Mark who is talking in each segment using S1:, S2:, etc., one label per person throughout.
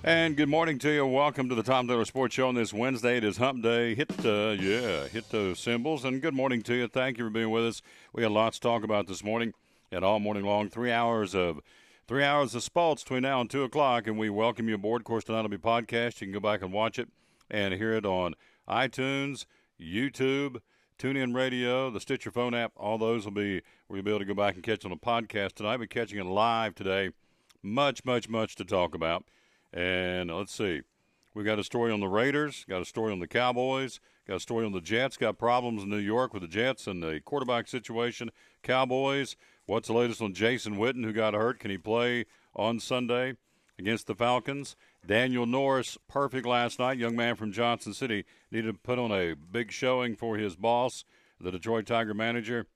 S1: And good morning to you. Welcome to the Tom Taylor Sports Show on this Wednesday. It is Hump Day. Hit those cymbals. And good morning to you. Thank you for being with us. We got lots to talk about this morning and all morning long. 3 hours of sports between now and 2 o'clock. And we welcome you aboard. Of course, tonight will be podcast. You can go back and watch it and hear it on iTunes, YouTube, TuneIn Radio, the Stitcher phone app. All those will be where you'll be able to go back and catch on the podcast tonight. We're catching it live today. Much to talk about. And let's see. We got a story on the Raiders, got a story on the Cowboys, got a story on the Jets, got problems in New York with the Jets and the quarterback situation. Cowboys, what's the latest on Jason Witten, who got hurt? Can he play on Sunday against the Falcons? Daniel Norris, perfect last night. Young man from Johnson City, needed to put on a big showing for his boss, the Detroit Tiger manager,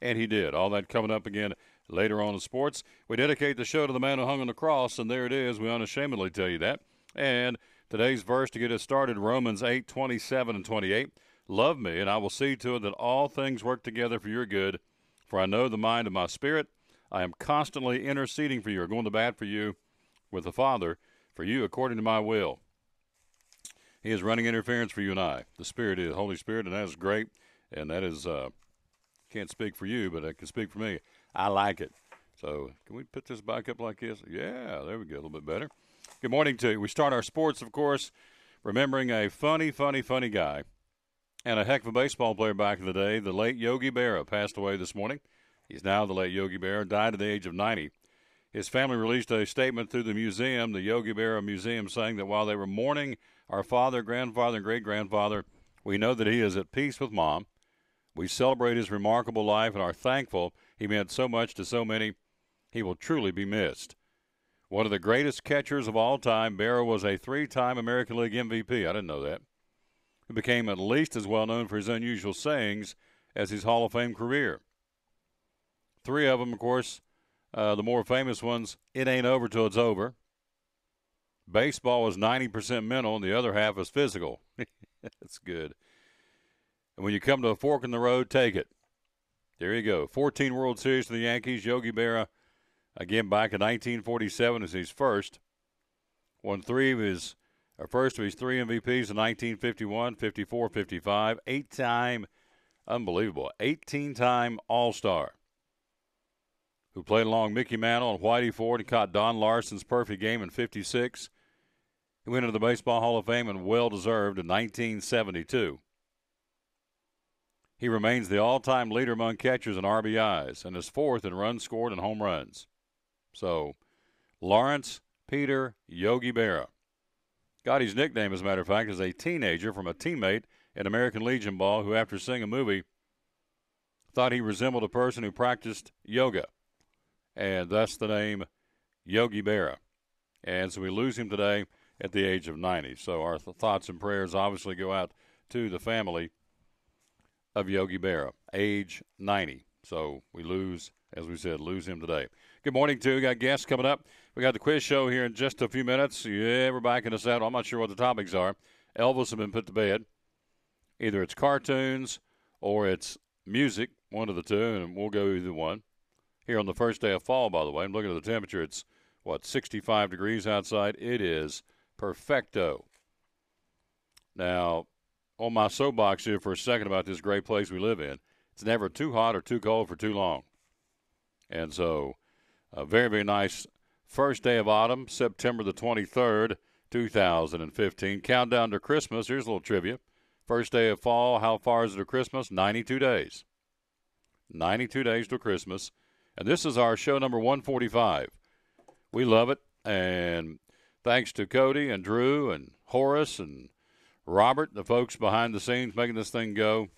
S1: and he did. All that coming up again later on in sports. We dedicate the show to the man who hung on the cross, and there it is. We unashamedly tell you that. And today's verse to get us started, Romans 8:27 and 28. Love me, and I will see to it that all things work together for your good. For I know the mind of my spirit. I am constantly interceding for you, or going to bat for you with the Father, for you according to my will. He is running interference for you and I. The Spirit is, Holy Spirit, and that is great. And that is, can't speak for you, but I can speak for me. I like it. So can we put this back up like this? Yeah, there we go, a little bit better. Good morning to you. We start our sports, of course, remembering a funny guy and a heck of a baseball player back in the day. The late Yogi Berra passed away this morning. He's now the late Yogi Berra, died at the age of 90. His family released a statement through the museum, the Yogi Berra Museum, saying that while they were mourning our father, grandfather, and great-grandfather, we know that he is at peace with Mom. We celebrate his remarkable life and are thankful he meant so much to so many. He will truly be missed. One of the greatest catchers of all time, Berra was a 3-time American League MVP. I didn't know that. He became at least as well known for his unusual sayings as his Hall of Fame career. 3 of them, of course, the more famous ones, it ain't over till it's over. Baseball was 90% mental, and the other half is physical. That's good. And when you come to a fork in the road, take it. There you go. 14 World Series for the Yankees. Yogi Berra, again, back in 1947 as his first. Won first of his 3 MVPs in 1951, 54, 55. 8-time, unbelievable, 18-time All-Star. Who played along Mickey Mantle and Whitey Ford and caught Don Larson's perfect game in 56. He went into the Baseball Hall of Fame and well-deserved in 1972. He remains the all-time leader among catchers in RBIs and is 4th in runs scored and home runs. So, Lawrence Peter Yogi Berra got his nickname, as a matter of fact, as a teenager from a teammate in American Legion ball who, after seeing a movie, thought he resembled a person who practiced yoga. And thus the name Yogi Berra. And so we lose him today at the age of 90. So our thoughts and prayers obviously go out to the family of Yogi Berra, age 90. So we lose, as we said, lose him today. Good morning, too. We got guests coming up. We got the quiz show here in just a few minutes. Yeah, we're backing us out. I'm not sure what the topics are. Elvis has been put to bed. Either it's cartoons or it's music, one of the two, and we'll go either one. Here on the first day of fall, by the way, I'm looking at the temperature. It's, 65 degrees outside. It is perfecto. Now, on my soapbox here for a second about this great place we live in, it's never too hot or too cold for too long. And so, a very, very nice first day of autumn, September the 23rd, 2015. Countdown to Christmas. Here's a little trivia. First day of fall, how far is it to Christmas? 92 days. 92 days to Christmas. And this is our show number 145. We love it. And thanks to Cody and Drew and Horace and Robert, the folks behind the scenes making this thing go.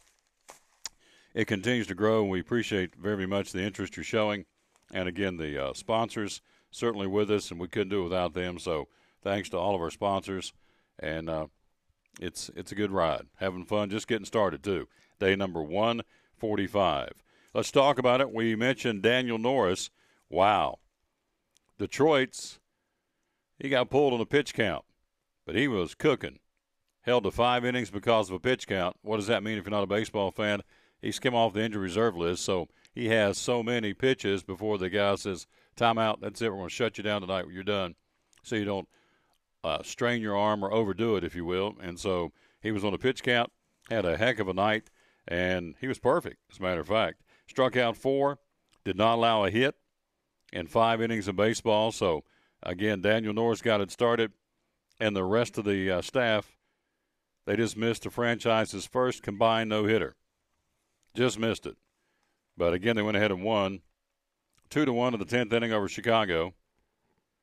S1: It continues to grow, and we appreciate very much the interest you're showing. And, again, the sponsors certainly with us, and we couldn't do it without them. So thanks to all of our sponsors. And it's a good ride. Having fun, just getting started, too. Day number 145. Let's talk about it. We mentioned Daniel Norris. Wow. Detroit's, he got pulled on a pitch count, but he was cooking. Held to 5 innings because of a pitch count. What does that mean if you're not a baseball fan? He's come off the injury reserve list, so he has so many pitches before the guy says, timeout, that's it, we're going to shut you down tonight, you're done. So you don't strain your arm or overdo it, if you will. And so he was on a pitch count, had a heck of a night, and he was perfect, as a matter of fact. Struck out 4, did not allow a hit in 5 innings of baseball. So, again, Daniel Norris got it started, and the rest of the staff, they just missed the franchise's first combined no-hitter. Just missed it. But, again, they went ahead and won 2-1 in the 10th inning over Chicago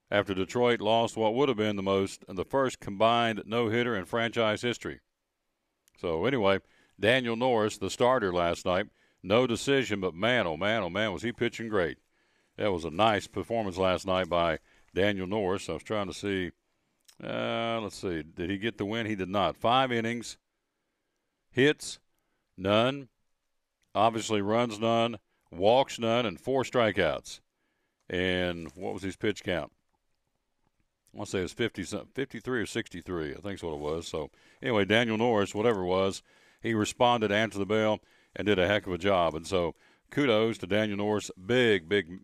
S1: after Detroit lost what would have been the first combined no-hitter in franchise history. So, anyway, Daniel Norris, the starter last night, no decision, but man, oh man, was he pitching great. That was a nice performance last night by Daniel Norris. I was trying to see, let's see, did he get the win? He did not. 5 innings, hits, none, obviously runs none, walks none, and 4 strikeouts. And what was his pitch count? I want to say it was 53 or 63. I think that's what it was. So, anyway, Daniel Norris, whatever it was, he responded, answered the bell, and did a heck of a job. And so, kudos to Daniel Norris. Big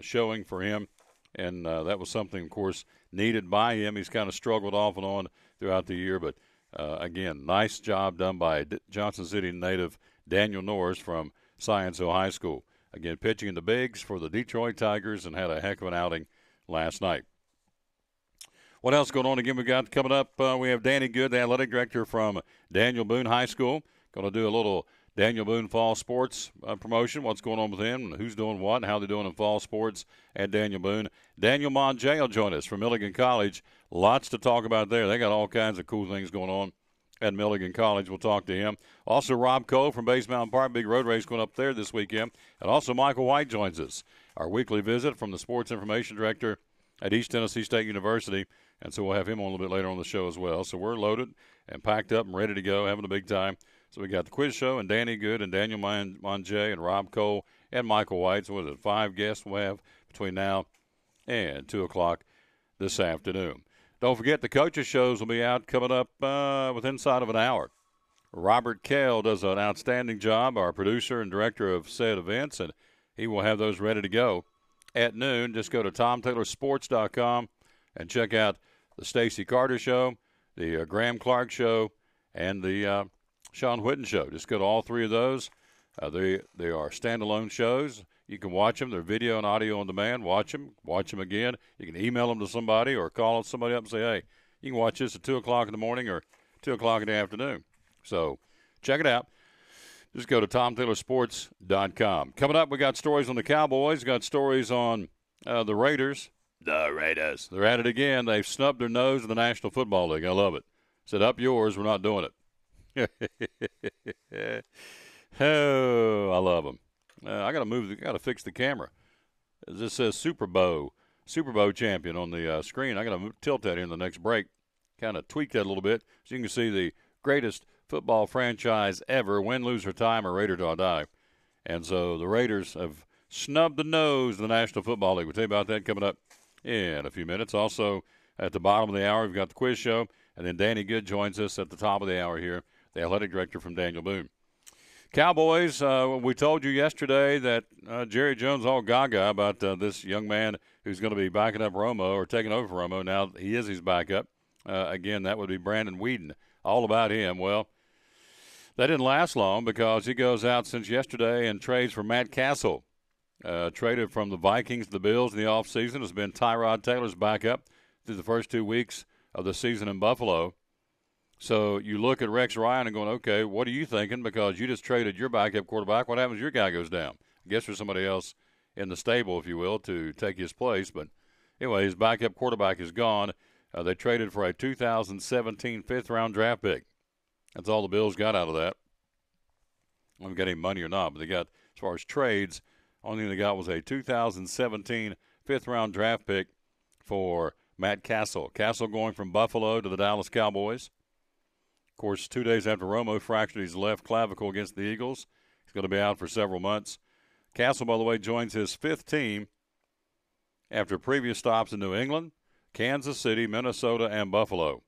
S1: showing for him. And that was something, of course, needed by him. He's kind of struggled off and on throughout the year. But, again, nice job done by Johnson City native Daniel Norris from Science Hill High School. Again, pitching in the bigs for the Detroit Tigers and had a heck of an outing last night. What else going on again? We got coming up, we have Danny Good, the athletic director from Daniel Boone High School. Going to do a little Daniel Boone fall sports promotion, what's going on with him, who's doing what, and how they're doing in fall sports at Daniel Boone. Daniel Manget will join us from Milligan College. Lots to talk about there. They got all kinds of cool things going on at Milligan College. We'll talk to him. Also, Rob Cole from Base Mountain Park, big road race going up there this weekend. And also, Michael White joins us, our weekly visit from the sports information director at East Tennessee State University. And so we'll have him on a little bit later on the show as well. So we're loaded and packed up and ready to go, having a big time. So we got the quiz show and Danny Good and Daniel Manget and Rob Cole and Michael White. So what is it, 5 guests we'll have between now and 2 o'clock this afternoon. Don't forget the coaches' shows will be out coming up with inside of an hour. Robert Kell does an outstanding job, our producer and director of said events, and he will have those ready to go at noon. Just go to TomTaylorSports.com and check out the Stacey Carter Show, the Graham Clark Show, and the Sean Whitten Show. Just go to all 3 of those. They are standalone shows. You can watch them. They're video and audio on demand. Watch them again. You can email them to somebody or call somebody up and say, hey, you can watch this at 2 o'clock in the morning or 2 o'clock in the afternoon. So check it out. Just go to TomTaylorSports.com. Coming up, we got stories on the Cowboys. Got stories on the Raiders. The Raiders. They're at it again. They've snubbed their nose in the National Football League. I love it. Said, up yours. We're not doing it. Oh, I love them. I got to fix the camera. This says Super Bowl champion on the screen. I got to tilt that in the next break. Kind of tweak that a little bit so you can see the greatest football franchise ever. Win, lose, or tie, or Raider till I die. And so the Raiders have snubbed the nose in the National Football League. We'll tell you about that coming up in a few minutes. Also, at the bottom of the hour, we've got the quiz show. And then Danny Good joins us at the top of the hour here, the athletic director from Daniel Boone. Cowboys, we told you yesterday that Jerry Jones all gaga about this young man who's going to be backing up Romo or taking over for Romo. Now he is his backup. Again, that would be Brandon Whedon. All about him. Well, that didn't last long because he goes out since yesterday and trades for Matt Cassel. Traded from the Vikings to the Bills in the offseason. Has been Tyrod Taylor's backup through the first 2 weeks of the season in Buffalo. So you look at Rex Ryan and going, okay, what are you thinking? Because you just traded your backup quarterback. What happens if your guy goes down? I guess there's somebody else in the stable, if you will, to take his place. But anyway, his backup quarterback is gone. They traded for a 2017 fifth-round draft pick. That's all the Bills got out of that. I don't get any money or not, but they got, as far as trades, only thing they got was a 2017 fifth-round draft pick for Matt Cassel. Cassel going from Buffalo to the Dallas Cowboys. Of course, 2 days after Romo fractured his left clavicle against the Eagles. He's going to be out for several months. Cassel, by the way, joins his 5th team after previous stops in New England, Kansas City, Minnesota, and Buffalo.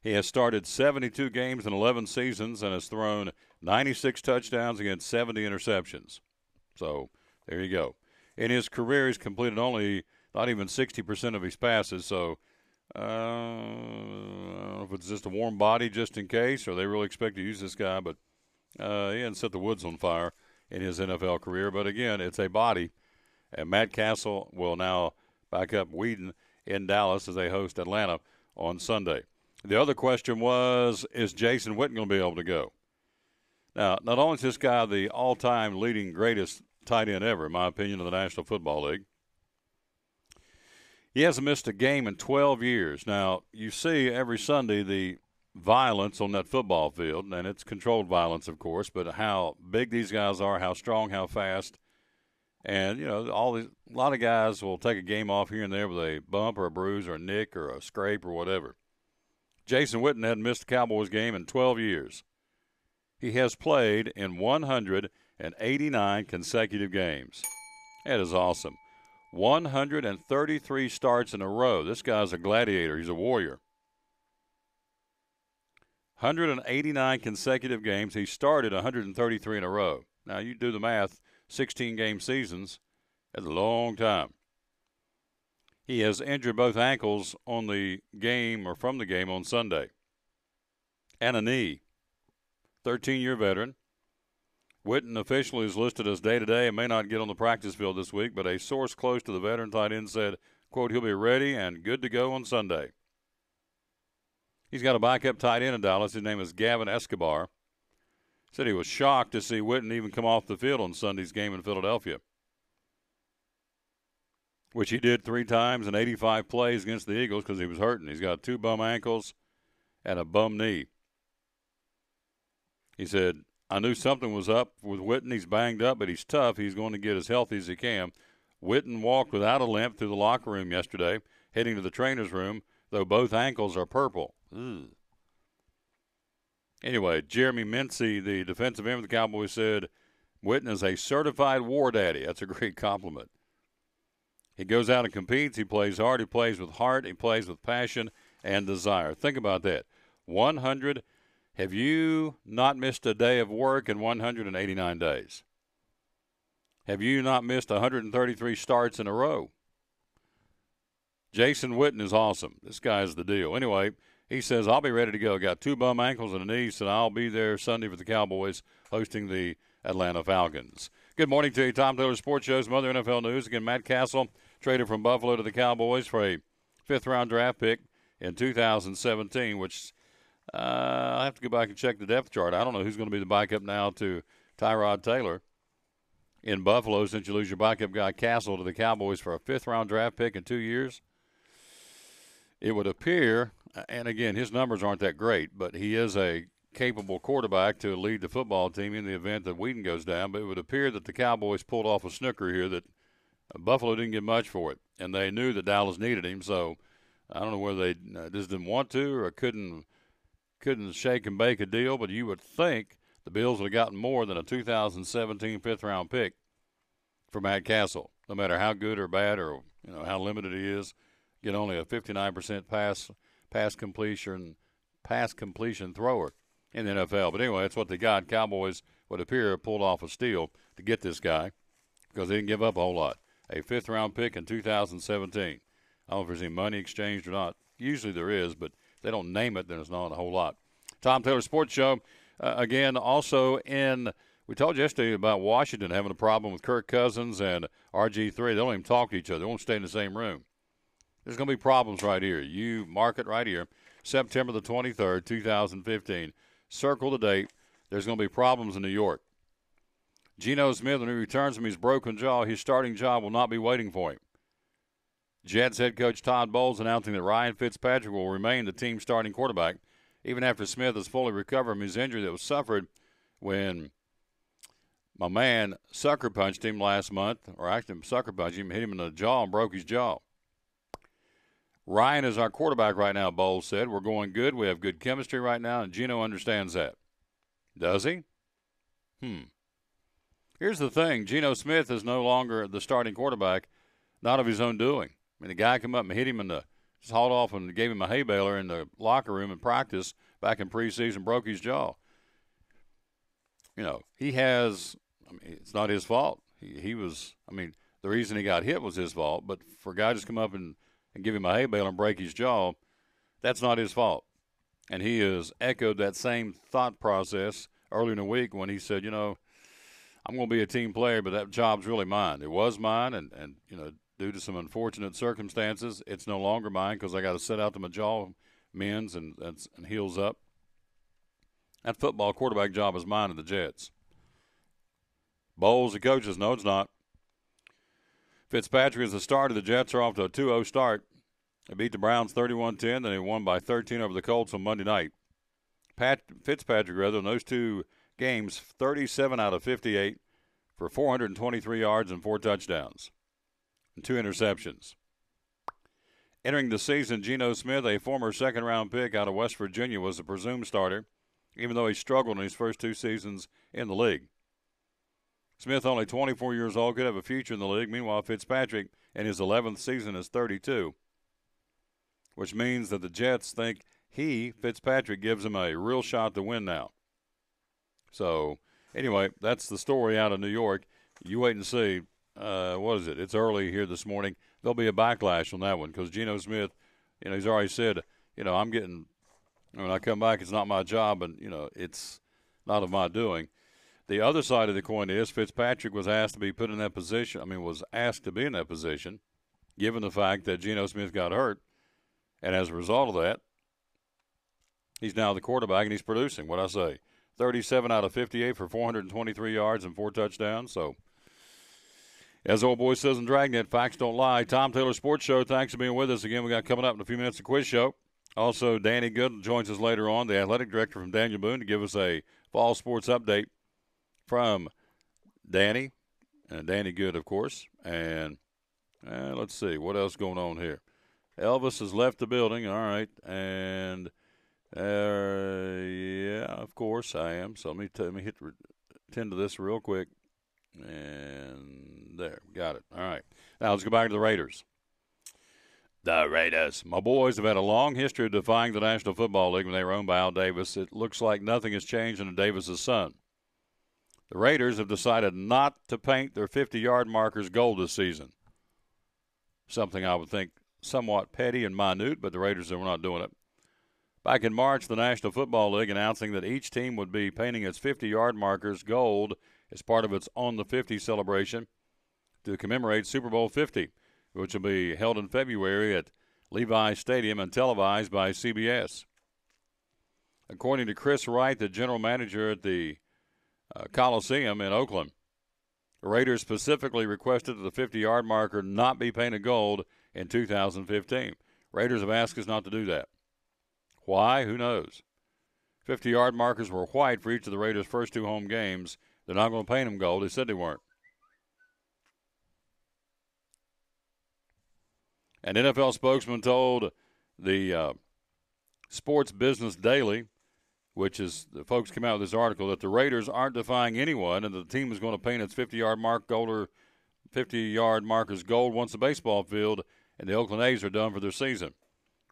S1: He has started 72 games in 11 seasons and has thrown 96 touchdowns against 70 interceptions. So there you go. In his career, he's completed only not even 60% of his passes, so I don't know if it's just a warm body just in case, or they really expect to use this guy, but he hadn't set the woods on fire in his NFL career. But again, it's a body, and Matt Cassel will now back up Whedon in Dallas as they host Atlanta on Sunday. The other question was, is Jason Witten going to be able to go? Now, not only is this guy the all-time leading greatest tight end ever, in my opinion, in the National Football League, he hasn't missed a game in 12 years. Now, you see every Sunday the violence on that football field, and it's controlled violence, of course, but how big these guys are, how strong, how fast. And, a lot of guys will take a game off here and there with a bump or a bruise or a nick or a scrape or whatever. Jason Witten hadn't missed a Cowboys game in 12 years. He has played in 189 consecutive games. That is awesome. 133 starts in a row. This guy's a gladiator. He's a warrior. 189 consecutive games. He started 133 in a row. Now, you do the math, 16-game seasons. That's a long time. He has injured both ankles on the game or from the game on Sunday. And a knee. 13-year veteran. Witten officially is listed as day-to-day and may not get on the practice field this week, but a source close to the veteran tight end said, quote, he'll be ready and good to go on Sunday. He's got a backup tight end in Dallas. His name is Gavin Escobar. Said he was shocked to see Witten even come off the field on Sunday's game in Philadelphia, which he did 3 times in 85 plays against the Eagles because he was hurting. He's got 2 bum ankles and a bum knee. He said, I knew something was up with Witten. He's banged up, but he's tough. He's going to get as healthy as he can. Witten walked without a limp through the locker room yesterday, heading to the trainer's room, though both ankles are purple. Ugh. Anyway, Jeremy Mincey, the defensive end of the Cowboys, said, Witten is a certified war daddy. That's a great compliment. He goes out and competes. He plays hard. He plays with heart. He plays with passion and desire. Think about that. 100. Have you not missed a day of work in 189 days? Have you not missed 133 starts in a row? Jason Witten is awesome. This guy is the deal. Anyway, he says, I'll be ready to go. Got 2 bum ankles and a knee, so I'll be there Sunday for the Cowboys hosting the Atlanta Falcons. Good morning to you. Tom Taylor Sports Show, some other NFL news. Again, Matt Cassel traded from Buffalo to the Cowboys for a 5th-round draft pick in 2017, which I'll have to go back and check the depth chart. I don't know who's going to be the backup now to Tyrod Taylor in Buffalo since you lose your backup guy Cassel to the Cowboys for a 5th-round draft pick in 2 years. It would appear, and again, his numbers aren't that great, but he is a capable quarterback to lead the football team in the event that Whedon goes down. But it would appear that the Cowboys pulled off a snooker here that Buffalo didn't get much for it, and they knew that Dallas needed him. So I don't know whether they just didn't want to or couldn't shake and bake a deal, but you would think the Bills would have gotten more than a 2017 5th-round pick for Matt Cassel, no matter how good or bad or how limited he is. Get only a 59% pass completion thrower in the NFL. But anyway, that's what they got. Cowboys would appear pulled off a steal to get this guy because they didn't give up a whole lot. A 5th-round pick in 2017. I don't know if there's any money exchanged or not. Usually there is, but if they don't name it, then it's not a whole lot. Tom Taylor Sports Show. Again, also we told you yesterday about Washington having a problem with Kirk Cousins and RG3. They don't even talk to each other. They won't stay in the same room. There's going to be problems right here. You mark it right here. September the 23rd, 2015. Circle the date. There's going to be problems in New York. Geno Smith, when he returns from his broken jaw, his starting job will not be waiting for him. Jets head coach Todd Bowles announcing that Ryan Fitzpatrick will remain the team's starting quarterback even after Smith has fully recovered from his injury that was suffered when my man sucker punched him last month, or actually sucker punched him, hit him in the jaw and broke his jaw. Ryan is our quarterback right now, Bowles said. We're going good. We have good chemistry right now, and Geno understands that. Does he? Here's the thing. Geno Smith is no longer the starting quarterback, not of his own doing. I mean, the guy came up and hit him just hauled off and gave him a hay baler in the locker room in practice back in preseason, broke his jaw. He has – it's not his fault. He was – the reason he got hit was his fault, but for a guy just come up and and give him a hay bale and break his jaw, that's not his fault. And he has echoed that same thought process earlier in the week when he said, I'm going to be a team player, but that job's really mine. It was mine, and due to some unfortunate circumstances, it's no longer mine because I got to sit out to my jaw mends and heals up. That football quarterback job is mine and the Jets. Bowles, the coaches, no, it's not. Fitzpatrick is the starter. The Jets are off to a 2-0 start. They beat the Browns 31-10, then they won by 13 over the Colts on Monday night. Fitzpatrick, in those two games, 37 out of 58 for 423 yards and 4 touchdowns and 2 interceptions. Entering the season, Geno Smith, a former second-round pick out of West Virginia, was the presumed starter, even though he struggled in his first 2 seasons in the league. Smith, only 24 years old, could have a future in the league. Meanwhile, Fitzpatrick, in his 11th season, is 32, which means that the Jets think Fitzpatrick, gives him a real shot to win now. So, anyway, that's the story out of New York. You wait and see. What is it? It's early here this morning. There'll be a backlash on that one because Geno Smith, he's already said, I'm getting – when I come back, it's not my job and, it's not of my doing. The other side of the coin is Fitzpatrick was asked to be put in that position. Was asked to be in that position given the fact that Geno Smith got hurt. And as a result of that, he's now the quarterback and he's producing. What I say, 37 out of 58 for 423 yards and 4 touchdowns. So, as old boy says in Dragnet, facts don't lie. Tom Taylor Sports Show, thanks for being with us. Again, we got coming up in a few minutes a quiz show. Also, Danny Good joins us later on, the athletic director from Daniel Boone, to give us a fall sports update from Danny. And Danny Good, of course. And let's see, what else going on here? Elvis has left the building. All right. And, yeah, of course I am. So let me tend to this real quick. And there, got it. All right. Now let's go back to the Raiders. The Raiders. My boys have had a long history of defying the National Football League when they were owned by Al Davis. It looks like nothing has changed under Davis's son. The Raiders have decided not to paint their 50-yard markers gold this season. Something I would think somewhat petty and minute, but the Raiders were not doing it. Back in March, the National Football League announcing that each team would be painting its 50-yard markers gold as part of its On the 50 celebration to commemorate Super Bowl 50, which will be held in February at Levi Stadium and televised by CBS. According to Chris Wright, the general manager at the Coliseum in Oakland, the Raiders specifically requested that the 50-yard marker not be painted gold in 2015. Raiders have asked us not to do that. Why? Who knows? 50-yard markers were white for each of the Raiders' first 2 home games. They're not going to paint them gold. They said they weren't. An NFL spokesman told the Sports Business Daily, which is the folks came out with this article, that the Raiders aren't defying anyone and the team is going to paint its 50-yard mark gold or 50-yard markers gold once the baseball field and the Oakland A's are done for their season.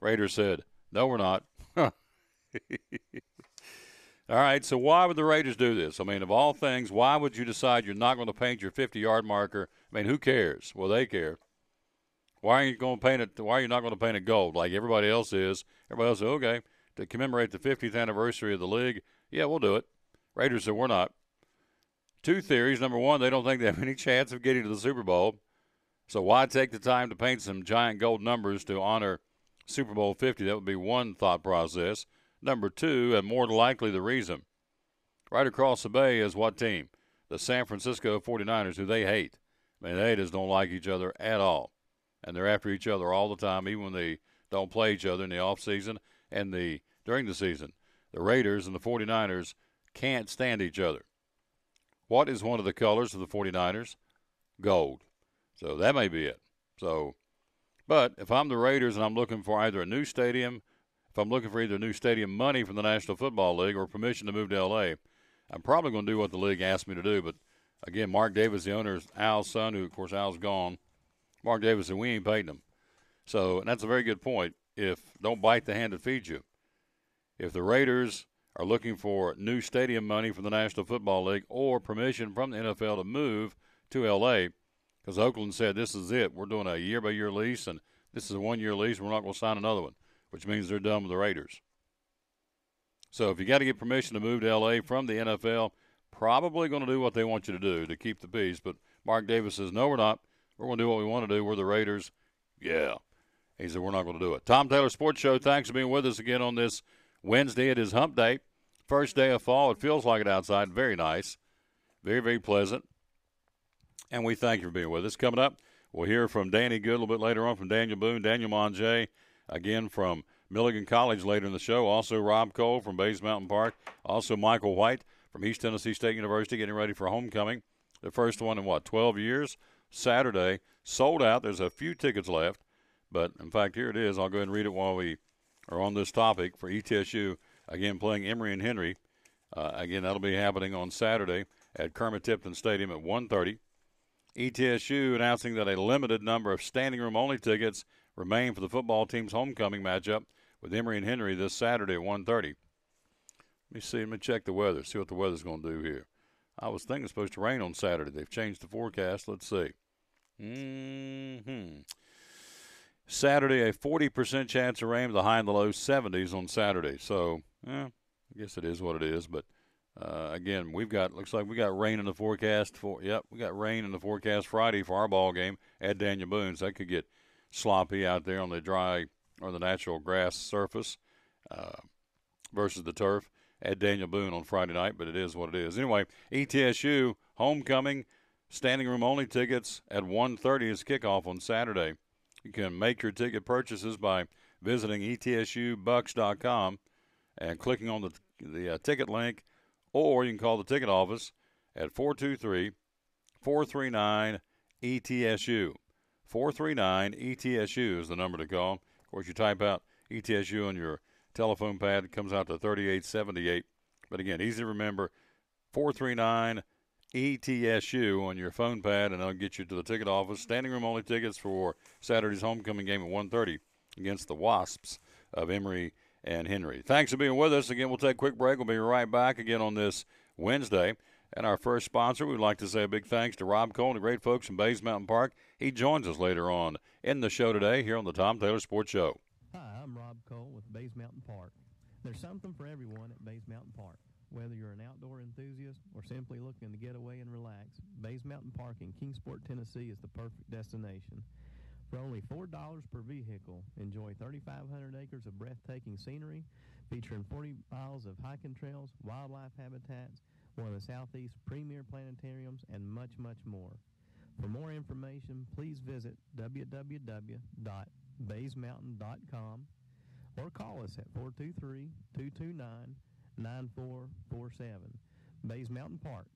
S1: Raiders said, no, we're not. All right, so why would the Raiders do this? Of all things, why would you decide you're not going to paint your 50-yard marker? Who cares? Well, they care. Why are you going to paint it? Why are you not going to paint it gold like everybody else is? Everybody else says, okay, to commemorate the 50th anniversary of the league, yeah, we'll do it. Raiders said, we're not. 2 theories. Number one, they don't think they have any chance of getting to the Super Bowl. So why take the time to paint some giant gold numbers to honor Super Bowl 50? That would be one thought process. Number 2, and more likely the reason, right across the bay is what team? The San Francisco 49ers, who they hate. They just don't like each other at all. And they're after each other all the time, even when they don't play each other in the offseason and during the season. The Raiders and the 49ers can't stand each other. What is one of the colors of the 49ers? Gold. So that may be it. But if I'm the Raiders and I'm looking for either a new stadium, if I'm looking for either new stadium money from the National Football League or permission to move to L.A., I'm probably going to do what the league asked me to do. But, again, Mark Davis, the owner, is Al's son, who, of course, Al's gone. Mark Davis said, we ain't painting them. So, and that's a very good point. Don't bite the hand that feeds you. If the Raiders are looking for new stadium money from the National Football League or permission from the NFL to move to L.A., because Oakland said this is it. We're doing a year-by-year lease, and this is a one-year lease. We're not going to sign another one, which means they're done with the Raiders. So if you got to get permission to move to L.A. from the NFL, probably going to do what they want you to do to keep the peace. But Mark Davis says, no, we're not. We're going to do what we want to do. We're the Raiders. Yeah. He said, we're not going to do it. Tom Taylor Sports Show, thanks for being with us again on this Wednesday. It is hump day. First day of fall. It feels like it outside. Very nice. Very, very pleasant. And we thank you for being with us. Coming up, we'll hear from Danny Good a little bit later on, from Daniel Boone, Daniel Manget, again from Milligan College later in the show. Also Rob Cole from Bays Mountain Park. Also Michael White from East Tennessee State University getting ready for homecoming. The first one in, 12 years? Saturday. Sold out. There's a few tickets left. But, in fact, here it is. I'll go ahead and read it while we are on this topic for ETSU. Again, playing Emory and Henry. Again, that'll be happening on Saturday at Kermit Tipton Stadium at 1:30. ETSU announcing that a limited number of standing room only tickets remain for the football team's homecoming matchup with Emory and Henry this Saturday at 1:30. Let me check the weather, see what the weather's going to do here. I was thinking it's supposed to rain on Saturday. They've changed the forecast. Let's see. Saturday, a 40% chance of rain with a high in the low 70s on Saturday. So, I guess it is what it is. But, again, looks like we got rain in the forecast. We got rain in the forecast Friday for our ball game at Daniel Boone's. That could get sloppy out there on the dry or the natural grass surface versus the turf at Daniel Boone on Friday night, but it is what it is. Anyway, ETSU homecoming, standing room only tickets at 1:30 is kickoff on Saturday. You can make your ticket purchases by visiting etsubucks.com and clicking on the ticket link, or you can call the ticket office at 423-439-ETSU. 439-ETSU is the number to call. Of course, you type out ETSU on your telephone pad. It comes out to 3878. But again, easy to remember, 439-ETSU on your phone pad, and that'll get you to the ticket office. Standing room only tickets for Saturday's homecoming game at 1:30 against the Wasps of Emory and Henry. Thanks for being with us. Again, we'll take a quick break. We'll be right back again on this Wednesday. And our first sponsor, we'd like to say a big thanks to Rob Cole and the great folks from Bays Mountain Park. He joins us later on in the show today here on the Tom Taylor Sports Show.
S2: Hi, I'm Rob Cole with Bays Mountain Park. There's something for everyone at Bays Mountain Park. Whether you're an outdoor enthusiast or simply looking to get away and relax, Bays Mountain Park in Kingsport, Tennessee is the perfect destination. For only $4 per vehicle, enjoy 3,500 acres of breathtaking scenery, featuring 40 miles of hiking trails, wildlife habitats, one of the Southeast's premier planetariums, and much, much more. For more information, please visit www.baysmountain.com or call us at 423-229-9447. Bays Mountain Park,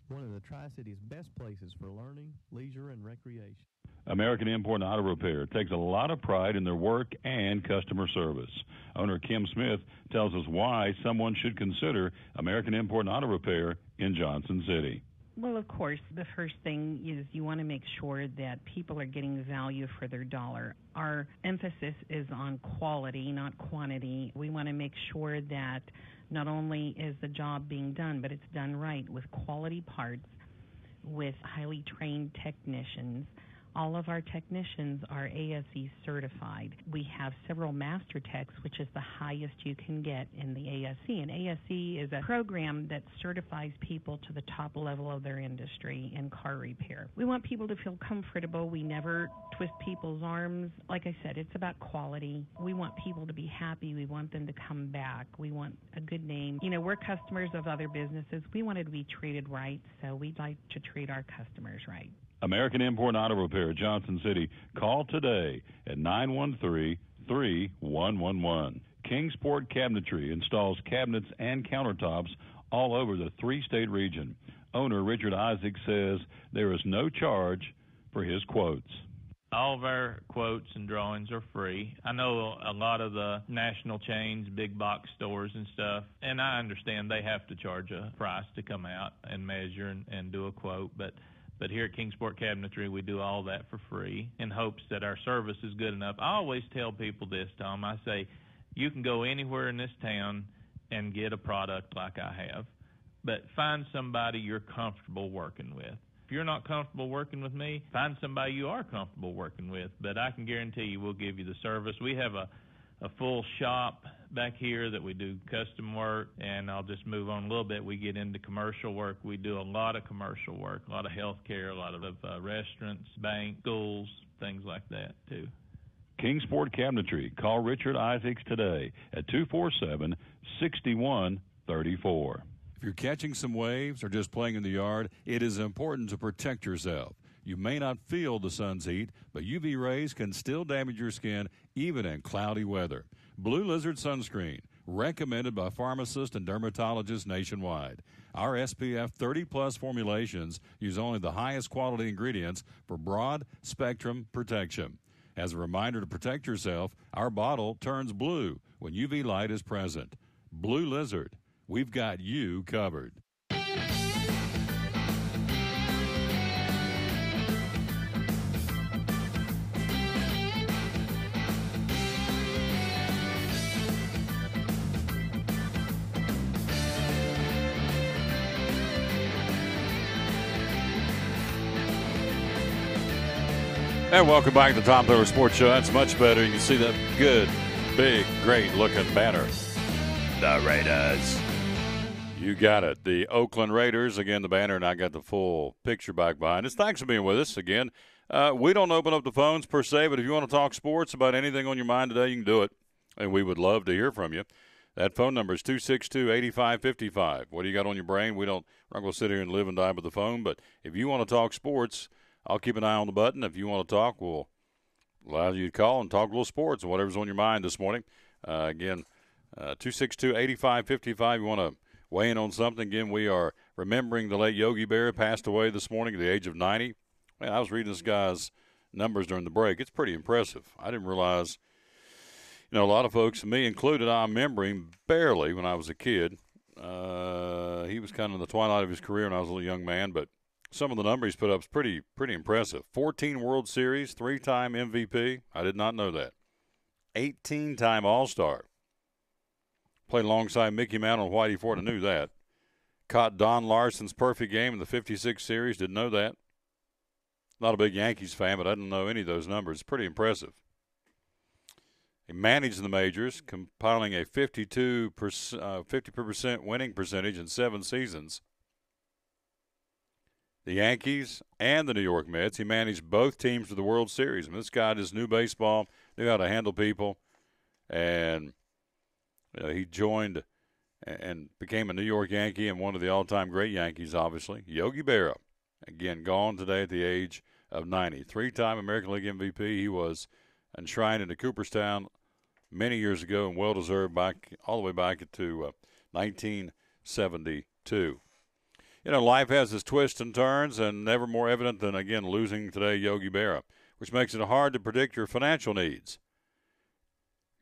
S2: one of the Tri-City's best places for learning, leisure, and recreation.
S3: American Import Auto Repair takes a lot of pride in their work and customer service. Owner Kim Smith tells us why someone should consider American Import Auto Repair in Johnson City.
S4: Well, of course, the first thing is you want to make sure that people are getting value for their dollar. Our emphasis is on quality, not quantity. We want to make sure that not only is the job being done, but it's done right with quality parts, with highly trained technicians. All of our technicians are ASE certified. We have several master techs, which is the highest you can get in the ASE. And ASE is a program that certifies people to the top level of their industry in car repair. We want people to feel comfortable. We never twist people's arms. Like I said, it's about quality. We want people to be happy. We want them to come back. We want a good name. You know, we're customers of other businesses. We want to be treated right, so we'd like to treat our customers right.
S3: American Import Auto Repair, Johnson City. Call today at 913-3111. Kingsport Cabinetry installs cabinets and countertops all over the three-state region. Owner Richard Isaac says there is no charge for his quotes.
S5: All of our quotes and drawings are free. I know a lot of the national chains, big box stores and stuff, and I understand they have to charge a price to come out and measure and do a quote, but here at Kingsport Cabinetry, we do all that for free in hopes that our service is good enough. I always tell people this, Tom. I say, you can go anywhere in this town and get a product like I have, but find somebody you're comfortable working with. you're not comfortable working with me, find somebody you are comfortable working with. But I can guarantee you we'll give you the service. We have a full shop back here that we do custom work, and I'll just move on a little bit. We get into commercial work. We do a lot of commercial work, a lot of healthcare, a lot of restaurants, banks, schools, things like that too.
S3: Kingsport Cabinetry. Call Richard Isaacs today at 247-6134.
S1: If you're catching some waves or just playing in the yard, it is important to protect yourself. You may not feel the sun's heat, but UV rays can still damage your skin even in cloudy weather. Blue Lizard Sunscreen, recommended by pharmacists and dermatologists nationwide. Our SPF 30-plus formulations use only the highest quality ingredients for broad spectrum protection. As a reminder to protect yourself, our bottle turns blue when UV light is present. Blue Lizard, we've got you covered. And welcome back to the Tom Taylor Sports Show. That's much better. You can see that good, big, great-looking banner. The Raiders. You got it. The Oakland Raiders, again, the banner, and I got the full picture back behind us. Thanks for being with us again. We don't open up the phones per se, but if you want to talk sports about anything on your mind today, you can do it, and we would love to hear from you. That phone number is 262-8555. What do you got on your brain? We're not going to sit here and live and die by the phone, but if you want to talk sports, I'll keep an eye on the button. If you want to talk, we'll allow you to call and talk a little sports and whatever's on your mind this morning. Again, 262-8555. You want to weigh in on something? Again, we are remembering the late Yogi Berra, passed away this morning at the age of 90. Man, I was reading this guy's numbers during the break. It's pretty impressive. I didn't realize, a lot of folks, me included, I remember him barely when I was a kid. He was kind of in the twilight of his career when I was a little young man, but some of the numbers he's put up is pretty impressive. 14 World Series, 3-time MVP. I did not know that. 18-time All-Star. Played alongside Mickey Mantle and Whitey Ford. I knew that. Caught Don Larson's perfect game in the 56 series. Didn't know that. Not a big Yankees fan, but I didn't know any of those numbers. It's pretty impressive. He managed the majors, compiling a 50% winning percentage in 7 seasons. The Yankees and the New York Mets. He managed both teams to the World Series. I mean, this guy just knew baseball, knew how to handle people, and he joined and became a New York Yankee and one of the all-time great Yankees, obviously. Yogi Berra, again, gone today at the age of 90. 3-time American League MVP. He was enshrined into Cooperstown many years ago and well-deserved all the way back to 1972. Life has its twists and turns, and never more evident than, again, losing today Yogi Berra, which makes it hard to predict your financial needs.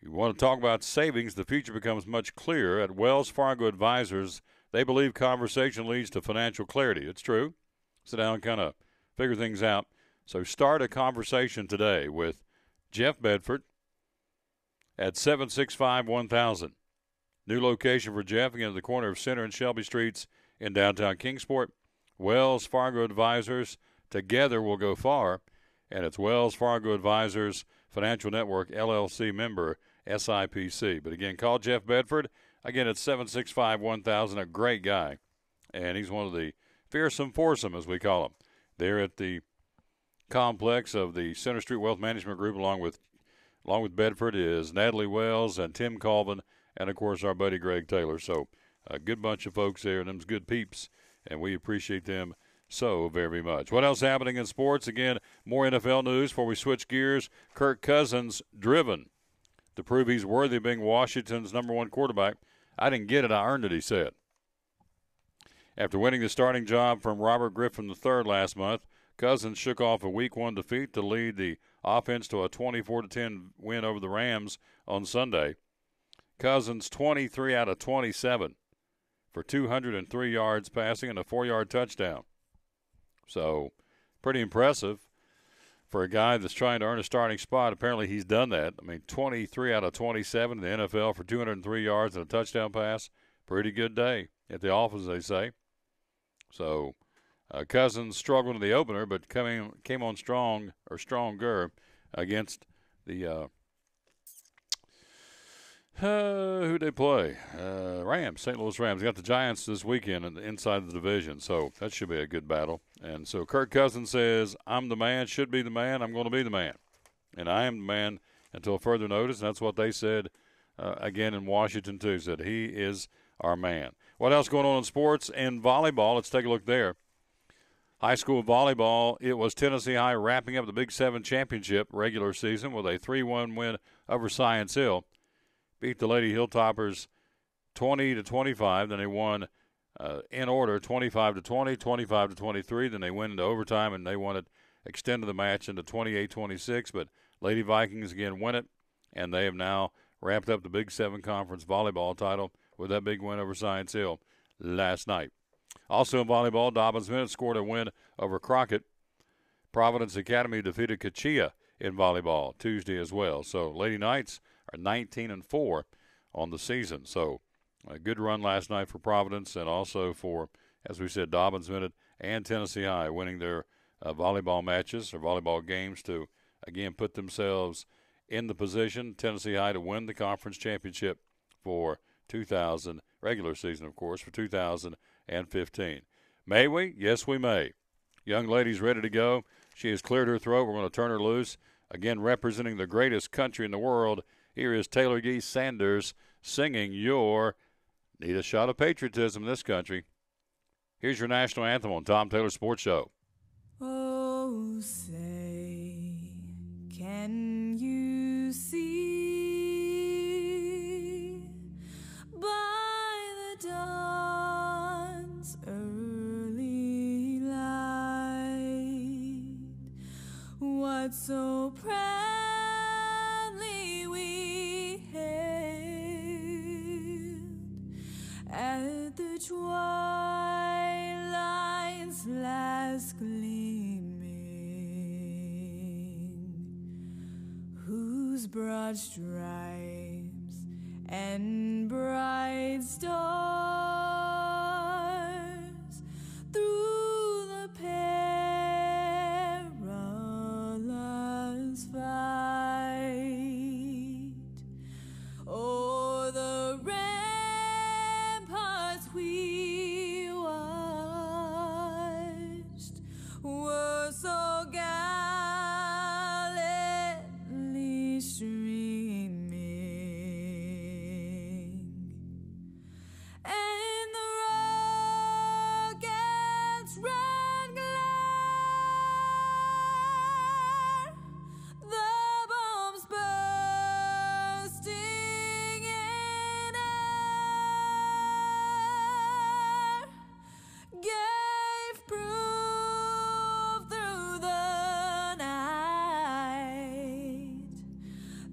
S1: You want to talk about savings, the future becomes much clearer. At Wells Fargo Advisors, they believe conversation leads to financial clarity. It's true. Sit down and kind of figure things out. So start a conversation today with Jeff Bedford at 765-1000. New location for Jeff, again, at the corner of Center and Shelby Streets in downtown Kingsport. Wells Fargo Advisors, together will go far, and it's Wells Fargo Advisors Financial Network, LLC member, SIPC. But again, call Jeff Bedford. Again, it's 765-1000, a great guy, and he's one of the fearsome foursome, as we call him. They're at the complex of the Center Street Wealth Management Group, along with Bedford is Natalie Wells and Tim Colvin, and, of course, our buddy Greg Taylor. So a good bunch of folks there, and them's good peeps, and we appreciate them so very much. What else happening in sports? Again, more NFL news before we switch gears. Kirk Cousins driven to prove he's worthy of being Washington's #1 quarterback. I didn't get it, I earned it, he said. After winning the starting job from Robert Griffin III last month, Cousins shook off a Week 1 defeat to lead the offense to a 24-10 win over the Rams on Sunday. Cousins 23 out of 27. For 203 yards passing and a 4-yard touchdown. So, pretty impressive for a guy that's trying to earn a starting spot. Apparently, he's done that. I mean, 23 out of 27 in the NFL for 203 yards and a touchdown pass. Pretty good day at the office, they say. So, Cousins struggled in the opener, but came on strong or stronger against the who'd they play? Rams, St. Louis Rams. Got the Giants this weekend inside the division, so that should be a good battle. And so Kirk Cousins says, I'm the man, should be the man, I'm going to be the man. And I am the man until further notice, and that's what they said again in Washington, too, said he is our man. What else going on in sports? In volleyball, let's take a look there. High school volleyball, it was Tennessee High wrapping up the Big 7 championship regular season with a 3-1 win over Science Hill. Beat the Lady Hilltoppers 20-25. Then they won in order 25-20, 25-23. Then they went into overtime and they won it, extended the match into 28-26. But Lady Vikings again win it, and they have now wrapped up the Big 7 Conference volleyball title with that big win over Science Hill last night. Also in volleyball, Dobbins-Bennett scored a win over Crockett. Providence Academy defeated Kachia in volleyball Tuesday as well. So Lady Knights are 19-4 on the season. So a good run last night for Providence, and also for, as we said, Dobbins-Bennett and Tennessee High winning their volleyball matches or volleyball games to, again, put themselves in the position, Tennessee High, to win the conference championship for 2000, regular season, of course, for 2015. May we? Yes, we may. Young lady's ready to go. She has cleared her throat. We're going to turn her loose. Again, representing the greatest country in the world, here is Taylor Geese Sanders singing your Need a Shot of Patriotism in this country. Here's your national anthem on Tom Taylor Sports Show.
S6: Oh, say, can you see by the dawn's early light what so proudly we hailed at the twilight's last gleaming, whose broad stripes and bright stars through the perilous fight o'er the ramparts we watched were so gallantly streaming, and the rocket's red glare, the bombs bursting in air, gave proof through the night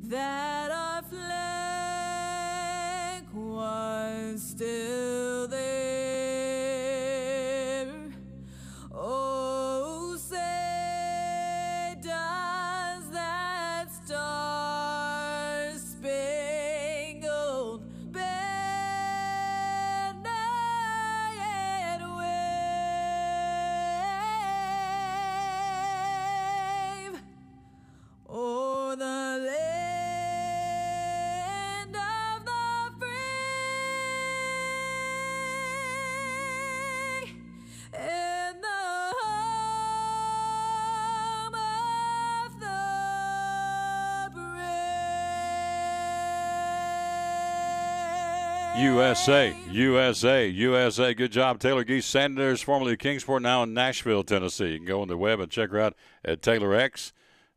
S6: that our flag was still there. Oh, say does that star-spangled banner yet wave o'er the land of the free and the home of the brave?
S1: USA, USA, USA. Good job, Taylor Geese Sanders, formerly of Kingsport, now in Nashville, Tennessee. You can go on the web and check her out at Taylor X.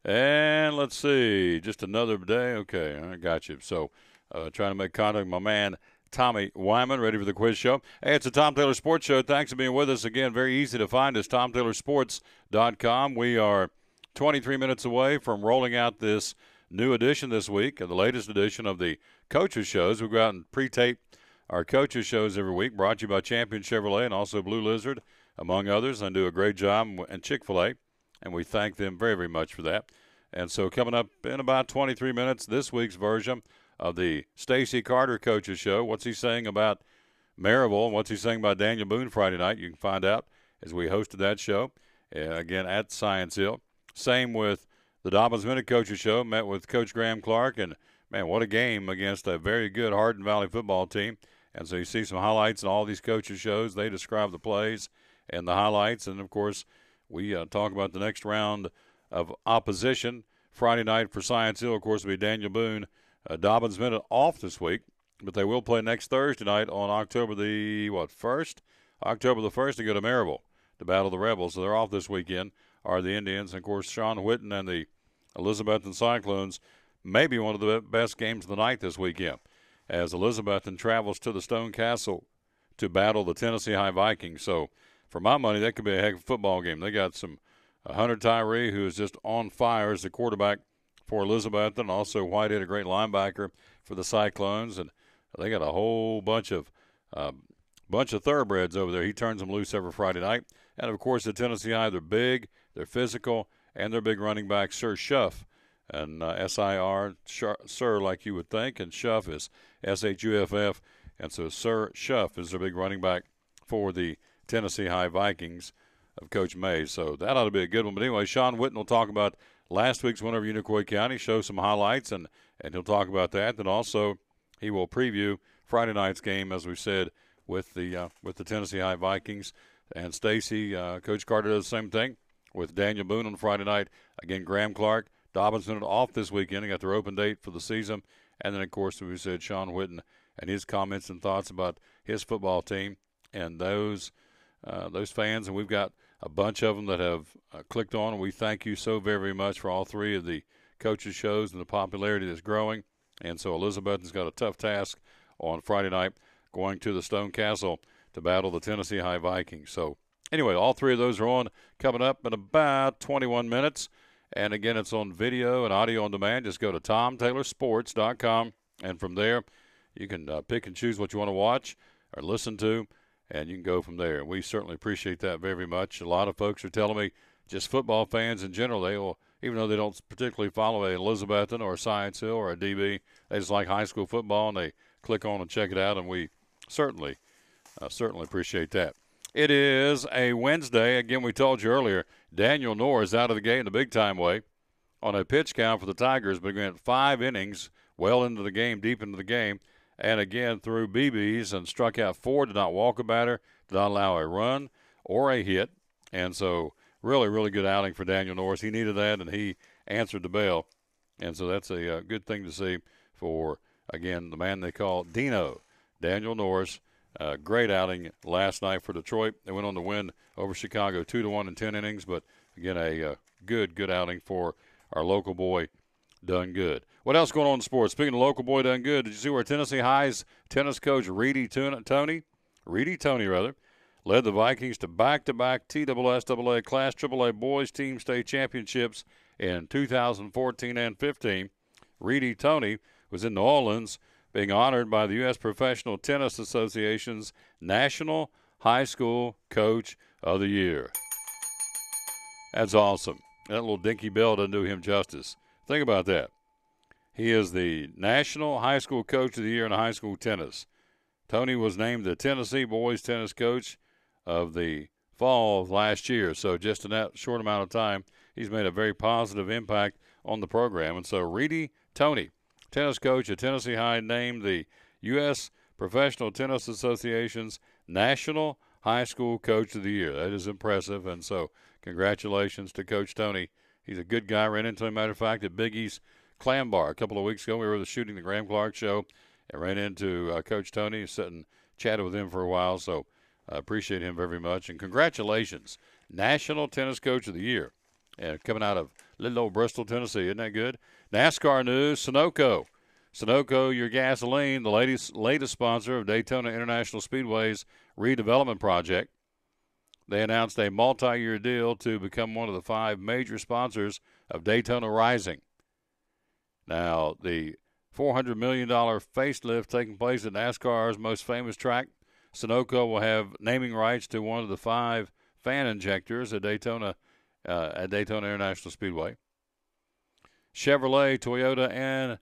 S1: And let's see, just another day. Okay, I got you. So trying to make contact with my man, Tommy Weinmann, ready for the quiz show. Hey, it's the Tom Taylor Sports Show. Thanks for being with us again. Very easy to find us, TomTaylorSports.com. We are 23 minutes away from rolling out this new edition this week, the latest edition of the Coaches Shows. We go out and pre-tape our Coaches Shows every week, brought to you by Champion Chevrolet and also Blue Lizard, among others, and do a great job, and Chick-fil-A, and we thank them very, very much for that. And so coming up in about 23 minutes, this week's version of the Stacey Carter Coaches Show. What's he saying about Maryville and what's he saying about Daniel Boone Friday night? You can find out as we hosted that show, again, at Science Hill. Same with the Dobbins Minute Coaches Show. Met with Coach Graham Clark, and, man, what a game against a very good Hardin Valley football team. And so you see some highlights in all these coaches' shows. They describe the plays and the highlights. And, of course, we talk about the next round of opposition. Friday night for Science Hill, of course, will be Daniel Boone. Dobbins Minute off this week, but they will play next Thursday night on October the 1st? October the 1st to go to Maryville to battle the Rebels. So they're off this weekend, are the Indians. And, of course, Sean Whitten and the Elizabethton Cyclones, maybe one of the best games of the night this weekend, as Elizabethton travels to the Stone Castle to battle the Tennessee High Vikings. So, for my money, that could be a heck of a football game. They got some Hunter Tyree, who is just on fire as the quarterback for Elizabethton. Also, Whitehead, a great linebacker for the Cyclones. And they got a whole bunch of thoroughbreds over there. He turns them loose every Friday night. And, of course, the Tennessee High, they're big, they're physical, and they're big running back, Sir Schuff. And S-I-R, Sir, like you would think, and Schuff is S-H-U-F-F. And so Sir Schuff is their big running back for the Tennessee High Vikings of Coach Mays. So that ought to be a good one. But anyway, Sean Whitten will talk about last week's win over Unicoi County, show some highlights, and he'll talk about that. Then also he will preview Friday night's game, as we said, with the Tennessee High Vikings. And Stacy, Coach Carter does the same thing with Daniel Boone on Friday night. Again, Graham Clark, Dobbins Minute off this weekend. They got their open date for the season. And then, of course, as we said, Sean Whitten and his comments and thoughts about his football team and those fans. And we've got a bunch of them that have clicked on. And we thank you so very, very much for all three of the coaches' shows and the popularity that's growing. And so Elizabethton's got a tough task on Friday night going to the Stone Castle to battle the Tennessee High Vikings. So anyway, all three of those are on coming up in about 21 minutes. And, again, it's on video and audio on demand. Just go to TomTaylorSports.com, and from there you can pick and choose what you want to watch or listen to, and you can go from there. And we certainly appreciate that very, very much. A lot of folks are telling me, just football fans in general, they will, even though they don't particularly follow a Elizabethton or a Science Hill or a DB, they just like high school football, and they click on and check it out, and we certainly appreciate that. It is a Wednesday. Again, we told you earlier, Daniel Knorr is out of the game in a big-time way on a pitch count for the Tigers, but went 5 innings well into the game, deep into the game, and again threw BBs and struck out 4, did not walk a batter, did not allow a run or a hit. And so really, really good outing for Daniel Norris. He needed that, and he answered the bell. And so that's a good thing to see for, again, the man they call Dino, Daniel Norris. Great outing last night for Detroit. They went on to win over Chicago 2-1 in 10 innings, but again, a good outing for our local boy, done good. What else going on in sports? Speaking of local boy, done good, did you see where Tennessee High's tennis coach Reedy Toney led the Vikings to back-to-back TSSAA Class AAA Boys Team State Championships in 2014 and 15. Reedy Toney was in New Orleans, being honored by the U.S. Professional Tennis Association's National High School Coach of the Year. That's awesome. That little dinky bell doesn't do him justice. Think about that. He is the National High School Coach of the Year in high school tennis. Tony was named the Tennessee Boys Tennis Coach of the fall of last year. So just in that short amount of time, he's made a very positive impact on the program. And so Reedy Toney, tennis coach at Tennessee High, named the U.S. Professional Tennis Association's National High School Coach of the Year. That is impressive, and so congratulations to Coach Toney. He's a good guy. Ran into him, matter of fact, at Biggie's Clam Bar a couple of weeks ago. We were shooting the Graham Clark show and ran into Coach Toney, sat and chatted with him for a while, so I appreciate him very much. And congratulations, National Tennis Coach of the Year, coming out of little old Bristol, Tennessee. Isn't that good? NASCAR news, Sunoco. Sunoco, your gasoline, the latest sponsor of Daytona International Speedway's redevelopment project. They announced a multi-year deal to become one of the 5 major sponsors of Daytona Rising. Now, the $400 million facelift taking place at NASCAR's most famous track, Sunoco will have naming rights to one of the 5 fan injectors at Daytona International Speedway. Chevrolet, Toyota, and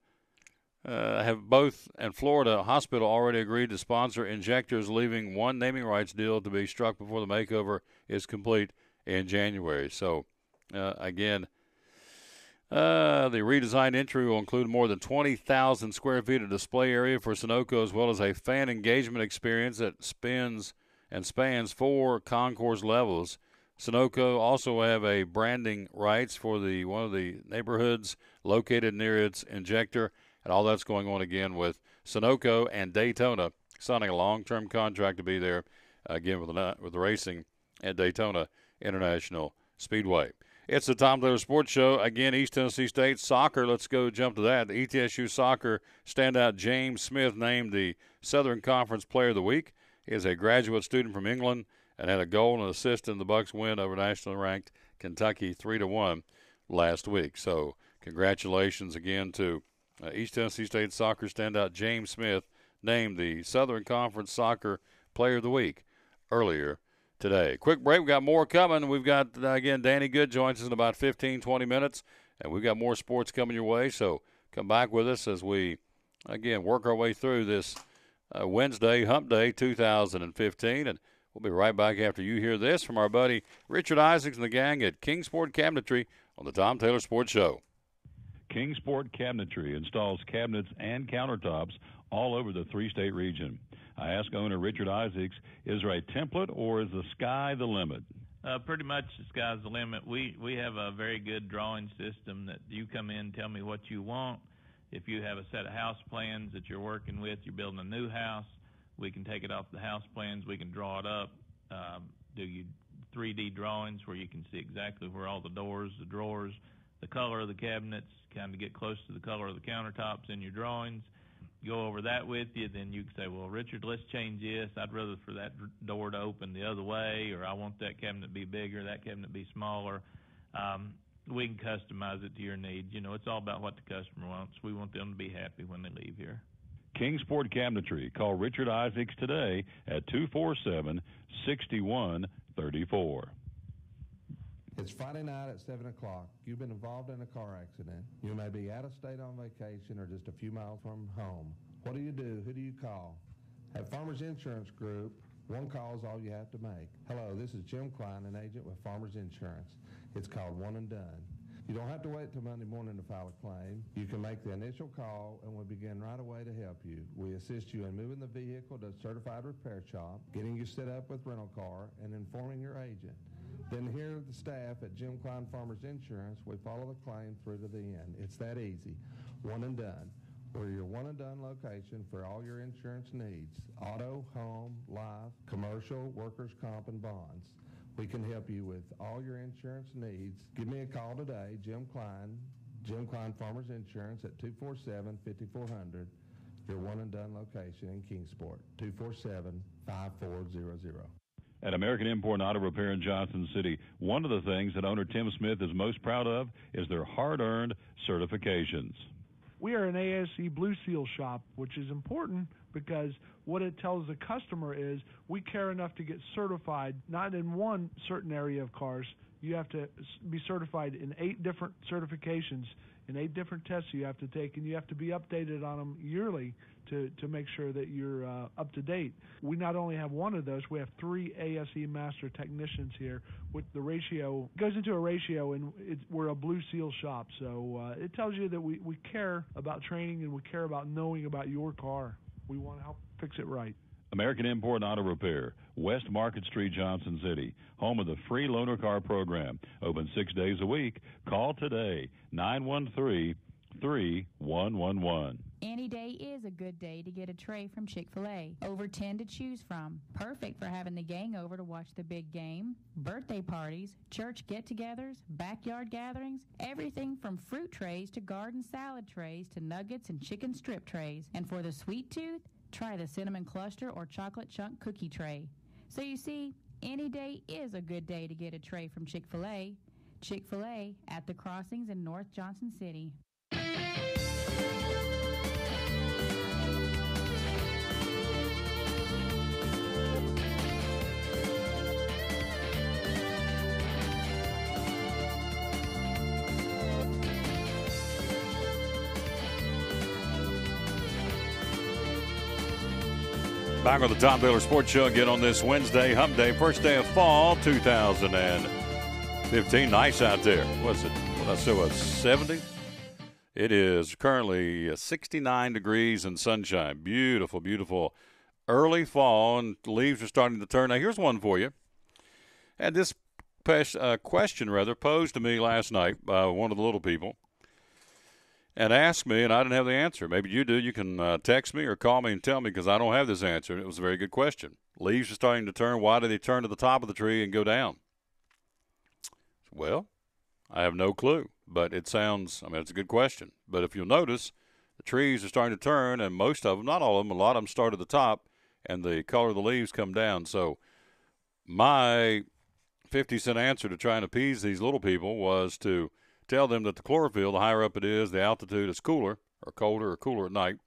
S1: have both and Florida Hospital already agreed to sponsor injectors, leaving one naming rights deal to be struck before the makeover is complete in January. So, again, the redesigned entry will include more than 20,000 square feet of display area for Sunoco, as well as a fan engagement experience that spans 4 concourse levels. Sunoco also have a branding rights for one of the neighborhoods located near its injector, and all that's going on again with Sunoco and Daytona signing a long-term contract to be there again with the racing at Daytona International Speedway. It's the Tom Taylor Sports Show. Again, East Tennessee State soccer. Let's go jump to that. The ETSU soccer standout James Smith named the Southern Conference Player of the Week. He is a graduate student from England and had a goal and an assist in the Bucks' win over nationally ranked Kentucky 3-1 last week. So congratulations again to East Tennessee State soccer standout James Smith, named the Southern Conference Soccer Player of the Week earlier today. Quick break. We've got more coming. We've got, again, Danny Good joins us in about 15, 20 minutes, and we've got more sports coming your way. So come back with us as we, again, work our way through this Wednesday, Hump Day 2015, and we'll be right back after you hear this from our buddy Richard Isaacs and the gang at Kingsport Cabinetry on the Tom Taylor Sports Show.
S3: Kingsport Cabinetry installs cabinets and countertops all over the three-state region. I asked owner Richard Isaacs, is there a template or is the sky the limit?
S5: Pretty much the sky's the limit. We have a very good drawing system that you come in, tell me what you want. If you have a set of house plans that you're working with, you're building a new house, we can take it off the house plans, we can draw it up, do you 3D drawings where you can see exactly where all the doors, the drawers, the color of the cabinets, kind of get close to the color of the countertops in your drawings, go over that with you, then you can say, well, Richard, let's change this. I'd rather for that door to open the other way, or I want that cabinet to be bigger, that cabinet to be smaller. We can customize it to your needs. You know, it's all about what the customer wants. We want them to be happy when they leave here.
S3: Kingsport Cabinetry. Call Richard Isaacs today at 247-6134.
S7: It's Friday night at 7 o'clock. You've been involved in a car accident. You may be out of state on vacation or just a few miles from home. What do you do? Who do you call? At Farmers Insurance Group, one call is all you have to make. Hello, this is Jim Klein, an agent with Farmers Insurance. It's called One and Done. You don't have to wait till Monday morning to file a claim. You can make the initial call and we'll begin right away to help you. We assist you in moving the vehicle to a certified repair shop, getting you set up with rental car, and informing your agent. Then here are the staff at Jim Klein Farmers Insurance. We follow the claim through to the end. It's that easy. One and Done. We're your one and done location for all your insurance needs. Auto, home, life, commercial, workers' comp, and bonds. We can help you with all your insurance needs. Give me a call today, Jim Klein Farmers Insurance at 247-5400. Your one and done location in Kingsport, 247-5400.
S3: At American Import Auto Repair in Johnson City, one of the things that owner Tim Smith is most proud of is their hard-earned certifications.
S8: We are an ASE Blue Seal shop, which is important because what it tells the customer is we care enough to get certified, not in one certain area of cars. You have to be certified in 8 different certifications, in 8 different tests you have to take, and you have to be updated on them yearly to make sure that you're up to date. We not only have one of those, we have 3 ASE master technicians here with the ratio. It goes into a ratio, and we're a Blue Seal shop. So it tells you that we care about training and we care about knowing about your car. We want to help fix it right.
S3: American Import Auto Repair, West Market Street, Johnson City, home of the free loaner car program. Open 6 days a week. Call today, 913-3111.
S9: Any day is a good day to get a tray from Chick-fil-A. Over 10 to choose from. Perfect for having the gang over to watch the big game, birthday parties, church get-togethers, backyard gatherings, everything from fruit trays to garden salad trays to nuggets and chicken strip trays. And for the sweet tooth, try the cinnamon cluster or chocolate chunk cookie tray. So you see, any day is a good day to get a tray from Chick-fil-A. Chick-fil-A at the crossings in North Johnson City.
S1: Back on the Tom Taylor Sports Show again on this Wednesday, hump day, first day of fall 2015. Nice out there. What's it? What I say was 70? It is currently 69 degrees and sunshine. Beautiful, beautiful early fall, and leaves are starting to turn. Now, here's one for you. And this question posed to me last night by one of the little people, and asked me, and I didn't have the answer. Maybe you do. You can text me or call me and tell me, because I don't have this answer. It was a very good question. Leaves are starting to turn. Why do they turn to the top of the tree and go down? Well, I have no clue, but it's a good question. But if you'll notice, the trees are starting to turn, and most of them, not all of them, a lot of them start at the top, and the color of the leaves come down. So my 50-cent answer to try and appease these little people was to tell them that the chlorophyll, the higher up it is, the altitude is cooler or colder or cooler at night.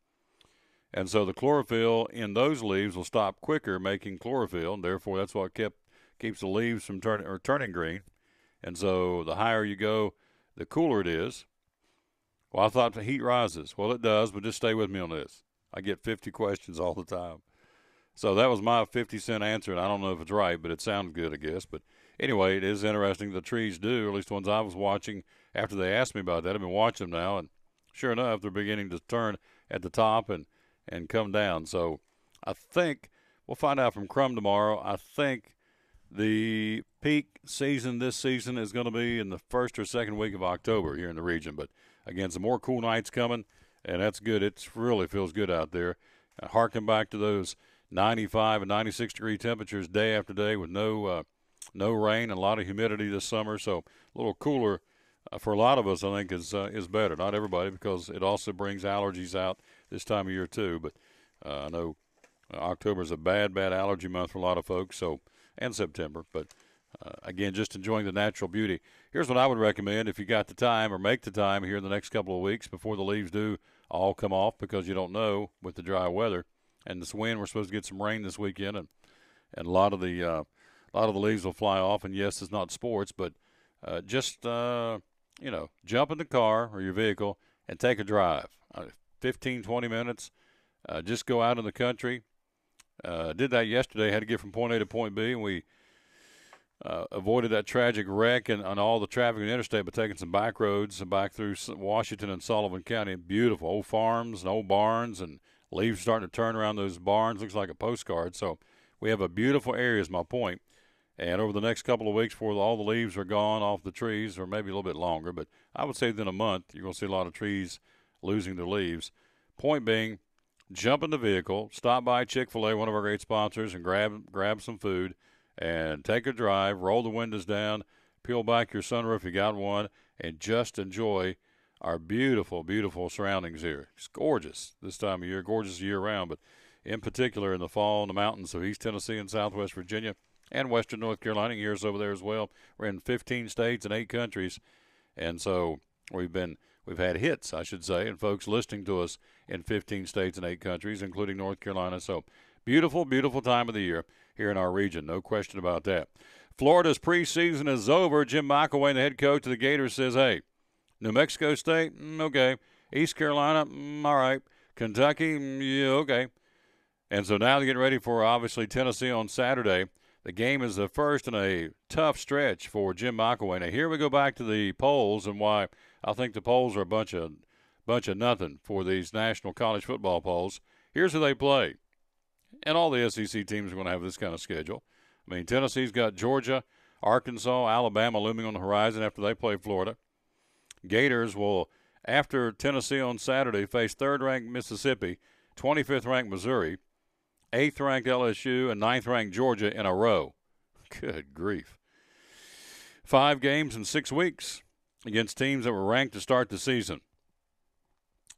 S1: And so the chlorophyll in those leaves will stop quicker making chlorophyll, and therefore that's what keeps the leaves from turning green. And so the higher you go, the cooler it is. Well, I thought the heat rises. Well, it does, but just stay with me on this. I get 50 questions all the time. So that was my 50-cent answer, and I don't know if it's right, but it sounded good, I guess. But anyway, it is interesting the trees do, or at least the ones I was watching after they asked me about that. I've been watching them now, and sure enough, they're beginning to turn at the top and come down. So I think we'll find out from Crum tomorrow. I think the peak season this season is going to be in the first or second week of October here in the region. But, again, some more cool nights coming, and that's good. It really feels good out there. Harken back to those 95 and 96-degree temperatures day after day with no rain and a lot of humidity this summer. So a little cooler for a lot of us, I think, is better. Not everybody, because it also brings allergies out this time of year too. But I know October is a bad allergy month for a lot of folks. So, and September. But again, just enjoying the natural beauty. Here's what I would recommend if you got the time, or make the time here in the next couple of weeks before the leaves do all come off, because you don't know with the dry weather and this wind. We're supposed to get some rain this weekend, and a lot of the leaves will fly off. And yes, it's not sports, but just jump in the car or your vehicle and take a drive. 15, 20 minutes. Just go out in the country. Did that yesterday. Had to get from point A to point B, and we avoided that tragic wreck and all the traffic on the interstate by taking some back roads back through Washington and Sullivan County. Beautiful old farms and old barns, and leaves starting to turn around those barns. Looks like a postcard. So we have a beautiful area, is my point. And over the next couple of weeks, before all the leaves are gone off the trees, or maybe a little bit longer, but I would say within a month, you're going to see a lot of trees losing their leaves. Point being, jump in the vehicle, stop by Chick-fil-A, one of our great sponsors, and grab some food, and take a drive, roll the windows down, peel back your sunroof if you got one, and just enjoy our beautiful, beautiful surroundings here. It's gorgeous this time of year, gorgeous year-round, but in particular in the fall in the mountains of East Tennessee and Southwest Virginia and Western North Carolina. Years over there as well. We're in 15 states and 8 countries, and so we've had hits, I should say, and folks listening to us in 15 states and 8 countries, including North Carolina. So beautiful, beautiful time of the year here in our region. No question about that. Florida's preseason is over. Jim McElwain, the head coach of the Gators, says, hey, New Mexico State, okay. East Carolina, all right. Kentucky, yeah, okay. And so now they're getting ready for, obviously, Tennessee on Saturday. The game is the first in a tough stretch for Jim McElwain. Now, here we go back to the polls and why I think the polls are a bunch of nothing for these national college football polls. Here's who they play. And all the SEC teams are going to have this kind of schedule. I mean, Tennessee's got Georgia, Arkansas, Alabama looming on the horizon after they play Florida. Gators will, after Tennessee on Saturday, face third-ranked Mississippi, 25th-ranked Missouri, 8th-ranked LSU, and 9th-ranked Georgia in a row. Good grief. 5 games in 6 weeks against teams that were ranked to start the season.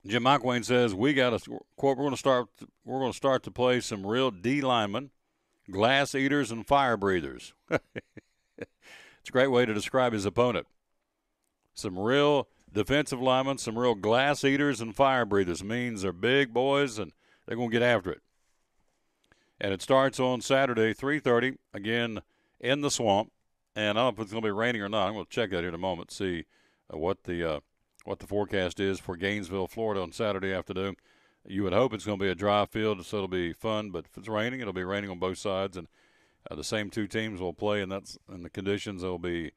S1: Jim McElwain says we got to, quote, we're going to start to play some real D linemen, glass eaters, and fire breathers. It's a great way to describe his opponent. Some real defensive linemen, some real glass eaters and fire breathers. Means they're big boys and they're going to get after it. And it starts on Saturday, 3:30, again in the Swamp. And I don't know if it's going to be raining or not. I'm going to check that here in a moment, see what the forecast is for Gainesville, Florida on Saturday afternoon. You would hope it's going to be a dry field, so it'll be fun. But if it's raining, it'll be raining on both sides, and the same two teams will play, and that's in the conditions they'll be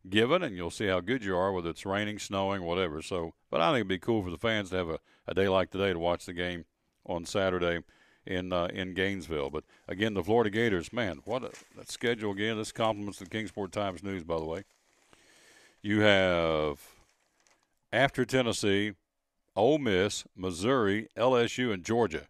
S1: given, and you'll see how good you are, whether it's raining, snowing, whatever. So, but I think it'd be cool for the fans to have a day like today to watch the game on Saturday in Gainesville. But again, the Florida Gators, man, what that schedule again. This compliments the Kingsport Times News, by the way. You have, after Tennessee, Ole Miss, Missouri, LSU, and Georgia.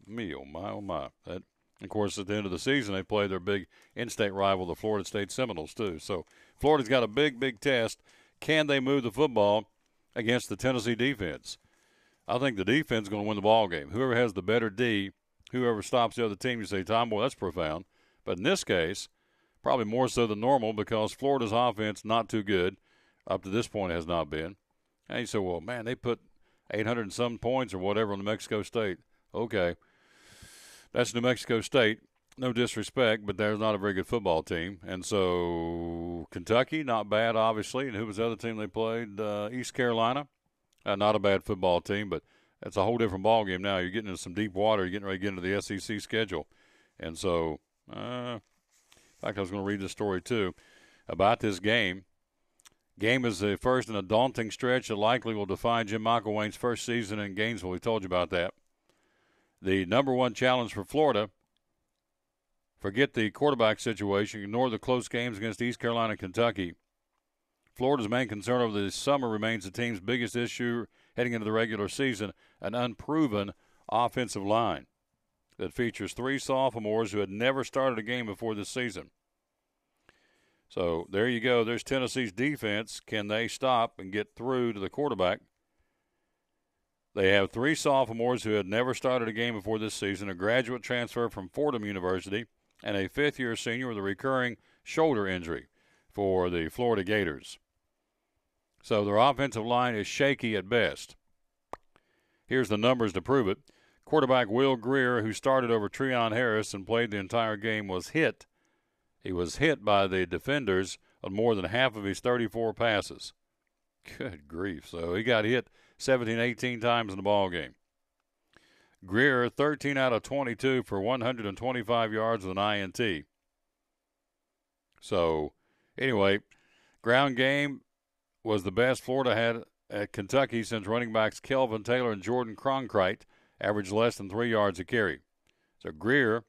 S1: Me, oh my, oh my. That, of course, at the end of the season, they play their big in-state rival, the Florida State Seminoles, too. So Florida's got a big, big test. Can they move the football against the Tennessee defense? I think the defense is going to win the ball game. Whoever has the better D, whoever stops the other team, you say, Tom, boy, that's profound. But in this case, probably more so than normal because Florida's offense not too good. Up to this point, it has not been. And you say, well, man, they put 800 and some points or whatever on New Mexico State. Okay. That's New Mexico State. No disrespect, but they're not a very good football team. And so Kentucky, not bad, obviously. And who was the other team they played? East Carolina. Not a bad football team, but that's a whole different ball game now. You're getting into some deep water. You're getting ready to get into the SEC schedule. And so, in fact, I was going to read this story, too, about this game. Game is the first in a daunting stretch that likely will define Jim McElwain's first season in Gainesville. We told you about that. The number one challenge for Florida, forget the quarterback situation, ignore the close games against East Carolina and Kentucky. Florida's main concern over the summer remains the team's biggest issue heading into the regular season, an unproven offensive line that features three sophomores who had never started a game before this season. So there you go. There's Tennessee's defense. Can they stop and get through to the quarterback? They have three sophomores who had never started a game before this season, a graduate transfer from Fordham University, and a fifth-year senior with a recurring shoulder injury for the Florida Gators. So their offensive line is shaky at best. Here's the numbers to prove it. Quarterback Will Greer, who started over Treon Harris and played the entire game, was hit. He was hit by the defenders on more than half of his 34 passes. Good grief. So he got hit 17, 18 times in the ball game. Greer, 13 out of 22 for 125 yards with an INT. So, anyway, ground game was the best Florida had at Kentucky since running backs Kelvin Taylor and Jordan Cronkrite averaged less than 3 yards a carry. So Greer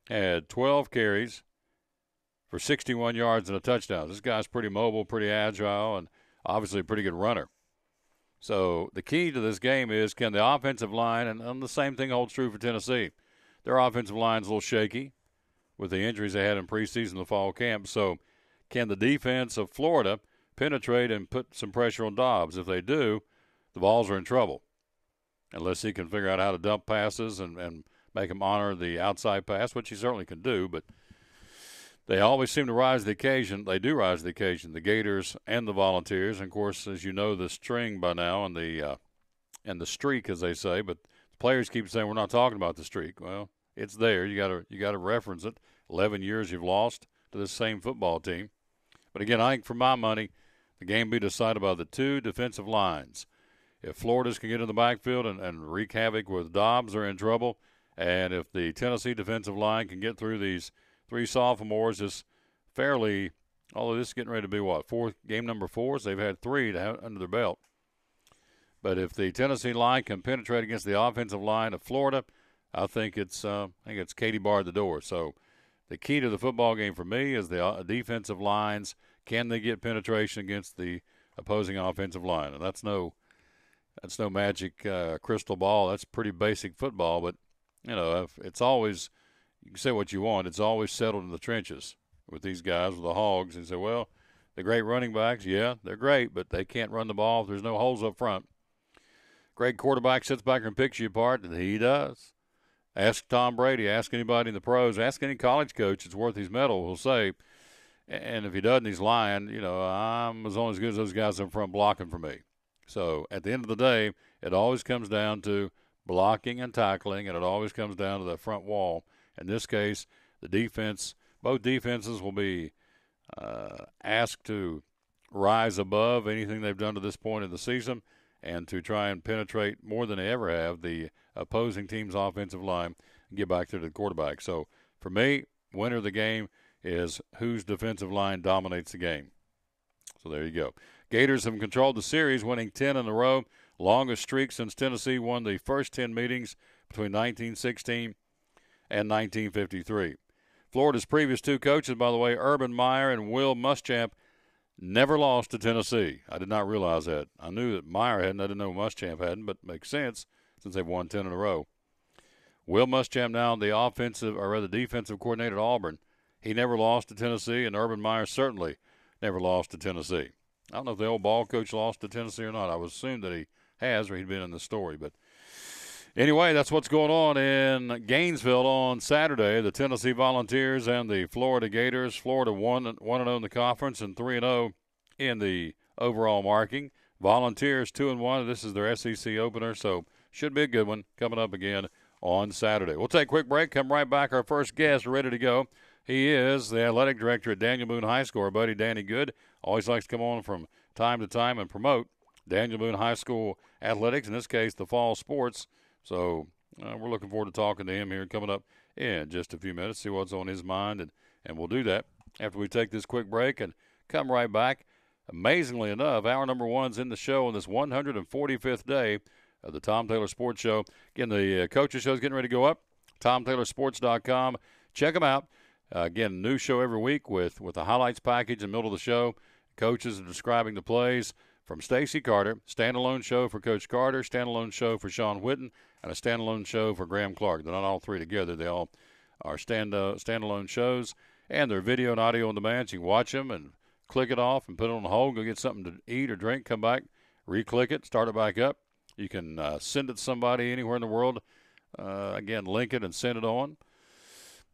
S1: had 12 carries for 61 yards and a touchdown. This guy's pretty mobile, pretty agile, and obviously a pretty good runner. So the key to this game is can the offensive line, and the same thing holds true for Tennessee. Their offensive line's a little shaky with the injuries they had in preseason, the fall camp. So can the defense of Florida penetrate and put some pressure on Dobbs? If they do, the Vols are in trouble, unless he can figure out how to dump passes and make him honor the outside pass, which he certainly can do. But they always seem to rise to the occasion. They do rise to the occasion, the Gators and the Volunteers. And, of course, as you know, the string by now and the streak, as they say. But the players keep saying we're not talking about the streak. Well, it's there. You got to reference it. 11 years you've lost to this same football team. But, again, I think for my money, the game be decided by the two defensive lines. If Florida's can get in the backfield and wreak havoc with Dobbs, they're in trouble. And if the Tennessee defensive line can get through these three sophomores, is fairly, although this is getting ready to be what, game number 4, so they've had 3 under their belt. But if the Tennessee line can penetrate against the offensive line of Florida, I think it's Katie Bar at the door. So the key to the football game for me is the defensive lines. Can they get penetration against the opposing offensive line? And that's no magic crystal ball. That's pretty basic football. But it's always, you can say what you want, it's always settled in the trenches with these guys, with the Hogs. And say, well, the great running backs, yeah, they're great, but they can't run the ball if there's no holes up front. Great quarterback sits back and picks you apart, and he does. Ask Tom Brady, ask anybody in the pros, ask any college coach that's worth his medal, will say, and if he doesn't, he's lying, I'm as only as good as those guys up front blocking for me. So at the end of the day, it always comes down to blocking and tackling, and it always comes down to the front wall. In this case, the defense, both defenses will be asked to rise above anything they've done to this point in the season, and to try and penetrate more than they ever have the opposing team's offensive line and get back to the quarterback. So for me, winner of the game is whose defensive line dominates the game. So there you go. Gators have controlled the series, winning 10 in a row, longest streak since Tennessee won the first 10 meetings between 1916 and 1953. Florida's previous two coaches, by the way, Urban Meyer and Will Muschamp, never lost to Tennessee. I did not realize that. I knew that Meyer hadn't. I didn't know Muschamp hadn't, but it makes sense since they've won 10 in a row. Will Muschamp now the defensive coordinator at Auburn. He never lost to Tennessee, and Urban Meyer certainly never lost to Tennessee. I don't know if the old ball coach lost to Tennessee or not. I would assume that he has, or he'd been in the story. But anyway, that's what's going on in Gainesville on Saturday. The Tennessee Volunteers and the Florida Gators. Florida 1-0 in the conference and 3-0 in the overall marking. Volunteers 2-1. This is their SEC opener, so should be a good one coming up again on Saturday. We'll take a quick break. Come right back. Our first guest ready to go. He is the athletic director at Daniel Boone High School, our buddy Danny Good. Always likes to come on from time to time and promote Daniel Boone High School athletics, in this case the fall sports. So we're looking forward to talking to him here coming up in just a few minutes, see what's on his mind, and we'll do that after we take this quick break and come right back. Amazingly enough, hour number one's in the show on this 145th day of the Tom Taylor Sports Show. Again, the coaches show is getting ready to go up, TomTaylorSports.com. Check them out. Again, new show every week with the highlights package in the middle of the show. Coaches are describing the plays from Stacy Carter, standalone show for Coach Carter, standalone show for Sean Whitten, and a standalone show for Graham Clark. They're not all three together. They all are standalone shows, and they're video and audio on demand. So you can watch them and click it off and put it on hold, go get something to eat or drink, come back, re-click it, start it back up. You can send it to somebody anywhere in the world. Again, link it and send it on.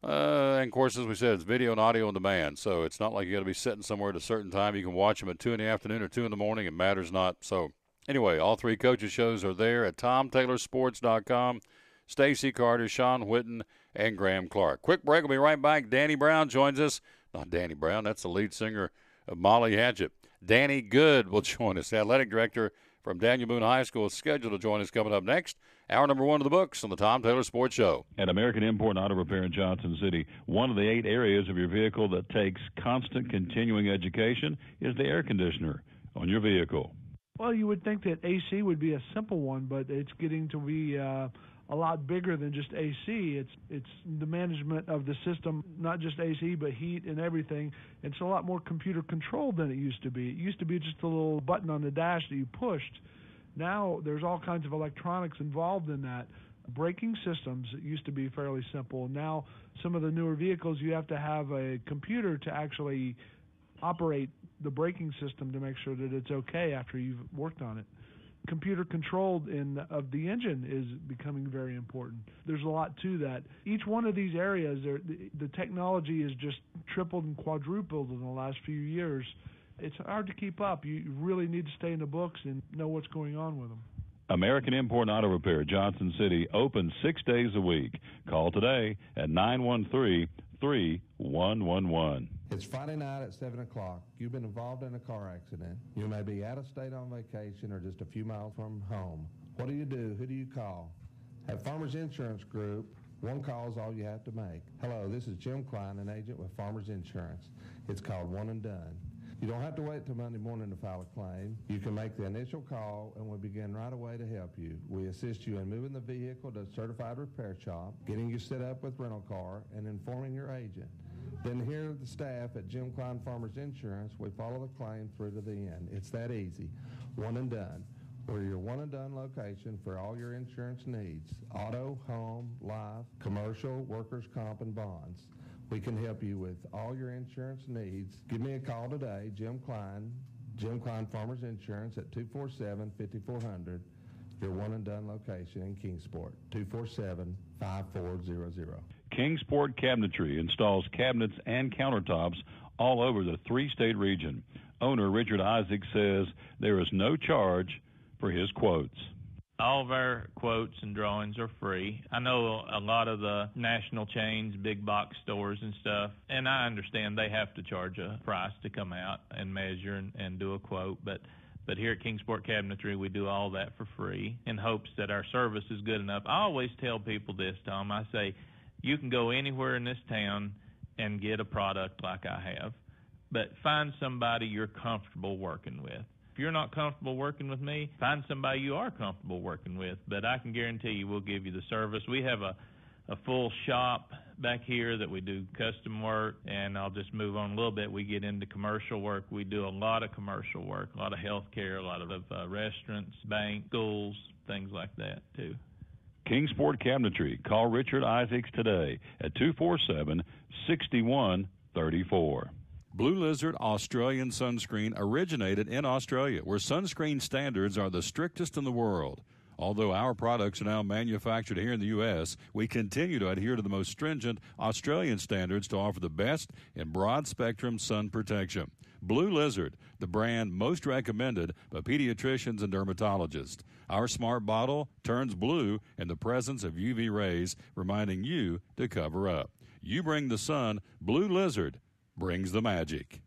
S1: And, of course, as we said, it's video and audio on demand, so it's not like you got to be sitting somewhere at a certain time. You can watch them at 2 in the afternoon or 2 in the morning. It matters not. So, anyway, all three coaches' shows are there at TomTaylorSports.com. Stacy Carter, Sean Whitten, and Graham Clark. Quick break. We'll be right back. Danny Brown joins us. Not Danny Brown. That's the lead singer of Molly Hatchet. Danny Good will join us, the athletic director from Daniel Boone High School, is scheduled to join us coming up next. Hour number one of the books on the Tom Taylor Sports Show.
S3: At American Import and Auto Repair in Johnson City, one of the 8 areas of your vehicle that takes constant continuing education is the air conditioner on your vehicle.
S8: Well, you would think that AC would be a simple one, but it's getting to be a lot bigger than just AC. It's the management of the system, not just AC, but heat and everything. It's a lot more computer controlled than it used to be. It used to be just a little button on the dash that you pushed. Now there's all kinds of electronics involved in that. Braking systems, it used to be fairly simple. Now some of the newer vehicles, you have to have a computer to actually operate the braking system to make sure that it's okay after you've worked on it. Computer controlled of the engine is becoming very important. There's a lot to that. Each one of these areas, the technology is just tripled and quadrupled in the last few years. It's hard to keep up. You really need to stay in the books and know what's going on with them.
S3: American Import and Auto Repair, Johnson City, open 6 days a week. Call today at 913-3111.
S7: It's Friday night at 7 o'clock. You've been involved in a car accident. You may be out of state on vacation or just a few miles from home. What do you do? Who do you call? At Farmers Insurance Group, one call is all you have to make. Hello, this is Jim Klein, an agent with Farmers Insurance. It's called One and Done. You don't have to wait till Monday morning to file a claim. You can make the initial call, and we'll begin right away to help you. We assist you in moving the vehicle to a certified repair shop, getting you set up with rental car, and informing your agent. Then here at the staff at Jim Klein Farmers Insurance, we follow the claim through to the end. It's that easy. One and Done. We're your one and done location for all your insurance needs. Auto, home, life, commercial, workers' comp, and bonds. We can help you with all your insurance needs. Give me a call today, Jim Klein Farmers Insurance at 247-5400, your one and done location in Kingsport, 247-5400.
S3: Kingsport Cabinetry installs cabinets and countertops all over the 3-state region. Owner Richard Isaac says there is no charge for his quotes.
S5: All of our quotes and drawings are free. I know a lot of the national chains, big box stores and stuff, and I understand they have to charge a price to come out and measure and do a quote, but But here at Kingsport Cabinetry, we do all that for free in hopes that our service is good enough. I always tell people this, Tom. I say, you can go anywhere in this town and get a product like I have, but find somebody you're comfortable working with. If you're not comfortable working with me, find somebody you are comfortable working with. But I can guarantee you we'll give you the service. We have a full shop back here that we do custom work, and I'll just move on a little bit. We get into commercial work. We do a lot of commercial work, a lot of health care, a lot of restaurants, banks, schools, things like that too.
S3: Kingsport Cabinetry. Call Richard Isaacs today at 247-6134.
S1: Blue Lizard Australian sunscreen originated in Australia, where sunscreen standards are the strictest in the world. Although our products are now manufactured here in the U.S., we continue to adhere to the most stringent Australian standards to offer the best in broad-spectrum sun protection. Blue Lizard, the brand most recommended by pediatricians and dermatologists. Our smart bottle turns blue in the presence of UV rays, reminding you to cover up. You bring the sun, Blue Lizard brings the magic.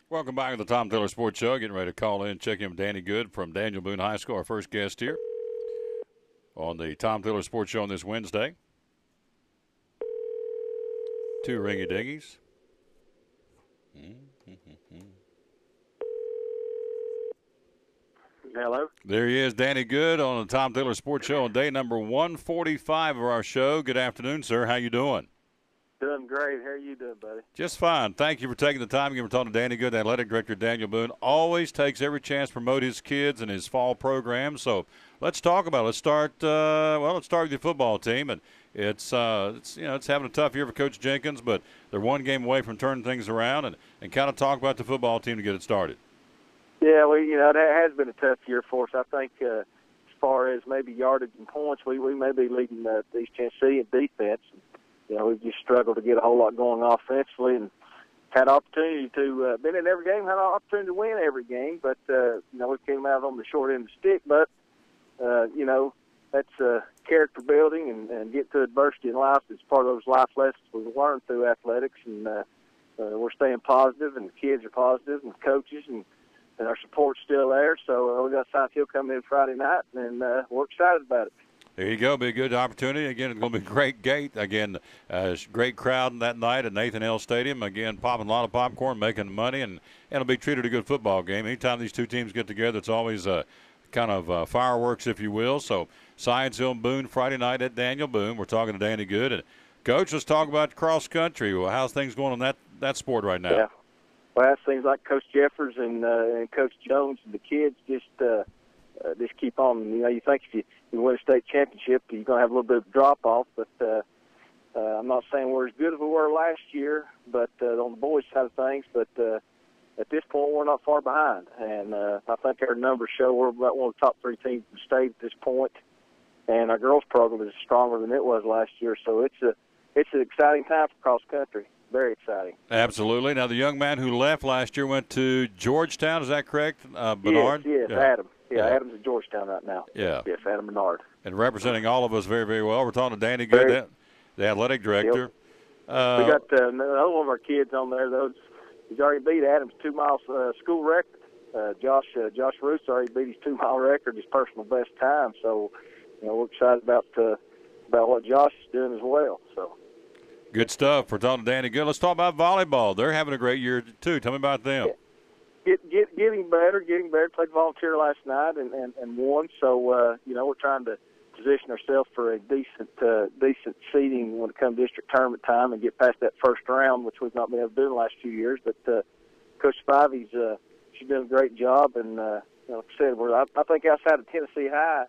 S1: Welcome back to the Tom Taylor Sports Show. Getting ready to call in, check in with Danny Good from Daniel Boone High School, our first guest here on the Tom Taylor Sports Show on this Wednesday. Two ringy-dingies.
S10: Hello.
S1: There he is, Danny Good on the Tom Taylor Sports Show on day number 145 of our show. Good afternoon, sir. How you doing?
S10: Doing great. How are you doing, buddy?
S1: Just fine. Thank you for taking the time. Again, we're talking to Danny Good, the athletic director Daniel Boone. Always takes every chance to promote his kids and his fall program. So let's talk about it. Let's start with your football team. And it's having a tough year for Coach Jenkins, but they're one game away from turning things around and kind of talk about the football team to get it started.
S10: Yeah, that has been a tough year for us. I think as far as maybe yardage and points, we may be leading East Tennessee in defense. We've just struggled to get a whole lot going offensively and had opportunity to been in every game, had an opportunity to win every game, but we came out on the short end of the stick. But that's character building and get to adversity in life. It's part of those life lessons we've learned through athletics, and we're staying positive, and the kids are positive, and coaches and our support's still there. So we got South Hill coming in Friday night, and we're excited about it.
S1: There you go. Be a good opportunity. Again, it's going to be a great gate. Again, great crowd that night at Nathan L. Stadium. Again, popping a lot of popcorn, making money, and it'll be treated a good football game. Anytime these two teams get together, it's always kind of fireworks, if you will. So, Science Hill Boone Friday night at Daniel Boone. We're talking to Danny Good. And, Coach, let's talk about cross country. Well, how's things going on that sport right now?
S10: Yeah. Well, it seems like Coach Jeffers and Coach Jones and the kids just keep on. You think if you win a state championship, you're going to have a little bit of drop-off. But I'm not saying we're as good as we were last year, but on the boys' side of things. But at this point, we're not far behind. And I think our numbers show we're about one of the top three teams in the state at this point. And our girls' program is stronger than it was last year. So it's an exciting time for cross-country. Very exciting.
S1: Absolutely. Now, the young man who left last year went to Georgetown. Is that correct, Bernard?
S10: Yes, yeah. Adam. Yeah, Adam's at Georgetown right now.
S1: Yeah.
S10: Yes, Adam Bernard.
S1: And representing all of us very, very well. We're talking to Danny Good, the athletic director.
S10: Yep. We got another one of our kids on there. He's already beat Adam's 2-mile school record. Josh Roos already beat his 2-mile record, his personal best time. So, we're excited about what Josh is doing as well. So.
S1: Good stuff. We're talking to Danny Good. Let's talk about volleyball. They're having a great year, too. Tell me about them.
S10: Getting better. Played volunteer last night and won. So, we're trying to position ourselves for a decent seeding when it comes to district tournament time and get past that first round, which we've not been able to do in the last few years. But Coach Spivey's she's done a great job. And, like I said, I think outside of Tennessee High,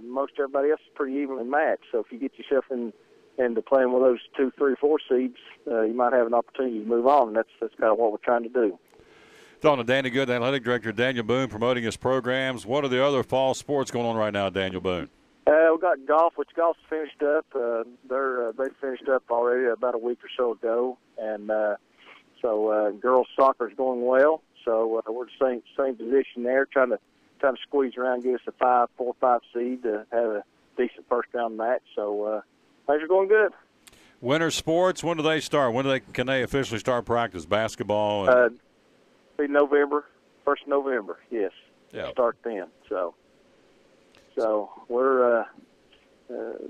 S10: most everybody else is pretty evenly matched. So if you get yourself in into playing with those 2, 3, 4 seeds, you might have an opportunity to move on. And that's kind of what we're trying to do.
S1: Talking to Danny Good, Athletic Director Daniel Boone, promoting his programs. What are the other fall sports going on right now, Daniel Boone?
S10: We've got golf, which golf's finished up. They finished up already about a week or so ago, and so girls soccer's going well. So we're the same position there, trying to squeeze around, get us a 4 or 5 seed to have a decent first round match. So things are going good.
S1: Winter sports, when do they start? Can they officially start practice? Basketball? And...
S10: be November, 1st of November. Yes,
S1: yeah.
S10: Start then. So we're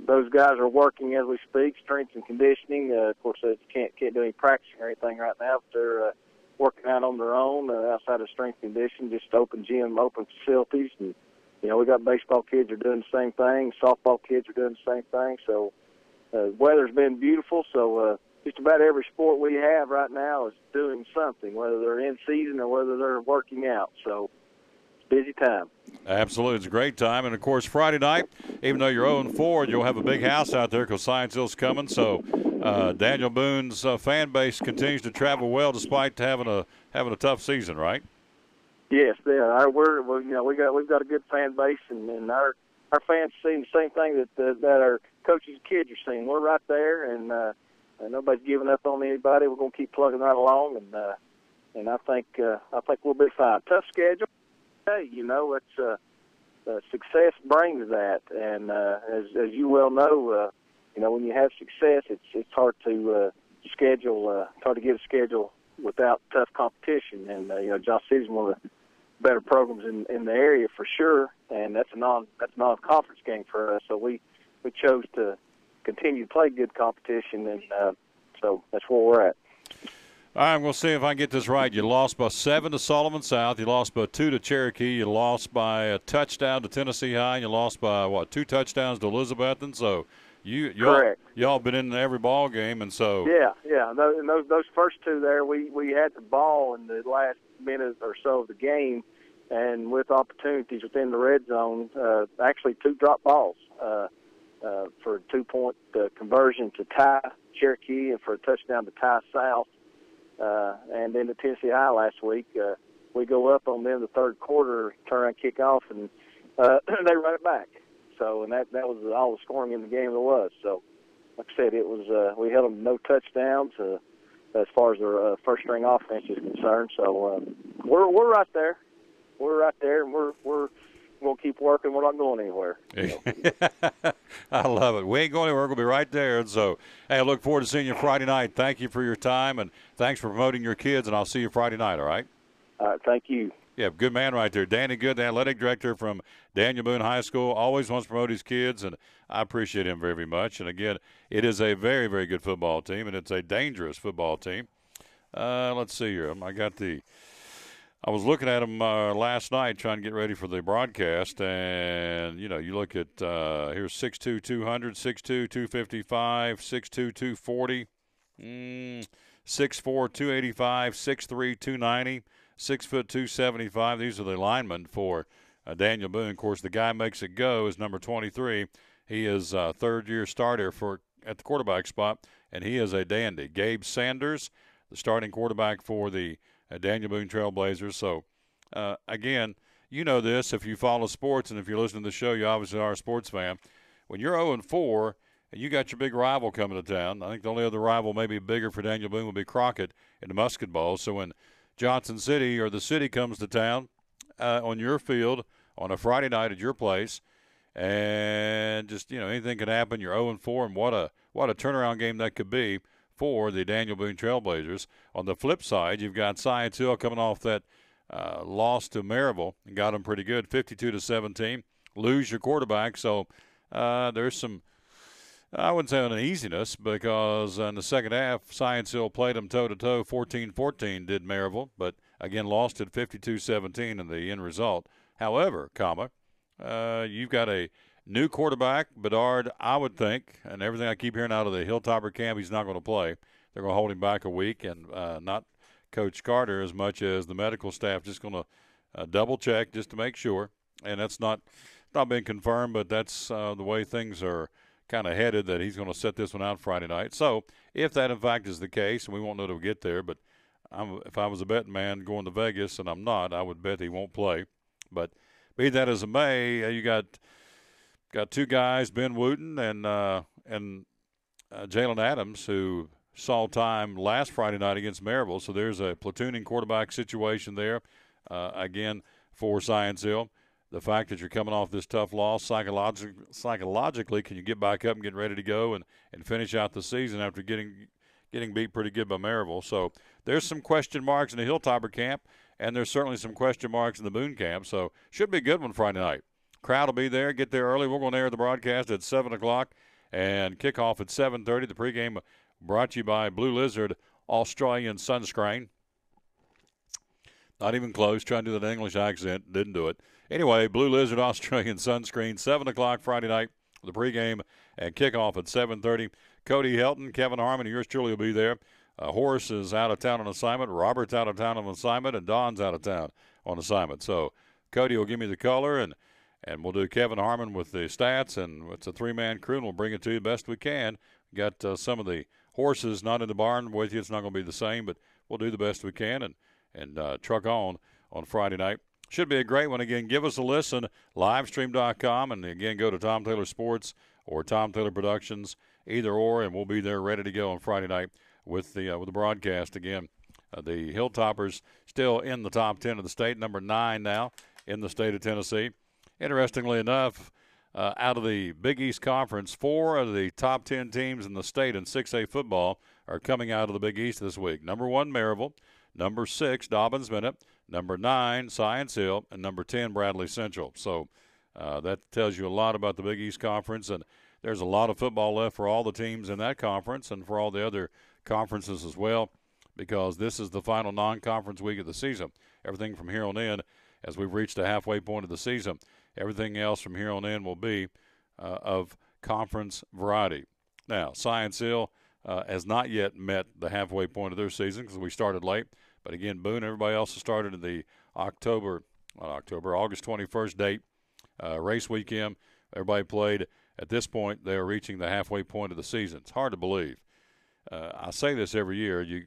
S10: those guys are working as we speak, strength and conditioning. Of course, they can't do any practicing or anything right now, but they're working out on their own outside of strength and conditioning, just open gym, open facilities. And, we got baseball kids are doing the same thing. Softball kids are doing the same thing. So weather's been beautiful. So just about every sport we have right now is doing something, whether they're in season or whether they're working out. So busy time.
S1: Absolutely. It's a great time. And, of course, Friday night, even though you're 0-4, you'll have a big house out there because Science Hill's coming. So Daniel Boone's fan base continues to travel well despite having a tough season, right?
S10: Yes, yeah. We've got a good fan base, and our fans seeing the same thing that our coaches and kids are seeing. We're right there, and nobody's giving up on anybody. We're going to keep plugging right along, and I think we'll be fine. Tough schedule. Hey, it's success brings that, and as you well know, when you have success, it's hard to schedule. It's hard to get a schedule without tough competition. And Johnson City's one of the better programs in the area for sure, and that's a non-conference game for us. So we chose to continue to play good competition, and so that's where we're at.
S1: All right, we'll see if I can get this right. You lost by 7 to Sullivan South. You lost by 2 to Cherokee. You lost by a touchdown to Tennessee High. And you lost by, 2 touchdowns to Elizabethton. So y'all been in every ball game, and so
S10: yeah. Those first 2 there, we had the ball in the last minute or so of the game, and with opportunities within the red zone, actually 2 drop balls for a 2-point conversion to tie Cherokee and for a touchdown to tie South. And then the Tennessee High last week, we go up on them the third quarter, turn around, kick off, and they run it back. So, and that was all the scoring in the game there was. So, like I said, it was we held them to no touchdowns as far as their first string offense is concerned. So we're right there. We're right there, and we're going to keep working. We're not going anywhere.
S1: I love it. We ain't going anywhere. We're going to be right there. And so, hey, I look forward to seeing you Friday night. Thank you for your time, and thanks for promoting your kids, and I'll see you Friday night, all right?
S10: All right, thank you.
S1: Yeah, good man right there. Danny Good, the athletic director from Daniel Boone High School, always wants to promote his kids, and I appreciate him very, very much. And, again, it is a very, very good football team, and it's a dangerous football team. Let's see here. I was looking at them last night trying to get ready for the broadcast, and, you look at here's 6'2", 200, 6'2", 255, 6'2", 240, 6'4", 285, 6'3", 290, 6 foot 275. These are the linemen for Daniel Boone. Of course, the guy makes it go is number 23. He is a third-year starter at the quarterback spot, and he is a dandy. Gabe Sanders, the starting quarterback for the Daniel Boone Trailblazers. So, again, you know this if you follow sports, and if you're listening to the show, you obviously are a sports fan. When you're 0-4 and you got your big rival coming to town, I think the only other rival maybe bigger for Daniel Boone would be Crockett in the Musket Bowl. So when Johnson City or the city comes to town on your field on a Friday night at your place, and just, anything can happen. You're 0-4, and what a turnaround game that could be for the Daniel Boone Trailblazers. On the flip side, you've got Science Hill coming off that loss to Maryville and got them pretty good, 52-17. Lose your quarterback, so there's some, I wouldn't say uneasiness, because in the second half, Science Hill played them toe-to-toe, 14-14 did Maryville, but again lost at 52-17 in the end result. However, you've got a new quarterback, Bedard, I would think, and everything I keep hearing out of the Hilltopper camp, he's not going to play. They're going to hold him back a week, and not Coach Carter as much as the medical staff, just going to double-check just to make sure. And that's not been confirmed, but that's the way things are kind of headed that he's going to set this one out Friday night. So if that, in fact, is the case, and we won't know till we get there, but if I was a betting man going to Vegas, and I'm not, I would bet he won't play. But be that as it may, you got two guys, Ben Wooten and Jalen Adams, who saw time last Friday night against Maryville. So there's a platooning quarterback situation there, again, for Science Hill. The fact that you're coming off this tough loss, psychologically, can you get back up and get ready to go and finish out the season after getting beat pretty good by Maryville? So there's some question marks in the Hilltopper camp, and there's certainly some question marks in the Boone camp. So should be a good one Friday night. Crowd will be there. Get there early. We're going to air the broadcast at 7 o'clock and kickoff at 7:30. The pregame brought to you by Blue Lizard Australian Sunscreen. Not even close. Trying to do that English accent. Didn't do it. Anyway, Blue Lizard Australian Sunscreen, 7 o'clock Friday night. The pregame and kickoff at 7:30. Cody Helton, Kevin Harmon, yours truly will be there. Horace is out of town on assignment. Robert's out of town on assignment. And Don's out of town on assignment. So Cody will give me the color, and we'll do Kevin Harmon with the stats. And it's a three-man crew, and we'll bring it to you best we can. Got some of the horses not in the barn with you. It's not going to be the same, but we'll do the best we can and truck on Friday night. Should be a great one. Again, give us a listen, livestream.com, and again, go to Tom Taylor Sports or Tom Taylor Productions, either or, and we'll be there ready to go on Friday night with the broadcast. Again, the Hilltoppers still in the top 10 of the state, number 9 now in the state of Tennessee. Interestingly enough, out of the Big East Conference, 4 of the top 10 teams in the state in 6A football are coming out of the Big East this week. Number 1, Maryville. Number 6, Dobbins-Bennett. Number 9, Science Hill. And number 10, Bradley Central. So that tells you a lot about the Big East Conference. And there's a lot of football left for all the teams in that conference and for all the other conferences as well, because this is the final non-conference week of the season. Everything from here on in, as we've reached the halfway point of the season, everything else from here on in will be of conference variety. Now, Science Hill has not yet met the halfway point of their season because we started late. But again, Boone, everybody else has started in the August 21st date, race weekend. Everybody played. At this point, they are reaching the halfway point of the season. It's hard to believe. I say this every year. You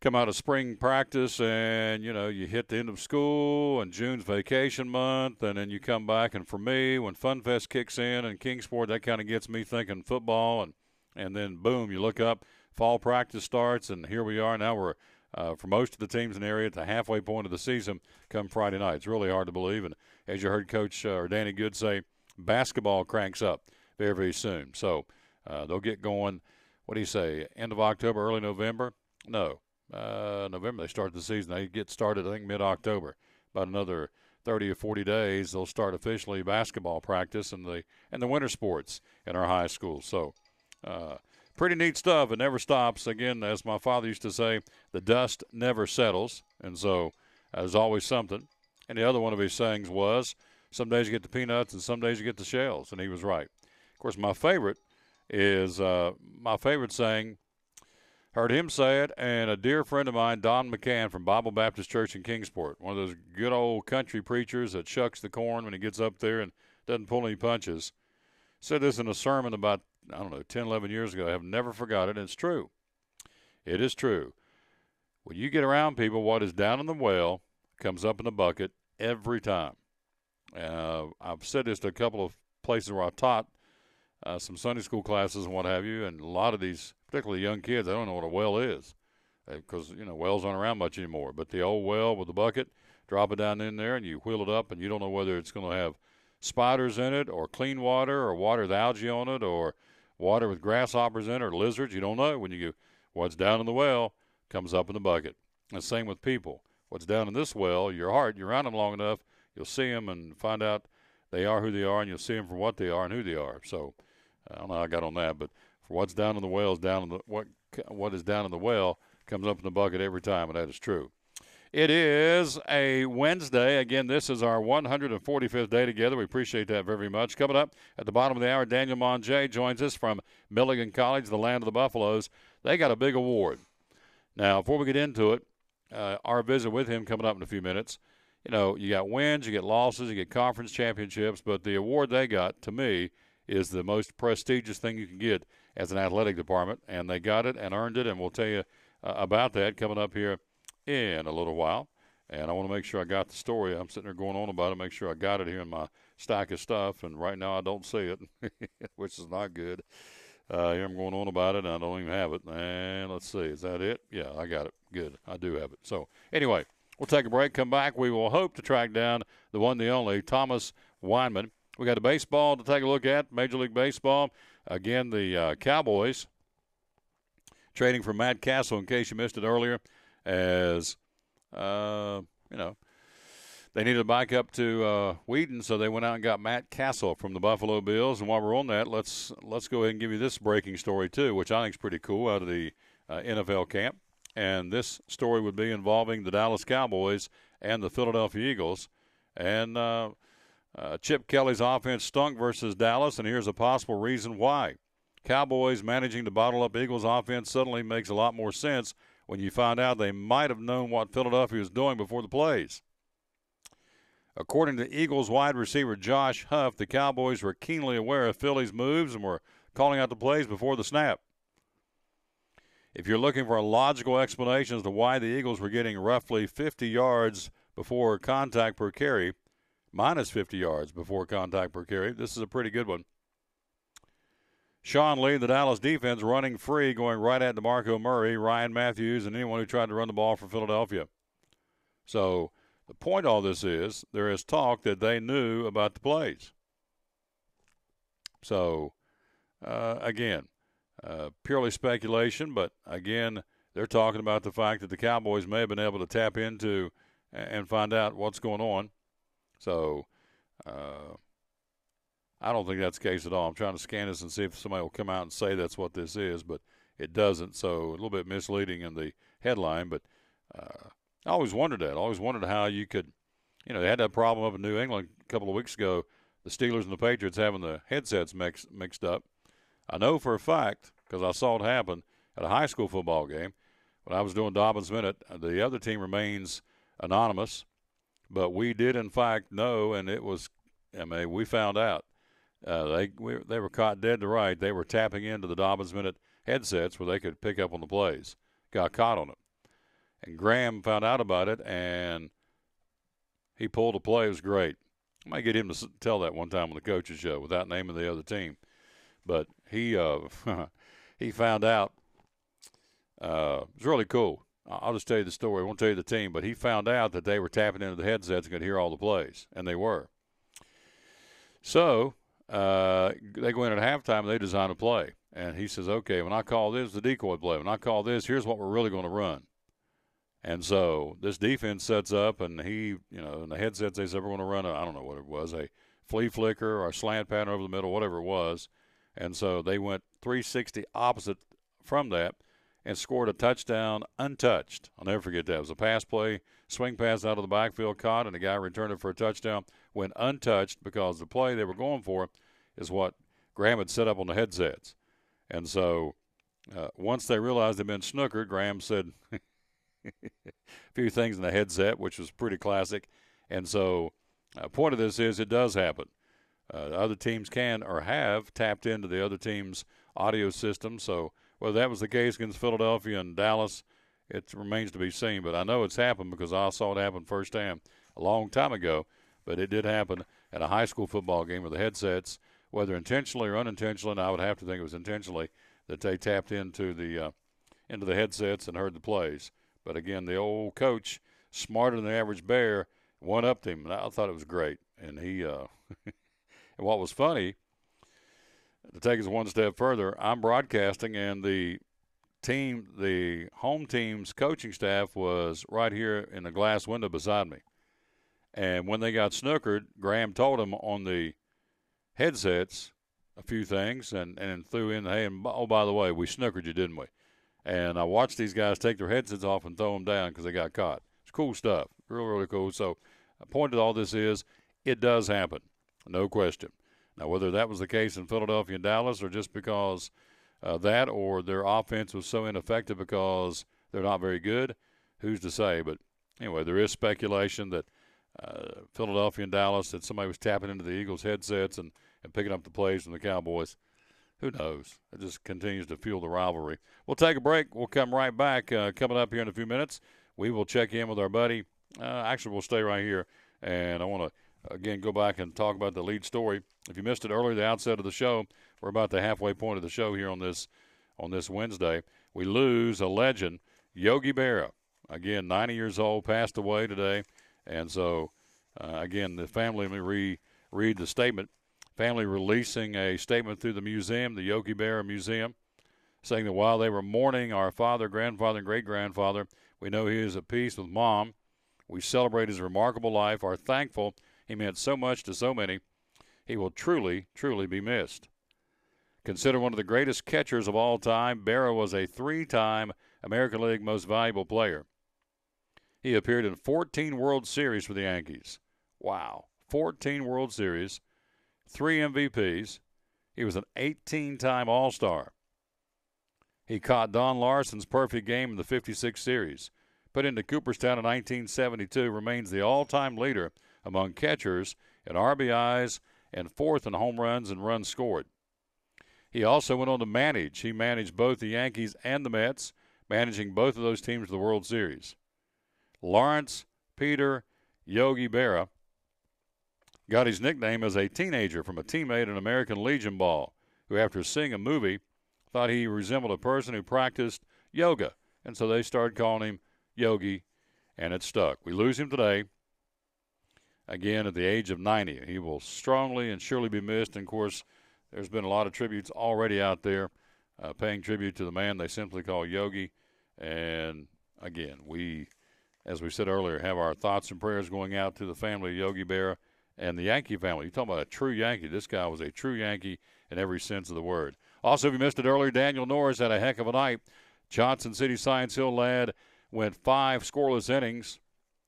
S1: come out of spring practice and, you hit the end of school and June's vacation month, and then you come back. And for me, when Fun Fest kicks in and Kingsport, that kind of gets me thinking football. And then, boom, you look up, fall practice starts, and here we are. Now we're, for most of the teams in the area, at the halfway point of the season come Friday night. It's really hard to believe. And as you heard Coach or Danny Good say, basketball cranks up very, very soon. So they'll get going, what do you say, end of October, early November? No. November they start the season. They get started, I think, mid-October. About another 30 or 40 days, they'll start officially basketball practice and the winter sports in our high schools. So pretty neat stuff. It never stops. Again, as my father used to say, the dust never settles. And so there's always something. And the other one of his sayings was, some days you get the peanuts and some days you get the shells. And he was right. Of course, my favorite is saying, heard him say it, and a dear friend of mine, Don McCann from Bible Baptist Church in Kingsport, one of those good old country preachers that shucks the corn when he gets up there and doesn't pull any punches, said this in a sermon about, 10, 11 years ago. I have never forgot it, and it's true. It is true. When you get around people, what is down in the well comes up in the bucket every time. I've said this to a couple of places where I've taught some Sunday school classes and what have you, and a lot of these, particularly young kids, they don't know what a well is because, wells aren't around much anymore. But the old well with the bucket, drop it down in there, and you wheel it up, and you don't know whether it's going to have spiders in it or clean water or water with algae on it or water with grasshoppers in it or lizards. You don't know. When you go, what's down in the well comes up in the bucket. And the same with people. What's down in this well, your heart, you're around them long enough, you'll see them and find out they are who they are, and you'll see them for what they are and who they are. So I don't know how I got on that, but for what's down in the well is down in the what is down in the well comes up in the bucket every time, and that is true. It is a Wednesday. Again, this is our 145th day together. We appreciate that very much. Coming up at the bottom of the hour, Daniel Manget joins us from Milligan College, the land of the Buffaloes. They got a big award. Now, before we get into it, our visit with him coming up in a few minutes. You got wins, you get losses, you get conference championships, but the award they got, to me, is the most prestigious thing you can get as an athletic department, and they got it and earned it, and we'll tell you about that coming up here in a little while. And I want to make sure I got the story. I'm sitting there going on about it, make sure I got it here in my stack of stuff, and right now I don't see it, which is not good. Here I'm going on about it, and I don't even have it. And let's see, is that it? Yeah, I got it. Good, I do have it. So anyway, we'll take a break, come back. We will hope to track down the one, the only, Thomas Weinmann. We got the baseball to take a look at, Major League Baseball. Again, the Cowboys trading for Matt Cassel, in case you missed it earlier, as, they needed to back up to Wheaton, so they went out and got Matt Cassel from the Buffalo Bills. And while we're on that, let's go ahead and give you this breaking story, too, which I think is pretty cool out of the NFL camp. And this story would be involving the Dallas Cowboys and the Philadelphia Eagles. And Chip Kelly's offense stunk versus Dallas, and here's a possible reason why. Cowboys managing to bottle up Eagles' offense suddenly makes a lot more sense when you find out they might have known what Philadelphia was doing before the plays. According to Eagles wide receiver Josh Huff, the Cowboys were keenly aware of Philly's moves and were calling out the plays before the snap. If you're looking for a logical explanation as to why the Eagles were getting roughly 50 yards before contact per carry, minus 50 yards before contact per carry, this is a pretty good one. Sean Lee, the Dallas defense, running free, going right at DeMarco Murray, Ryan Matthews, and anyone who tried to run the ball for Philadelphia. So the point of all this is there is talk that they knew about the plays. So, again, purely speculation, but, again, they're talking about the fact that the Cowboys may have been able to tap into and find out what's going on. So, I don't think that's the case at all. I'm trying to scan this and see if somebody will come out and say that's what this is, but it doesn't. So a little bit misleading in the headline, but I always wondered that. I always wondered how you could, they had that problem up in New England a couple of weeks ago, the Steelers and the Patriots having the headsets mixed up. I know for a fact, because I saw it happen at a high school football game, when I was doing Dobbins Minute, the other team remains anonymous, but we did in fact know, and it was, we found out. They were caught dead to right. They were tapping into the Dobbins Minute headsets where they could pick up on the plays. Got caught on it. And Graham found out about it, and he pulled a play. It was great. I might get him to tell that one time on the coaches show without naming the other team. But he he found out. It was really cool. I'll just tell you the story. I won't tell you the team, but he found out that they were tapping into the headsets and could hear all the plays, and they were. So they go in at halftime and they design a play. And he says, okay, when I call this, the decoy play. When I call this, here's what we're really going to run. And so this defense sets up, and in the headsets, they said we're going to run I don't know what it was, a flea flicker or a slant pattern over the middle, whatever it was. And so they went 360 opposite from that and scored a touchdown untouched. I'll never forget that. It was a pass play, swing pass out of the backfield, caught, and the guy returned it for a touchdown, went untouched because the play they were going for is what Graham had set up on the headsets. And so once they realized they'd been snookered, Graham said a few things in the headset, which was pretty classic. And so point of this is it does happen. Other teams can or have tapped into the other team's audio system. So whether that was the case against Philadelphia and Dallas, it remains to be seen. But I know it's happened because I saw it happen firsthand a long time ago. But it did happen at a high school football game with the headsets, whether intentionally or unintentionally, and I would have to think it was intentionally, that they tapped into the headsets and heard the plays. But, again, the old coach, smarter than the average bear, one-upped him, and I thought it was great. And he and what was funny, to take us one step further, I'm broadcasting, and the home team's coaching staff was right here in the glass window beside me. And when they got snookered, Graham told them on the headsets a few things and threw in, hey, and oh, by the way, we snookered you, didn't we? And I watched these guys take their headsets off and throw them down because they got caught. It's cool stuff. Really, really cool. So the point of all this is it does happen, no question. Now, whether that was the case in Philadelphia and Dallas or just because that or their offense was so ineffective because they're not very good, who's to say? But anyway, there is speculation that Philadelphia and Dallas, that somebody was tapping into the Eagles' headsets and and picking up the plays from the Cowboys. Who knows? It just continues to fuel the rivalry. We'll take a break. We'll come right back. Coming up here in a few minutes, we will check in with our buddy. Actually, we'll stay right here. And I want to, again, go back and talk about the lead story. If you missed it earlier, the outset of the show, we're about the halfway point of the show here on this Wednesday. We lose a legend, Yogi Berra. Again, 90 years old, passed away today. And so, again, the family, let me read the statement. Family releasing a statement through the museum, the Yogi Berra Museum, saying that while they were mourning our father, grandfather, and great-grandfather, we know he is at peace with Mom. We celebrate his remarkable life, are thankful he meant so much to so many. He will truly, truly be missed. Considered one of the greatest catchers of all time, Berra was a 3-time American League Most Valuable Player. He appeared in 14 World Series for the Yankees. Wow, 14 World Series. 3 MVPs. He was an 18-time All-Star. He caught Don Larson's perfect game in the 56 series. Put into Cooperstown in 1972, remains the all-time leader among catchers in RBIs and 4th in home runs and runs scored. He also went on to manage. He managed both the Yankees and the Mets, managing both of those teams to the World Series. Lawrence Peter Yogi Berra got his nickname as a teenager from a teammate in American Legion ball, who after seeing a movie thought he resembled a person who practiced yoga, and so they started calling him Yogi, and it stuck. We lose him today, again at the age of 90. He will strongly and surely be missed, and of course there's been a lot of tributes already out there paying tribute to the man they simply call Yogi, and again, we, as we said earlier, have our thoughts and prayers going out to the family of Yogi Berra and the Yankee family. You're talking about a true Yankee. This guy was a true Yankee in every sense of the word. Also, if you missed it earlier, Daniel Norris had a heck of a night. Johnson City Science Hill lad went 5 scoreless innings,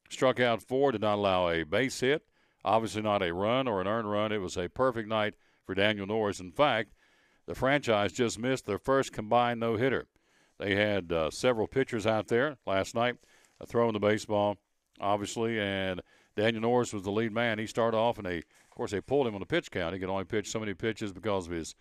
S1: struck out 4, did not allow a base hit, obviously not a run or an earned run. It was a perfect night for Daniel Norris. In fact, the franchise just missed their first combined no-hitter. They had several pitchers out there last night throwing the baseball, obviously, and Daniel Norris was the lead man. He started off, and of course, they pulled him on the pitch count. He could only pitch so many pitches because of his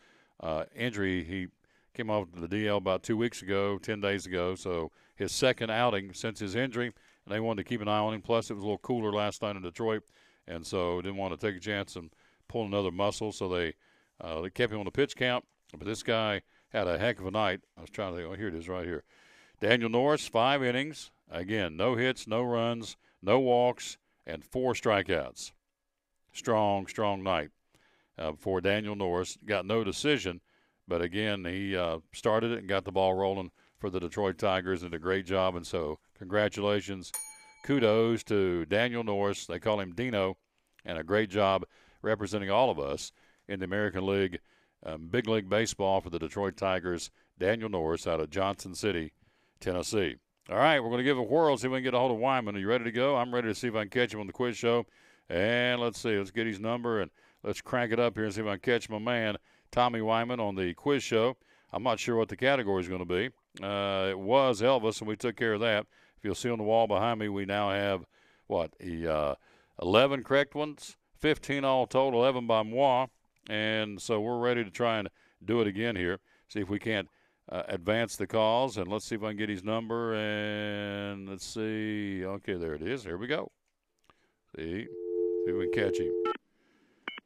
S1: injury. He came off the DL about 2 weeks ago, 10 days ago, so his second outing since his injury, and they wanted to keep an eye on him. Plus, it was a little cooler last night in Detroit, and so didn't want to take a chance and pull another muscle, so they kept him on the pitch count. But this guy had a heck of a night. I was trying to think, here it is right here. Daniel Norris, 5 innings. Again, no hits, no runs, no walks, and 4 strikeouts. Strong night for Daniel Norris. Got no decision, but again, he started it and got the ball rolling for the Detroit Tigers and did a great job. And so congratulations, kudos to Daniel Norris. They call him Dino, and a great job representing all of us in the American League, Big League Baseball for the Detroit Tigers. Daniel Norris out of Johnson City, Tennessee. All right, we're going to give it a whirl, see if we can get a hold of Weinmann. Are you ready to go? I'm ready to see if I can catch him on the quiz show. And let's see, let's get his number and let's crank it up here and see if I can catch my man, Tommy Weinmann, on the quiz show. I'm not sure what the category is going to be. It was Elvis, and we took care of that. If you'll see on the wall behind me, we now have, 11 correct ones, 15 all total, 11 by moi. And so we're ready to try and do it again here, see if we can't advance the calls, and let's see if I can get his number, and let's see. Okay, there it is. Here we go. See if we can catch him.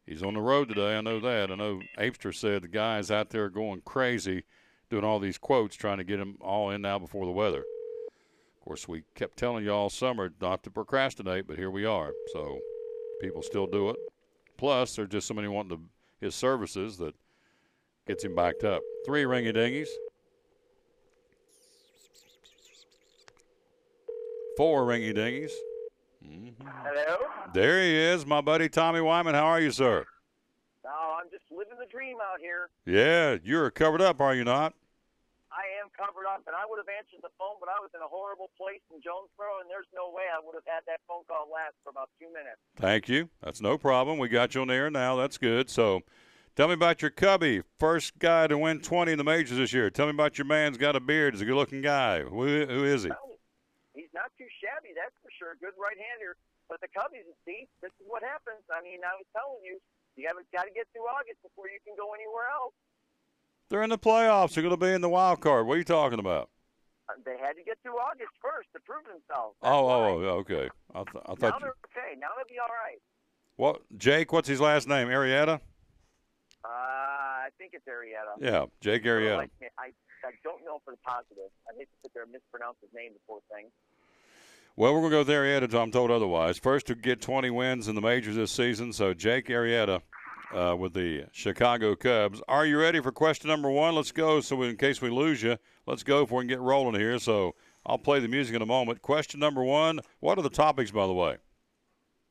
S1: He's on the road today. I know that. I know Apster said the guys out there going crazy doing all these quotes, trying to get them all in now before the weather. Of course, we kept telling you all summer not to procrastinate, but here we are. So people still do it. Plus, there's just so many wanting his services that gets him backed up. 3 ringy-dingies. 4 ringy-dingies. Mm-hmm.
S10: Hello?
S1: There he is, my buddy Tommy Weinmann. How are you, sir?
S10: Oh, I'm just living the dream out here.
S1: Yeah, you're covered up, are you not?
S10: I am covered up, and I would have answered the phone, but I was in a horrible place in Jonesboro, and there's no way I would have had that phone call last for about 2 minutes.
S1: Thank you. That's no problem. We got you on air now. That's good. So tell me about your cubby. First guy to win 20 in the majors this year. Tell me about your man's got a beard. He's a good-looking guy. Who is he?
S10: Well, he's not too shabby, that's for sure. Good right-hander. But the Cubbies, see, this is what happens. I mean, I was telling you,
S11: You haven't got to get through August before you can go anywhere else.
S1: They're in the playoffs. They're going to be in the wild card. What are you talking about?
S11: They had to get through August first to prove themselves.
S1: Okay. I thought
S11: now they're okay. Now they'll be all right.
S1: What, Jake? What's his last name? Arrieta?
S11: I think it's Arrieta.
S1: Yeah, Jake Arrieta.
S11: I don't know for the positive. I hate to sit there and mispronounce his name, the poor thing.
S1: Well, we're going to go with Arrieta until I'm told otherwise. First to get 20 wins in the majors this season, so Jake Arrieta with the Chicago Cubs. Are you ready for question number one? Let's go. So in case we lose you, let's go before we can get rolling here. So I'll play the music in a moment. Question number one, what are the topics, by the way?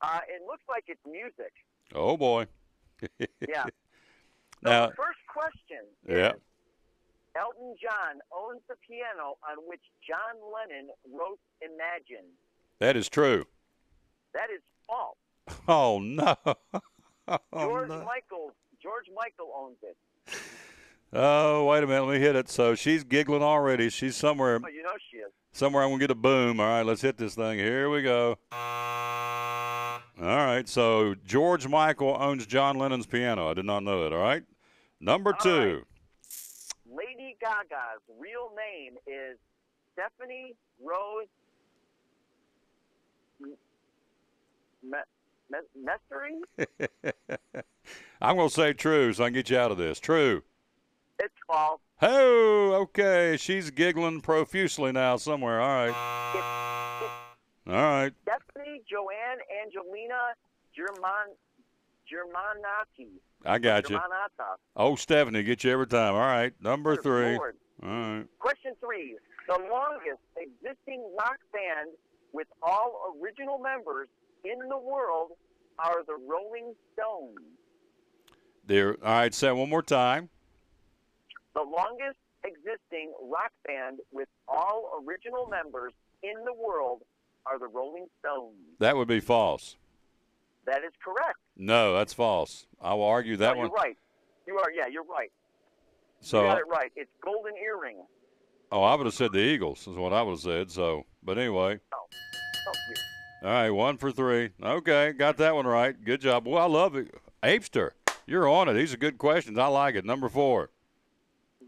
S11: It looks like it's music.
S1: Oh, boy.
S11: Yeah. So
S1: Now,
S11: the first question
S1: yeah.
S11: is, Elton John owns the piano on which John Lennon wrote Imagine.
S1: That is true.
S11: That is false.
S1: Oh, no.
S11: George Michael owns it.
S1: Oh, wait a minute. Let me hit it. So she's giggling already. She's somewhere.
S11: Oh, you know she is.
S1: Somewhere I'm going to get a boom. All right, let's hit this thing. Here we go. All right, so George Michael owns John Lennon's piano. I did not know that, all right? Number two.
S11: Right. Lady Gaga's real name is Stephanie Rose Messering?
S1: I'm going to say true so I can get you out of this. True.
S11: It's false.
S1: Oh, okay. She's giggling profusely now somewhere. All right. All right.
S11: Stephanie Joanne Angelina Germanati.
S1: I got you.
S11: Germanata.
S1: Oh, Stephanie, get you every time. All right. Number
S11: Good
S1: three.
S11: Lord.
S1: All right.
S11: Question three. The longest existing rock band with all original members in the world are the Rolling Stones.
S1: All right, say it one more time.
S11: The longest existing rock band with all original members in the world are the Rolling Stones.
S1: That would be false.
S11: That is correct.
S1: No, that's false. I will argue that one.
S11: You're right. You're right.
S1: So,
S11: you got it right. It's Golden Earring.
S1: Oh, I would have said the Eagles is what I would have said. So, but anyway. All right, 1 for 3. Okay, got that one right. Good job. Well, I love it. Apster, you're on it. These are good questions. I like it. Number 4.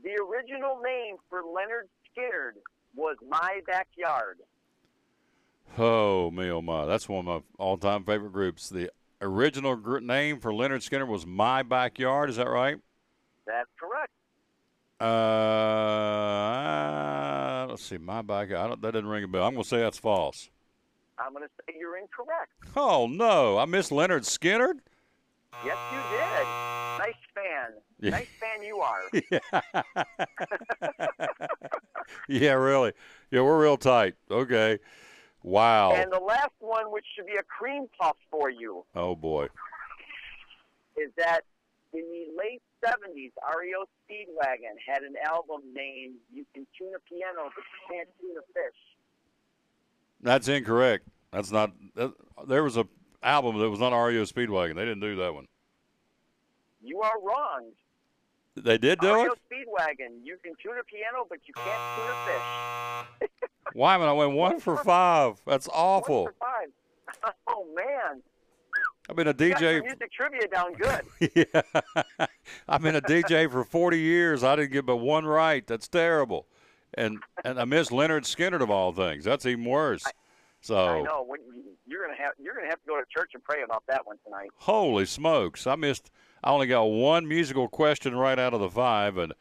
S11: The original name for Leonard Skinner was My Backyard.
S1: Oh, me, oh, my. That's one of my all-time favorite groups. The original name for Leonard Skinner was My Backyard. Is that right?
S11: That's correct.
S1: Let's see. My Backyard. That didn't ring a bell. I'm going to say that's false.
S11: I'm going to say you're incorrect.
S1: Oh, no. I missed Leonard Skinner?
S11: Yes, you did. Nice fan.
S1: Yeah.
S11: Nice fan you are.
S1: Yeah. Yeah, really. Yeah, we're real tight. Okay. Wow.
S11: And the last one, which should be a cream puff for you.
S1: Oh, boy.
S11: Is that in the late 70s, REO Speedwagon had an album named You Can Tune a Piano, but You Can't Tune a Fish.
S1: That's incorrect. That's not. There was a album that was not REO Speedwagon. They didn't do that one.
S11: You are wrong.
S1: They did do
S11: REO
S1: it?
S11: Speedwagon. You can tune a piano, but you can't tune a fish.
S1: Wyman, I went 1 for 5. That's awful.
S11: 1 for 5. Oh, man.
S1: I've been a
S11: You got
S1: DJ.
S11: your music trivia down good.
S1: Yeah. I've been a DJ for 40 years. I didn't get but one right. That's terrible. And I missed Leonard Skinner of all things. That's even worse.
S11: I know. You're gonna have to go to church and pray about that one tonight.
S1: Holy smokes. I only got one musical question right out of the 5, and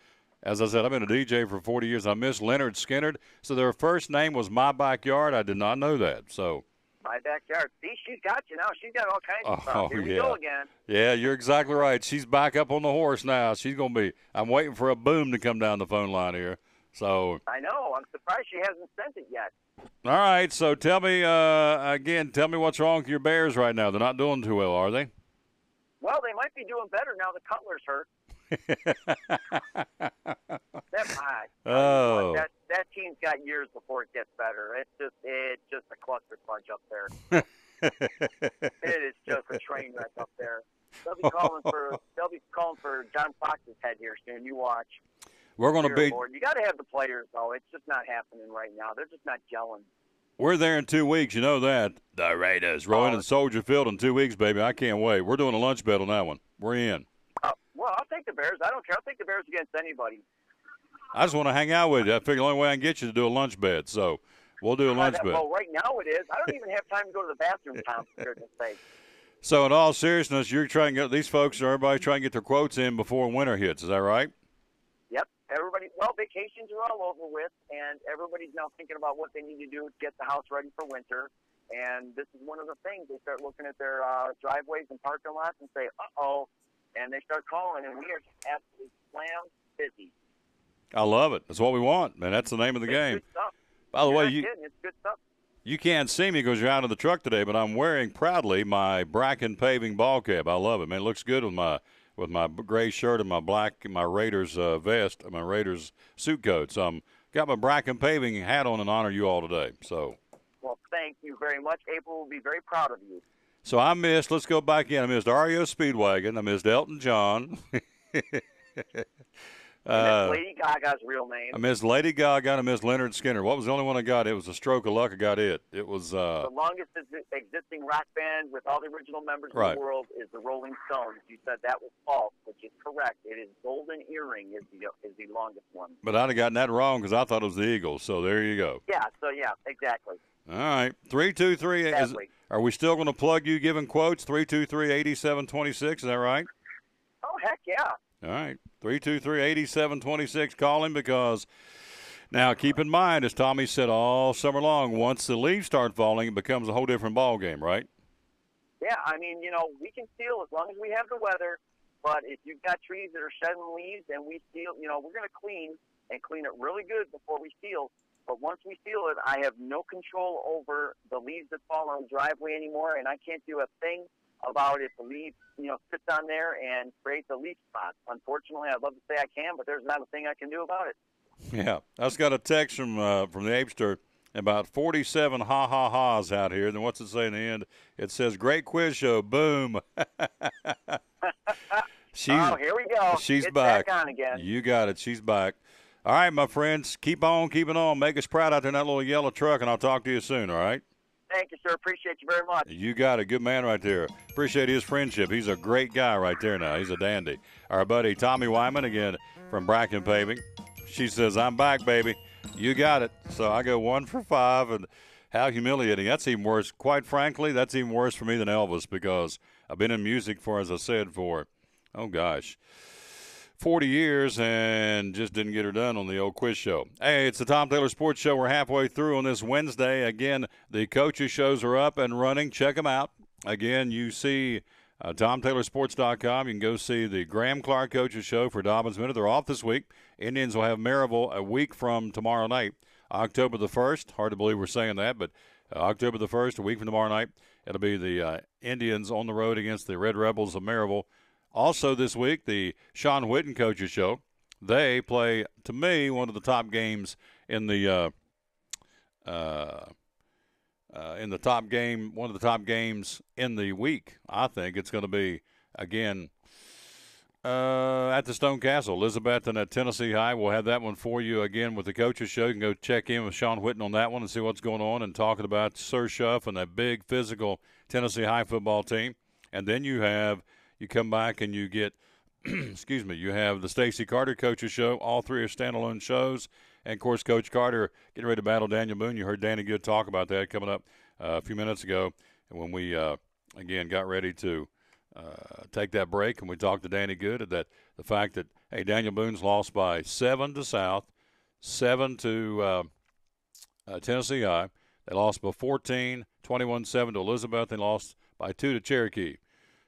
S1: as I said, I've been a DJ for 40 years. I missed Leonard Skinner. So their first name was My Backyard. I did not know that. So
S11: My Backyard. See, she's got you now. She's got all kinds of stuff. Here we go again.
S1: Yeah, you're exactly right. She's back up on the horse now. She's going to be – I'm waiting for a boom to come down the phone line here. So
S11: I know. I'm surprised she hasn't sent it yet.
S1: All right. So tell me tell me what's wrong with your Bears right now. They're not doing too well, are they?
S11: Well, they might be doing better now the Cutler's hurt. That team's got years before it gets better. It's just a cluster punch up there. It is just a train wreck up there. They'll be calling for John Fox's head here soon. You watch.
S1: We're going to be.
S11: You got to have the players though. It's just not happening right now. They're just not gelling.
S1: We're there in 2 weeks. You know that. The Raiders rolling in Soldier Field in 2 weeks, baby. I can't wait. We're doing a lunch bet on that one. We're in.
S11: Well, I'll take the Bears. I don't care. I'll take the Bears against anybody.
S1: I just want to hang out with you. I figure the only way I can get you to do a lunch bet, so we'll do a lunch bet.
S11: Well, right now it is. I don't even have time to go to the bathroom, Tom, for goodness sake.
S1: So in all seriousness, you're trying to get these folks, everybody trying to get their quotes in before winter hits. Is that right?
S11: Yep. Everybody, well, vacations are all over with, and everybody's now thinking about what they need to do to get the house ready for winter. And this is one of the things. They start looking at their driveways and parking lots and say, uh-oh, and they start calling, and we are absolutely slam busy.
S1: I love it. That's what we want, man. That's the name of the game.
S11: Good stuff.
S1: By the way,
S11: it's good stuff.
S1: You can't see me because you're out of the truck today, but I'm wearing proudly my Bracken Paving ball cap. I love it, man. It looks good with my gray shirt and my Raiders vest, my Raiders suit coat. So I'm got my Bracken Paving hat on in honor of you all today. So.
S11: Well, thank you very much. April will be very proud of you.
S1: So I missed. Let's go back in. I missed REO Speedwagon. I missed Elton John.
S11: That's Lady Gaga's real name.
S1: I missed Lady Gaga and I missed Leonard Skinner. What was the only one I got? It was a stroke of luck. I got it. It was
S11: the longest existing rock band with all the original members in the world is the Rolling Stones. You said that was false, which is correct. It is Golden Earring is the longest one.
S1: But I'd have gotten that wrong because I thought it was the Eagles. So there you go.
S11: Yeah. So yeah, exactly.
S1: All right, 323. Are we still going to plug you giving quotes? 323-8726. Is that right?
S11: Oh heck yeah.
S1: All right, 323-8726. Call him because now keep in mind, as Tommy said all summer long, once the leaves start falling, it becomes a whole different ball game, right?
S11: Yeah, I mean, we can seal as long as we have the weather. But if you've got trees that are shedding leaves and we seal, we're going to clean it really good before we seal. But once we seal it, I have no control over the leaves that fall on the driveway anymore, and I can't do a thing about if the leaf, sits on there and creates a leaf spot. Unfortunately, I'd love to say I can, but there's not a thing I can do about it.
S1: Yeah, I just got a text from the Apster, about 47 ha-ha-ha's out here. Then what's it say in the end? It says, great quiz show, boom.
S11: Oh, here we go.
S1: She's
S11: it's
S1: back.
S11: On again.
S1: You got it. She's back. All right, my friends, keep on keeping on. Make us proud out there in that little yellow truck, and I'll talk to you soon, all right?
S11: Thank you, sir. Appreciate you very much.
S1: You got a good man right there. Appreciate his friendship. He's a great guy right there now. He's a dandy. Our buddy Tommy Weinmann, again, from Bracken Paving. She says, I'm back, baby. You got it. So I go 1 for 5, and how humiliating. That's even worse. Quite frankly, that's even worse for me than Elvis because I've been in music for, as I said, for, 40 years and just didn't get her done on the old quiz show. Hey, it's the Tom Taylor Sports Show. We're halfway through on this Wednesday. Again, the coaches shows are up and running. Check them out. Again, you see TomTaylorSports.com. You can go see the Graham Clark Coaches Show for Dobbins Minute. They're off this week. Indians will have Maryville a week from tomorrow night, October the 1st. Hard to believe we're saying that, but October the 1st, a week from tomorrow night, it'll be the Indians on the road against the Red Rebels of Maryville. Also this week, the Sean Whitten Coaches Show. They play, to me, one of the top games in the one of the top games in the week. I think it's going to be again at the Stone Castle, Elizabeth, and at Tennessee High. We'll have that one for you again with the Coaches Show. You can go check in with Sean Whitten on that one and see what's going on and talking about Sir Schuff and that big physical Tennessee High football team. And then you come back and you get, you have the Stacey Carter Coaches Show. All three are standalone shows. And, of course, Coach Carter getting ready to battle Daniel Boone. You heard Danny Good talk about that coming up a few minutes ago. And when we, again, got ready to take that break and we talked to Danny Good, that the fact that, hey, Daniel Boone's lost by 7 to South, 7 to Tennessee High. They lost by 14, 21-7 to Elizabeth. They lost by 2 to Cherokee.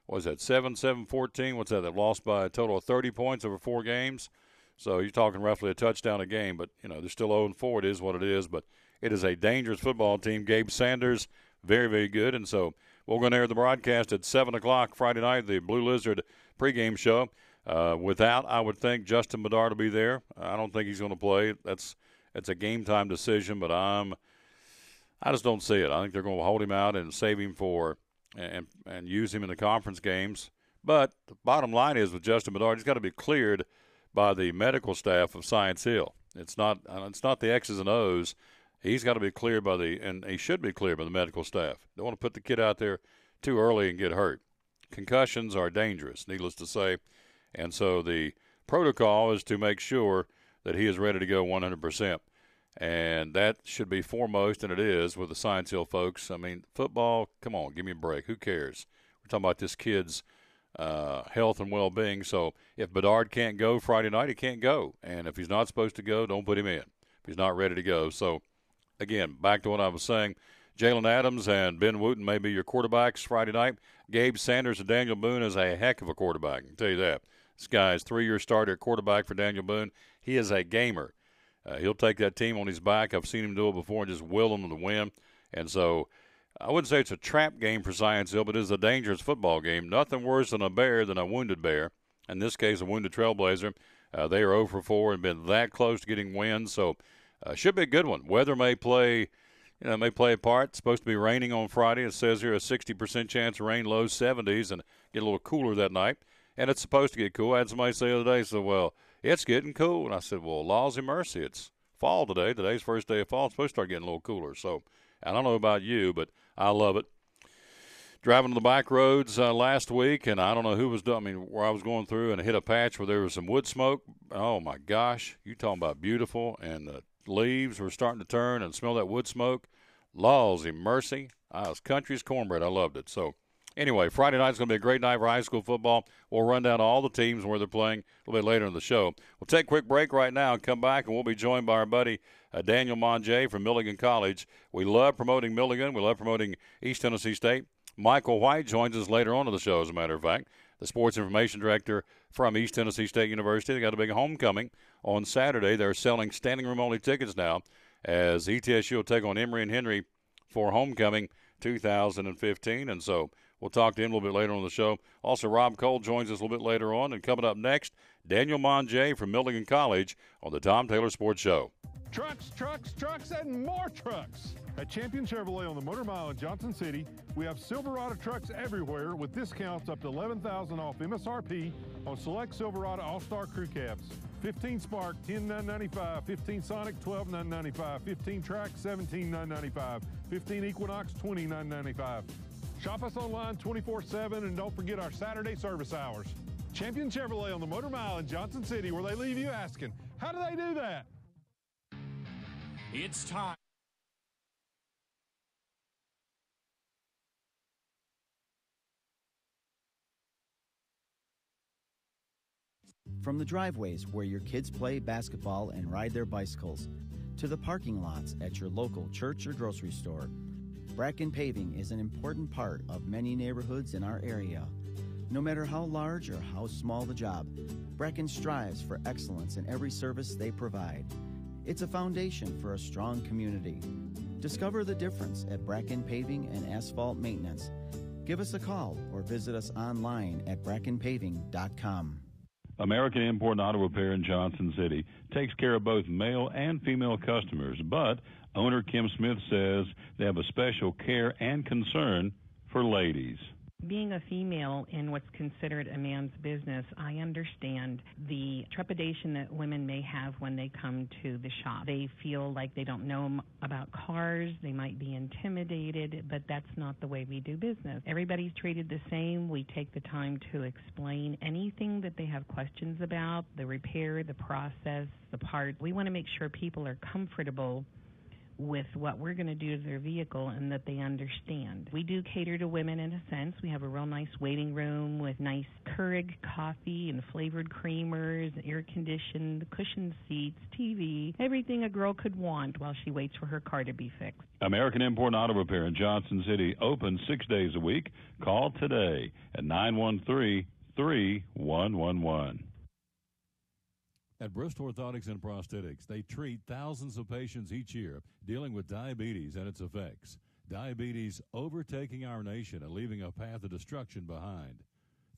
S1: What was that, 7-7-14? What's that? They lost by a total of 30 points over 4 games. So you're talking roughly a touchdown a game. But, they're still 0-4. It is what it is. But it is a dangerous football team. Gabe Sanders, very, very good. And so we're going to air the broadcast at 7 o'clock Friday night, the Blue Lizard pregame show. Without, I would think, Justin Bedard will be there. I don't think he's going to play. It's a game-time decision, but I just don't see it. I think they're going to hold him out and save him for and use him in the conference games. But the bottom line is with Justin Bedard, he's got to be cleared by the medical staff of Science Hill. It's not the X's and O's. He's got to be cleared and he should be cleared by the medical staff. Don't want to put the kid out there too early and get hurt. concussions are dangerous, needless to say. And so the protocol is to make sure that he is ready to go 100%. And that should be foremost, and it is with the Science Hill folks. I mean, football, come on, give me a break. Who cares? We're talking about this kid's health and well-being. So if Bedard can't go Friday night, he can't go. And if he's not supposed to go, don't put him in if he's not ready to go. So, again, back to what I was saying, Jalen Adams and Ben Wooten may be your quarterbacks Friday night. Gabe Sanders and Daniel Boone is a heck of a quarterback, I can tell you that. This guy's 3-year starter at quarterback for Daniel Boone. He is a gamer. He'll take that team on his back. I've seen him do it before and just will them to win. And so I wouldn't say it's a trap game for Science Hill, but it is a dangerous football game. Nothing worse than a bear than a wounded bear. In this case, a wounded Trailblazer. They are 0 for 4 and been that close to getting wins. So should be a good one. Weather may play a part. It's supposed to be raining on Friday. It says here a 60% chance of rain, low 70s, and get a little cooler that night. And it's supposed to get cool. I had somebody say the other day, well, it's getting cool. And I said, well, laws of mercy. It's fall today. Today's first day of fall. It's supposed to start getting a little cooler. So I don't know about you, but I love it. Driving on the back roads last week, and I don't know who was doing. I mean, where I was going through and I hit a patch where there was some wood smoke. Oh, my gosh. You talking about beautiful. And the leaves were starting to turn and smell that wood smoke. Laws of mercy. I was country's cornbread. I loved it. So, anyway, Friday night's going to be a great night for high school football. We'll run down all the teams and where they're playing a little bit later in the show. We'll take a quick break right now and come back, and we'll be joined by our buddy Daniel Manget from Milligan College. We love promoting Milligan. We love promoting East Tennessee State. Michael White joins us later on in the show, as a matter of fact, the sports information director from East Tennessee State University. They got a big homecoming on Saturday. They're selling standing room only tickets now as ETSU will take on Emory and Henry for homecoming 2015. And so we'll talk to him a little bit later on the show. Also, Rob Cole joins us a little bit later on. And coming up next, Daniel Manget from Milligan College on the Tom Taylor Sports Show.
S12: Trucks, trucks, trucks, and more trucks. At Champion Chevrolet on the Motor Mile in Johnson City, we have Silverado trucks everywhere with discounts up to $11,000 off MSRP on select Silverado All-Star Crew Cabs. 15 Spark, $10,995. 15 Sonic, $12,995. 15 Track, $17,995. 15 Equinox, $20,995. Shop us online 24/7 and don't forget our Saturday service hours. Champion Chevrolet on the Motor Mile in Johnson City, where they leave you asking, how do they do that?
S13: It's time.
S14: From the driveways where your kids play basketball and ride their bicycles, to the parking lots at your local church or grocery store, Bracken Paving is an important part of many neighborhoods in our area. No matter how large or how small the job, Bracken strives for excellence in every service they provide. It's a foundation for a strong community. Discover the difference at Bracken Paving and Asphalt Maintenance. Give us a call or visit us online at brackenpaving.com.
S3: American Import and Auto Repair in Johnson City takes care of both male and female customers, but owner Kim Smith says they have a special care and concern for ladies.
S4: Being a female in what's considered a man's business, I understand the trepidation that women may have when they come to the shop. They feel like they don't know about cars, they might be intimidated, but that's not the way we do business. Everybody's treated the same. We take the time to explain anything that they have questions about, the repair, the process, the part. We want to make sure people are comfortable with what we're going to do to their vehicle and that they understand. We do cater to women in a sense. We have a real nice waiting room with nice Keurig coffee and flavored creamers, air-conditioned, cushioned seats, TV, everything a girl could want while she waits for her car to be fixed.
S3: American Import and Auto Repair in Johnson City, open 6 days a week. Call today at 913-3111.
S1: At Bristol Orthotics and Prosthetics, they treat thousands of patients each year dealing with diabetes and its effects. Diabetes overtaking our nation and leaving a path of destruction behind.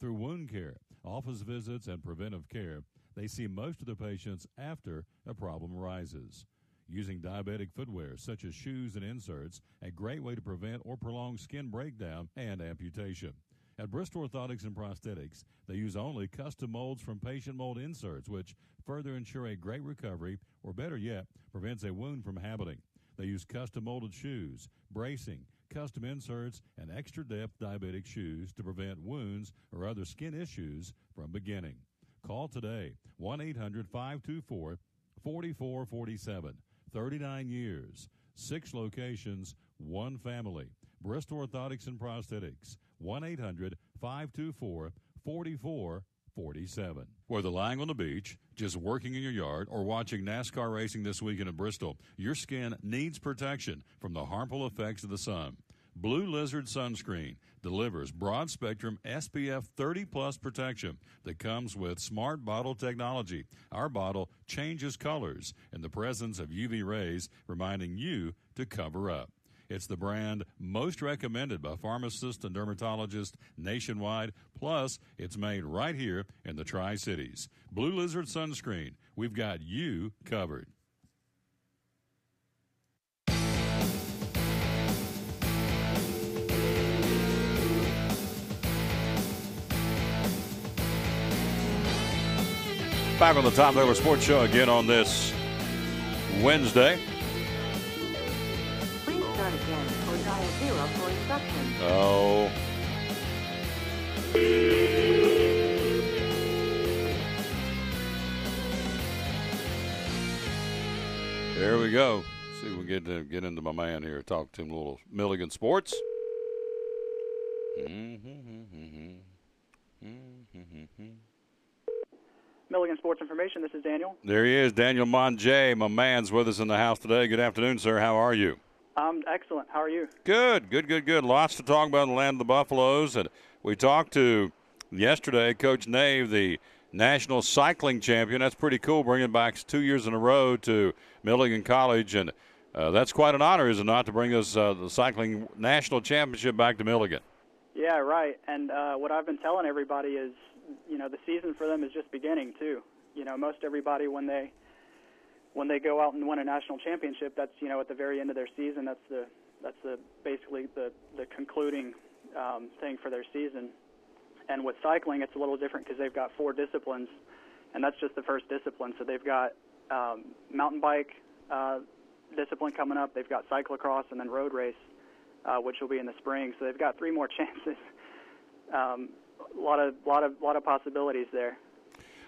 S1: Through wound care, office visits, and preventive care, they see most of the patients after a problem arises. Using diabetic footwear such as shoes and inserts, a great way to prevent or prolong skin breakdown and amputation. At Bristol Orthotics and Prosthetics, they use only custom molds from patient mold inserts, which further ensure a great recovery, or better yet, prevents a wound from happening. They use custom molded shoes, bracing,
S3: custom inserts, and extra-depth diabetic shoes to prevent wounds or other skin issues from beginning. Call today, 1-800-524-4447. 39 years, 6 locations, 1 family. Bristol Orthotics and Prosthetics, 1-800-524-4447. Whether lying on the beach, just working in your yard, or watching NASCAR racing this weekend in Bristol, your skin needs protection from the harmful effects of the sun. Blue Lizard Sunscreen delivers broad-spectrum SPF 30-plus protection that comes with smart bottle technology. Our bottle changes colors in the presence of UV rays, reminding you to cover up. It's the brand most recommended by pharmacists and dermatologists nationwide. Plus, it's made right here in the Tri-Cities. Blue Lizard Sunscreen. We've got you covered.
S1: Back on the Tom Taylor Sports Show again on this Wednesday.
S13: Please start again or dial 0 for instructions.
S1: Oh. There we go. See if we can get into my man here, talk to him a little Milligan sports.
S15: Milligan Sports Information, this is Daniel.
S1: There he is, Daniel Manget. My man's with us in the house today. Good afternoon, sir. How are you?
S15: I'm excellent. How are you?
S1: Good. Lots to talk about in the land of the Buffaloes. And we talked to, yesterday, Coach Nave, the national cycling champion. That's pretty cool, bringing back 2 years in a row to Milligan College. And that's quite an honor, is it not, to bring us the cycling national championship back to Milligan?
S15: Yeah, right. And what I've been telling everybody is, the season for them is just beginning too. Most everybody when they go out and win a national championship, that's at the very end of their season. That's basically the concluding thing for their season. And with cycling, it's a little different because they've got 4 disciplines, and that's just the first discipline. So they've got mountain bike discipline coming up. They've got cyclocross and then road race, which will be in the spring. So they've got 3 more chances. A lot of possibilities there.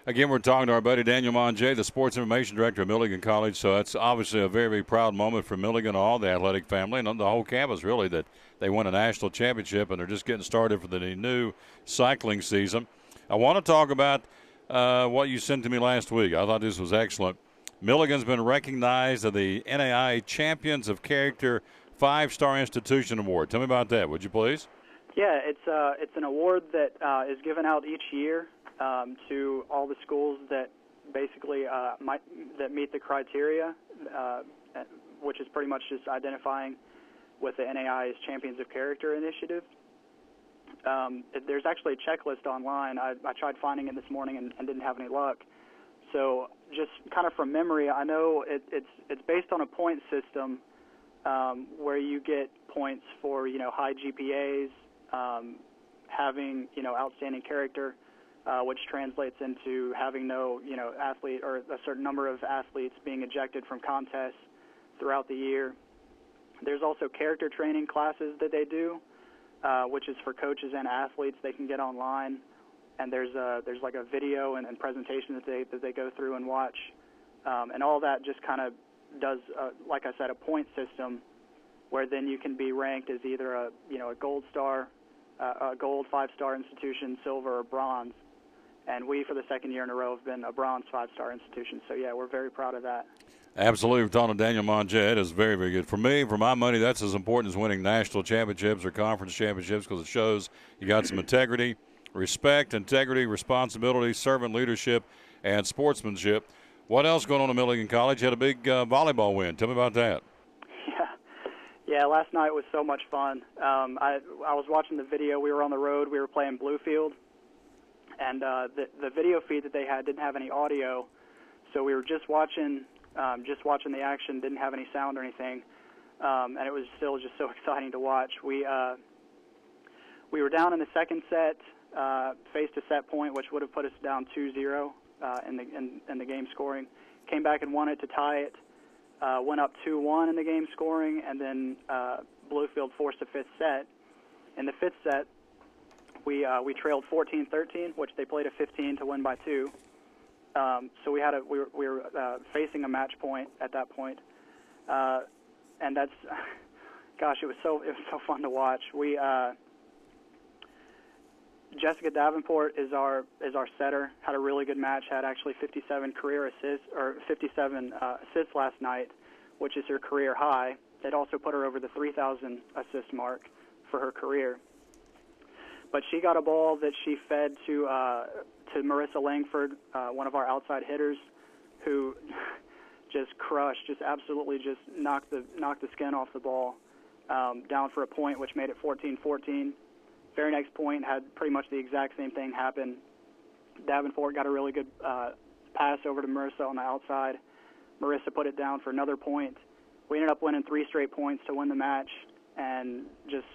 S1: Again, we're talking to our buddy Daniel Manget, the sports information director of Milligan College. So that's obviously a very, very proud moment for Milligan, all the athletic family, and the whole campus, really, that they won a national championship and they're just getting started for the new cycling season. I want to talk about what you sent to me last week. I thought this was excellent. Milligan's been recognized as the NAIA Champions of Character 5-Star Institution Award. Tell me about that, would you please?
S15: Yeah, it's an award that is given out each year to all the schools that basically that meet the criteria, which is pretty much just identifying with the NAIA's Champions of Character initiative. There's actually a checklist online. I tried finding it this morning and didn't have any luck. So just kind of from memory, I know it's based on a point system where you get points for high GPAs. Having outstanding character, which translates into having no athlete or a certain number of athletes being ejected from contests throughout the year. There's also character training classes that they do, which is for coaches and athletes. They can get online, and there's like a video and presentation that they go through and watch, and all that just kind of does like I said, a point system where then you can be ranked as either a gold star, a gold 5-star institution, silver, or bronze. And we, for the second year in a row, have been a bronze 5-star institution. So, yeah, we're very proud of that.
S1: Absolutely. We're talking to Daniel Manget. It is very, very good. For me, for my money, that's as important as winning national championships or conference championships because it shows you got some integrity, respect, integrity, responsibility, servant leadership, and sportsmanship. What else going on at Milligan College? You had a big volleyball win. Tell me about that.
S15: Yeah, last night was so much fun. I was watching the video. We were on the road. We were playing Bluefield, and the video feed that they had didn't have any audio, so we were just watching the action. Didn't have any sound or anything, and it was still just so exciting to watch. We were down in the second set, faced a set point, which would have put us down 2-0 in the game scoring. Came back and won it to tie it. went up 2-1 in the game scoring, and then Bluefield forced a fifth set. In the fifth set, we trailed 14-13, which they played a 15 to win by 2. So we were facing a match point at that point, and that's, gosh, it was so fun to watch. Jessica Davenport is our setter. Had a really good match. Had actually 57 career assists, or 57 assists last night, which is her career high. It also put her over the 3,000 assist mark for her career. But she got a ball that she fed to Marissa Langford, one of our outside hitters, who just crushed, just absolutely just knocked the skin off the ball down for a point, which made it 14-14. Very next point had pretty much the exact same thing happen. Davenport got a really good pass over to Marissa on the outside. Marissa put it down for another point. We ended up winning 3 straight points to win the match, and just,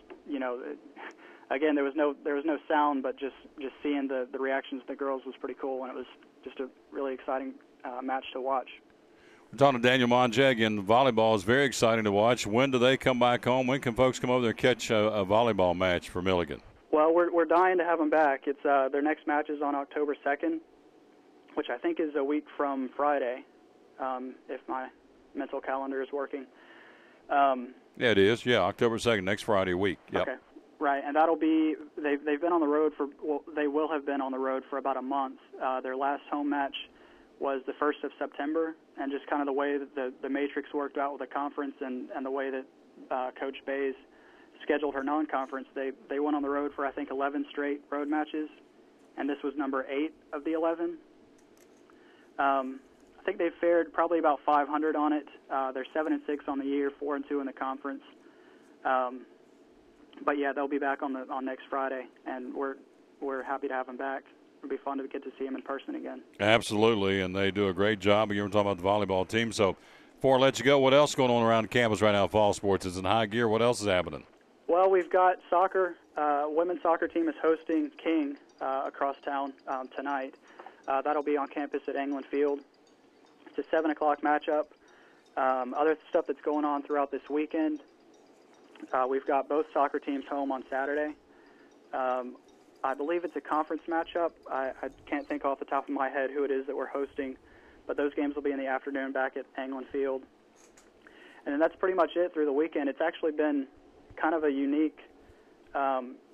S15: again, there was no sound, but just seeing the reactions of the girls was pretty cool, and it was just a really exciting match to watch.
S1: We're talking to Daniel Manget again. Volleyball is very exciting to watch. When do they come back home? When can folks come over there and catch a volleyball match for Milligan?
S15: Well, we're dying to have them back. It's their next match is on October 2nd, which I think is a week from Friday, if my mental calendar is working.
S1: Yeah, it is. Yeah, October 2nd, next Friday week. Yep.
S15: Okay. Right, and that'll be, they've been on the road they will have been on the road for about a month. Their last home match was the 1st of September, and just kind of the way that the matrix worked out with the conference and the way that Coach Bays scheduled her non-conference, they went on the road for, I think, 11 straight road matches, and this was number 8 of the 11. I think they've fared probably about 500 on it. They're 7-6 on the year, 4-2 in the conference. But yeah, they'll be back on next Friday, and we're happy to have them back. It'll be fun to get to see them in person again.
S1: Absolutely, and they do a great job. You were talking about the volleyball team. So before I let you go, what else is going on around campus right now? Fall sports is in high gear. What else is happening?
S15: Well, we've got soccer. Women's soccer team is hosting King across town tonight. That'll be on campus at England Field. It's a 7 o'clock matchup. Other stuff that's going on throughout this weekend, we've got both soccer teams home on Saturday. I believe it's a conference matchup. I can't think off the top of my head who it is that we're hosting, but those games will be in the afternoon back at England Field. And then that's pretty much it through the weekend. It's actually been kind of a unique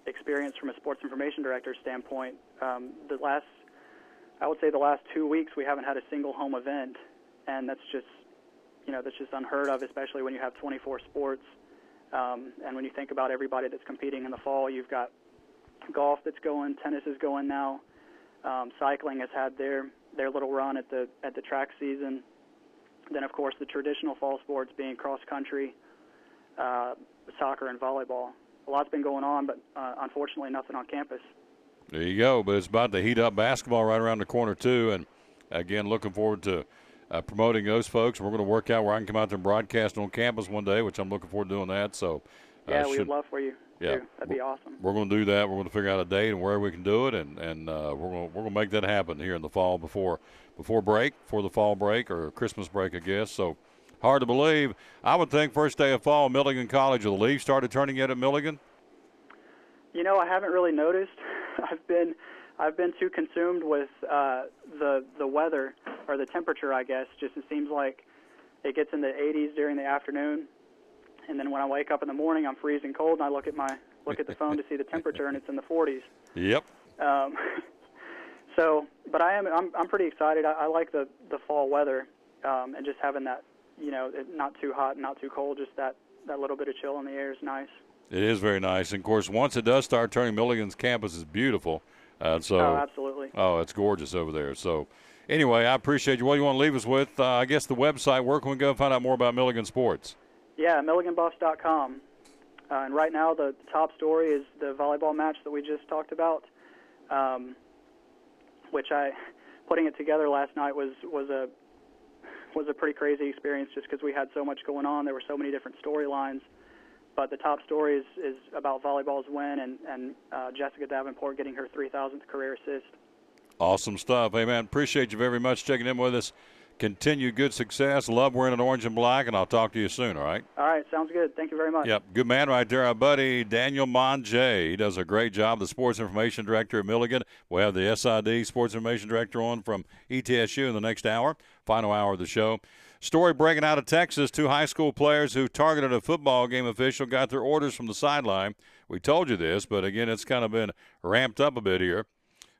S15: experience from a sports information director's standpoint. I would say the last 2 weeks we haven't had a single home event, and that's just unheard of, especially when you have 24 sports. And when you think about everybody that's competing in the fall, you've got golf that's going, tennis is going now, cycling has had their little run at the track season. Then, of course, the traditional fall sports being cross country, soccer, and volleyball. A lot's been going on, but unfortunately nothing on campus.
S1: There you go. But it's about to heat up basketball right around the corner, too. And, again, looking forward to promoting those folks. We're going to work out where I can come out there and broadcast on campus one day, which I'm looking forward to doing that. So,
S15: yeah, we would love for you.
S1: Yeah,
S15: too. That'd be awesome.
S1: We're going to do that. We're going to figure out a date and where we can do it, and we're going to make that happen here in the fall before the fall break or Christmas break, I guess. So, hard to believe. I would think first day of fall, Milligan College, will the leaves started turning yet at Milligan?
S15: I haven't really noticed. I've been too consumed with the weather, or the temperature, I guess. Just it seems like it gets in the 80s during the afternoon, and then when I wake up in the morning, I'm freezing cold, and I look at the phone to see the temperature, and it's in the 40s.
S1: Yep.
S15: But I'm pretty excited. I like the fall weather, and just having that, not too hot, not too cold, just that little bit of chill in the air is nice.
S1: It is very nice. And, of course, once it does start turning, Milligan's campus is beautiful.
S15: Oh, absolutely.
S1: Oh, it's gorgeous over there. So, anyway, I appreciate you. What do you want to leave us with? I guess the website, where can we go and find out more about Milligan sports?
S15: Yeah, milliganbuffs.com. And right now the top story is the volleyball match that we just talked about, which putting it together last night was a pretty crazy experience just because we had so much going on. There were so many different storylines. But the top story is about volleyball's win and Jessica Davenport getting her 3,000th career assist.
S1: Awesome stuff. Hey, man, appreciate you very much checking in with us. Continued good success. Love wearing an orange and black, and I'll talk to you soon, all right?
S15: All right, sounds good. Thank you very much.
S1: Yep, good man right there, our buddy Daniel Manget. He does a great job, the Sports Information Director at Milligan. We'll have the SID Sports Information Director on from ETSU in the next hour, final hour of the show. Story breaking out of Texas, 2 high school players who targeted a football game official got their orders from the sideline. We told you this, but, again, it's kind of been ramped up a bit here.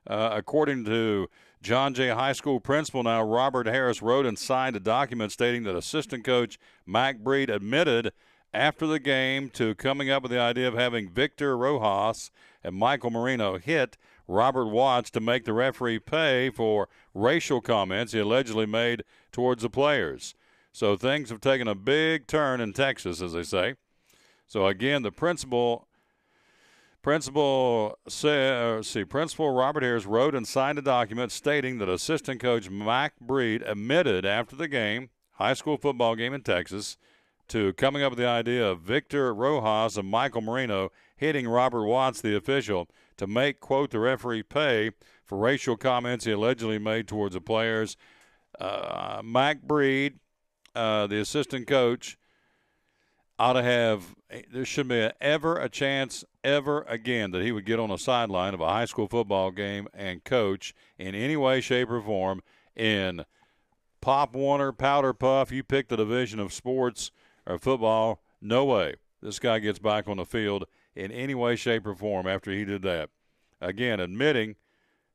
S1: According to John Jay High School principal now, Robert Harris, wrote and signed a document stating that assistant coach Mac Breed admitted after the game to coming up with the idea of having Victor Rojas and Michael Marino hit Robert Watts to make the referee pay for racial comments he allegedly made towards the players. So things have taken a big turn in Texas, as they say. So, again, the principal Robert Harris wrote and signed a document stating that assistant coach Mac Breed admitted after the game, high school football game in Texas, to coming up with the idea of Victor Rojas and Michael Marino hitting Robert Watts, the official, to make, quote, the referee pay for racial comments he allegedly made towards the players. Mac Breed, the assistant coach, ought to have – there shouldn't be ever a chance ever again that he would get on a sideline of a high school football game and coach in any way, shape, or form in Pop Warner, Powder Puff. You pick the division of sports or football. No way this guy gets back on the field in any way, shape, or form after he did that. Again, admitting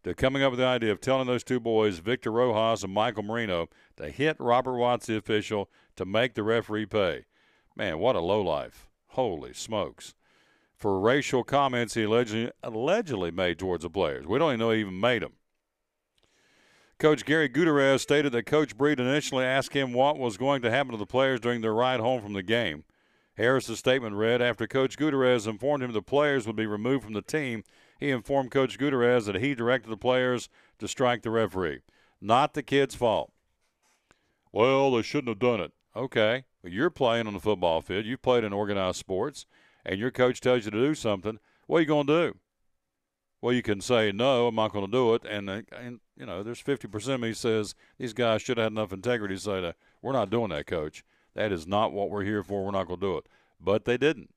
S1: to coming up with the idea of telling those 2 boys, Victor Rojas and Michael Marino, to hit Robert Watts, the official, to make the referee pay. Man, what a lowlife. Holy smokes. For racial comments he allegedly made towards the players. We don't even know he even made them. Coach Gary Gutierrez stated that Coach Breed initially asked him what was going to happen to the players during their ride home from the game. Harris's statement read, after Coach Gutierrez informed him the players would be removed from the team, he informed Coach Gutierrez that he directed the players to strike the referee. Not the kid's fault. Well, they shouldn't have done it. Okay. You're playing on the football field. You've played in organized sports, and your coach tells you to do something. What are you going to do? Well, you can say, no, I'm not going to do it. And you know, there's 50% of me says these guys should have had enough integrity to say that we're not doing that, Coach. That is not what we're here for. We're not going to do it. But they didn't.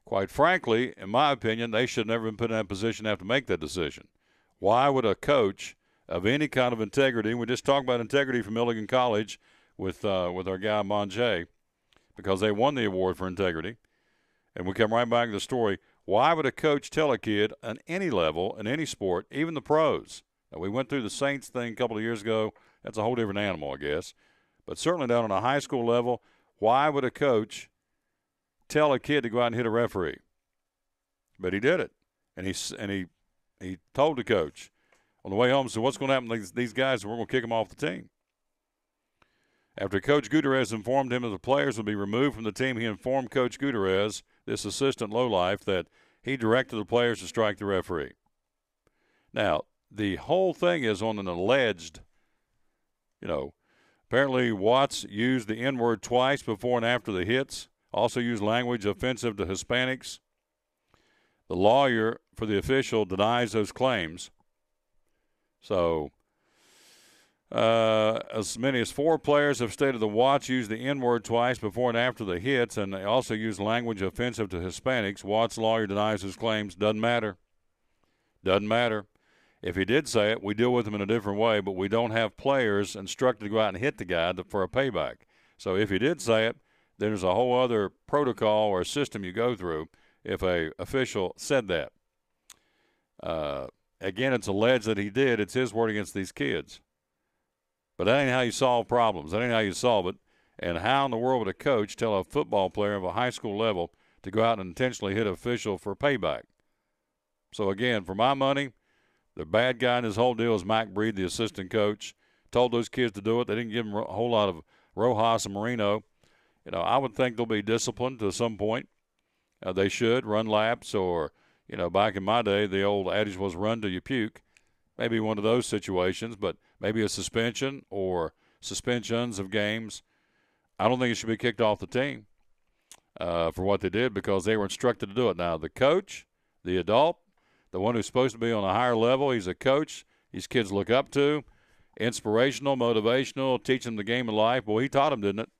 S1: Quite frankly, in my opinion, they should have never been put in that position to have to make that decision. Why would a coach of any kind of integrity, we just talked about integrity from Milligan College with our guy Manget, because they won the award for integrity, and we come right back to the story. Why would a coach tell a kid on any level, in any sport, even the pros? Now, we went through the Saints thing a couple of years ago. That's a whole different animal, I guess. But certainly down on a high school level, why would a coach tell a kid to go out and hit a referee? But he did it, and he told the coach on the way home, so what's going to happen to these guys? We're going to kick them off the team. After Coach Gutierrez informed him that the players would be removed from the team, he informed Coach Gutierrez, this assistant lowlife, that he directed the players to strike the referee. Now, the whole thing is on an alleged, apparently Watts used the N-word twice before and after the hits, also used language offensive to Hispanics. The lawyer for the official denies those claims. So, as many as 4 players have stated that Watts used the N-word twice before and after the hits, and they also used language offensive to Hispanics. Watts' lawyer denies his claims. Doesn't matter. Doesn't matter. If he did say it, we deal with him in a different way, but we don't have players instructed to go out and hit the guy for a payback. So if he did say it, then there's a whole other protocol or system you go through if a official said that. Again, it's alleged that he did. It's his word against these kids. But that ain't how you solve problems. That ain't how you solve it. And how in the world would a coach tell a football player of a high school level to go out and intentionally hit an official for payback? So, again, for my money, the bad guy in this whole deal is Mac Breed, the assistant coach. Told those kids to do it. They didn't give them a whole lot of Rojas and Marino. I would think they'll be disciplined to some point. They should run laps or, back in my day, the old adage was run till you puke. Maybe one of those situations, but maybe a suspension or suspensions of games. I don't think it should be kicked off the team for what they did because they were instructed to do it. Now, the coach, the adult, the one who's supposed to be on a higher level, he's a coach these kids look up to. inspirational, motivational, teach them the game of life. Boy, he taught them, didn't it?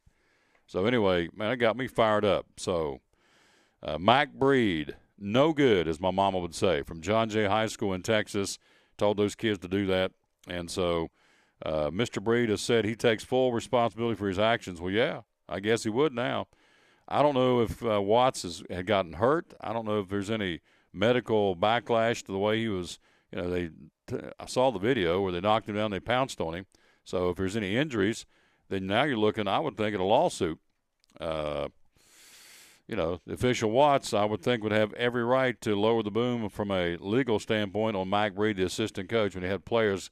S1: So anyway, man, it got me fired up. So Mike Breed, no good, as my mama would say, from John Jay High School in Texas, told those kids to do that. And so Mr. Breed has said he takes full responsibility for his actions. Well, yeah, I guess he would now. I don't know if Watts had gotten hurt. I don't know if there's any medical backlash to the way he was. You know, I saw the video where they knocked him down, they pounced on him. So if there's any injuries, then now you're looking, I would think, at a lawsuit. You know, the official Watts, I would think, would have every right to lower the boom from a legal standpoint on Mike Breed, the assistant coach, when he had players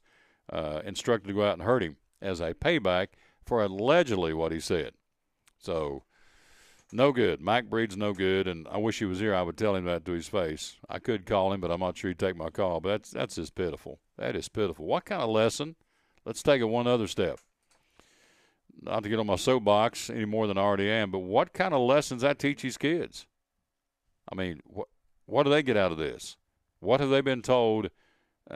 S1: instructed to go out and hurt him as a payback for allegedly what he said. So, no good. Mike Breed's no good, and I wish he was here. I would tell him that to his face. I could call him, but I'm not sure he'd take my call. But that's just pitiful. That is pitiful. What kind of lesson? Let's take it one other step. Not to get on my soapbox any more than I already am, but what kind of lessons that teach these kids? I mean, what do they get out of this? What have they been told,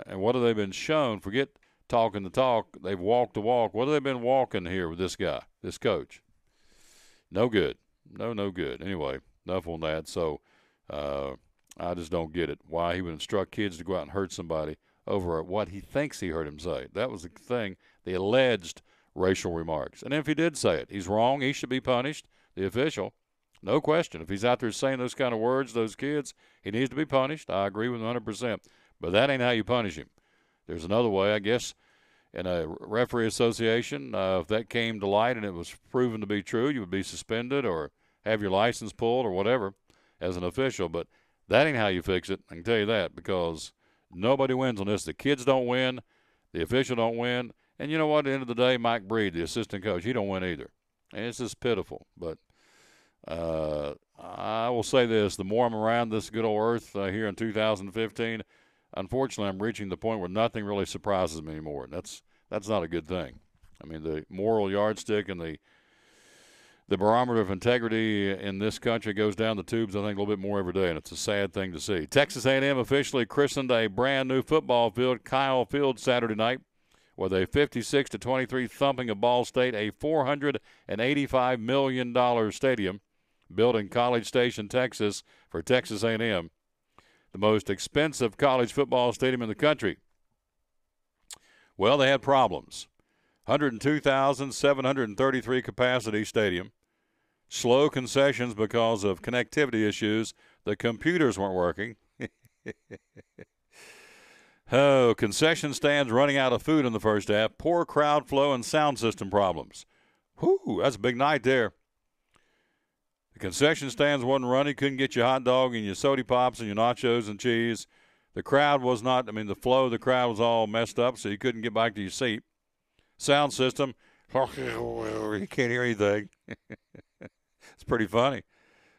S1: and what have they been shown? Forget talking the talk. They've walked the walk. What have they been walking here with this guy, this coach? No good. No good. Anyway, enough on that. So I just don't get it, why he would instruct kids to go out and hurt somebody over what he thinks he heard him say. That was the thing, the alleged racial remarks. And if he did say it, he's wrong. He should be punished, the official. No question. If he's out there saying those kind of words, those kids, he needs to be punished. I agree with him 100%. But that ain't how you punish him. There's another way, I guess, in a referee association. If that came to light and it was proven to be true, you would be suspended or have your license pulled or whatever as an official. But that ain't how you fix it. I can tell you that, because nobody wins on this. The kids don't win. The official don't win. And you know what? At the end of the day, Mike Breed, the assistant coach, he don't win either. And it's just pitiful. But I will say this. The more I'm around this good old earth here in 2015, unfortunately, I'm reaching the point where nothing really surprises me anymore. That's not a good thing. I mean, the moral yardstick and the barometer of integrity in this country goes down the tubes, I think, a little bit more every day, and it's a sad thing to see. Texas A&M officially christened a brand-new football field, Kyle Field, Saturday night, with a 56-23 thumping of Ball State, a $485 million stadium built in College Station, Texas, for Texas A&M, the most expensive college football stadium in the country. Well, they had problems. 102,733 capacity stadium, slow concessions because of connectivity issues. The computers weren't working. Oh, concession stands running out of food in the first half, poor crowd flow, and sound system problems. Whew, that's a big night there. The concession stands wasn't running, couldn't get your hot dog and your soda pops and your nachos and cheese. The crowd was not, the flow of the crowd was all messed up, so you couldn't get back to your seat. Sound system, you can't hear anything. It's pretty funny.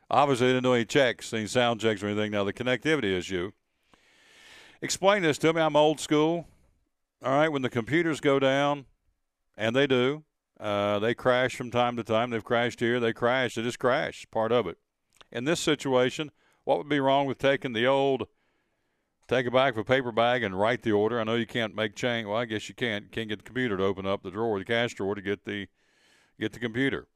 S1: Obviously, they didn't do any checks, any sound checks or anything. Now, the connectivity issue. Explain this to me. I'm old school. All right, when the computers go down, and they do, they crash from time to time. They've crashed here. They crash. They just crash, part of it. In this situation, what would be wrong with taking the old, take a bag of a paper bag and write the order? I know you can't make change. Well, I guess you can't. You can't get the computer to open up the drawer, the cash drawer, to get the computer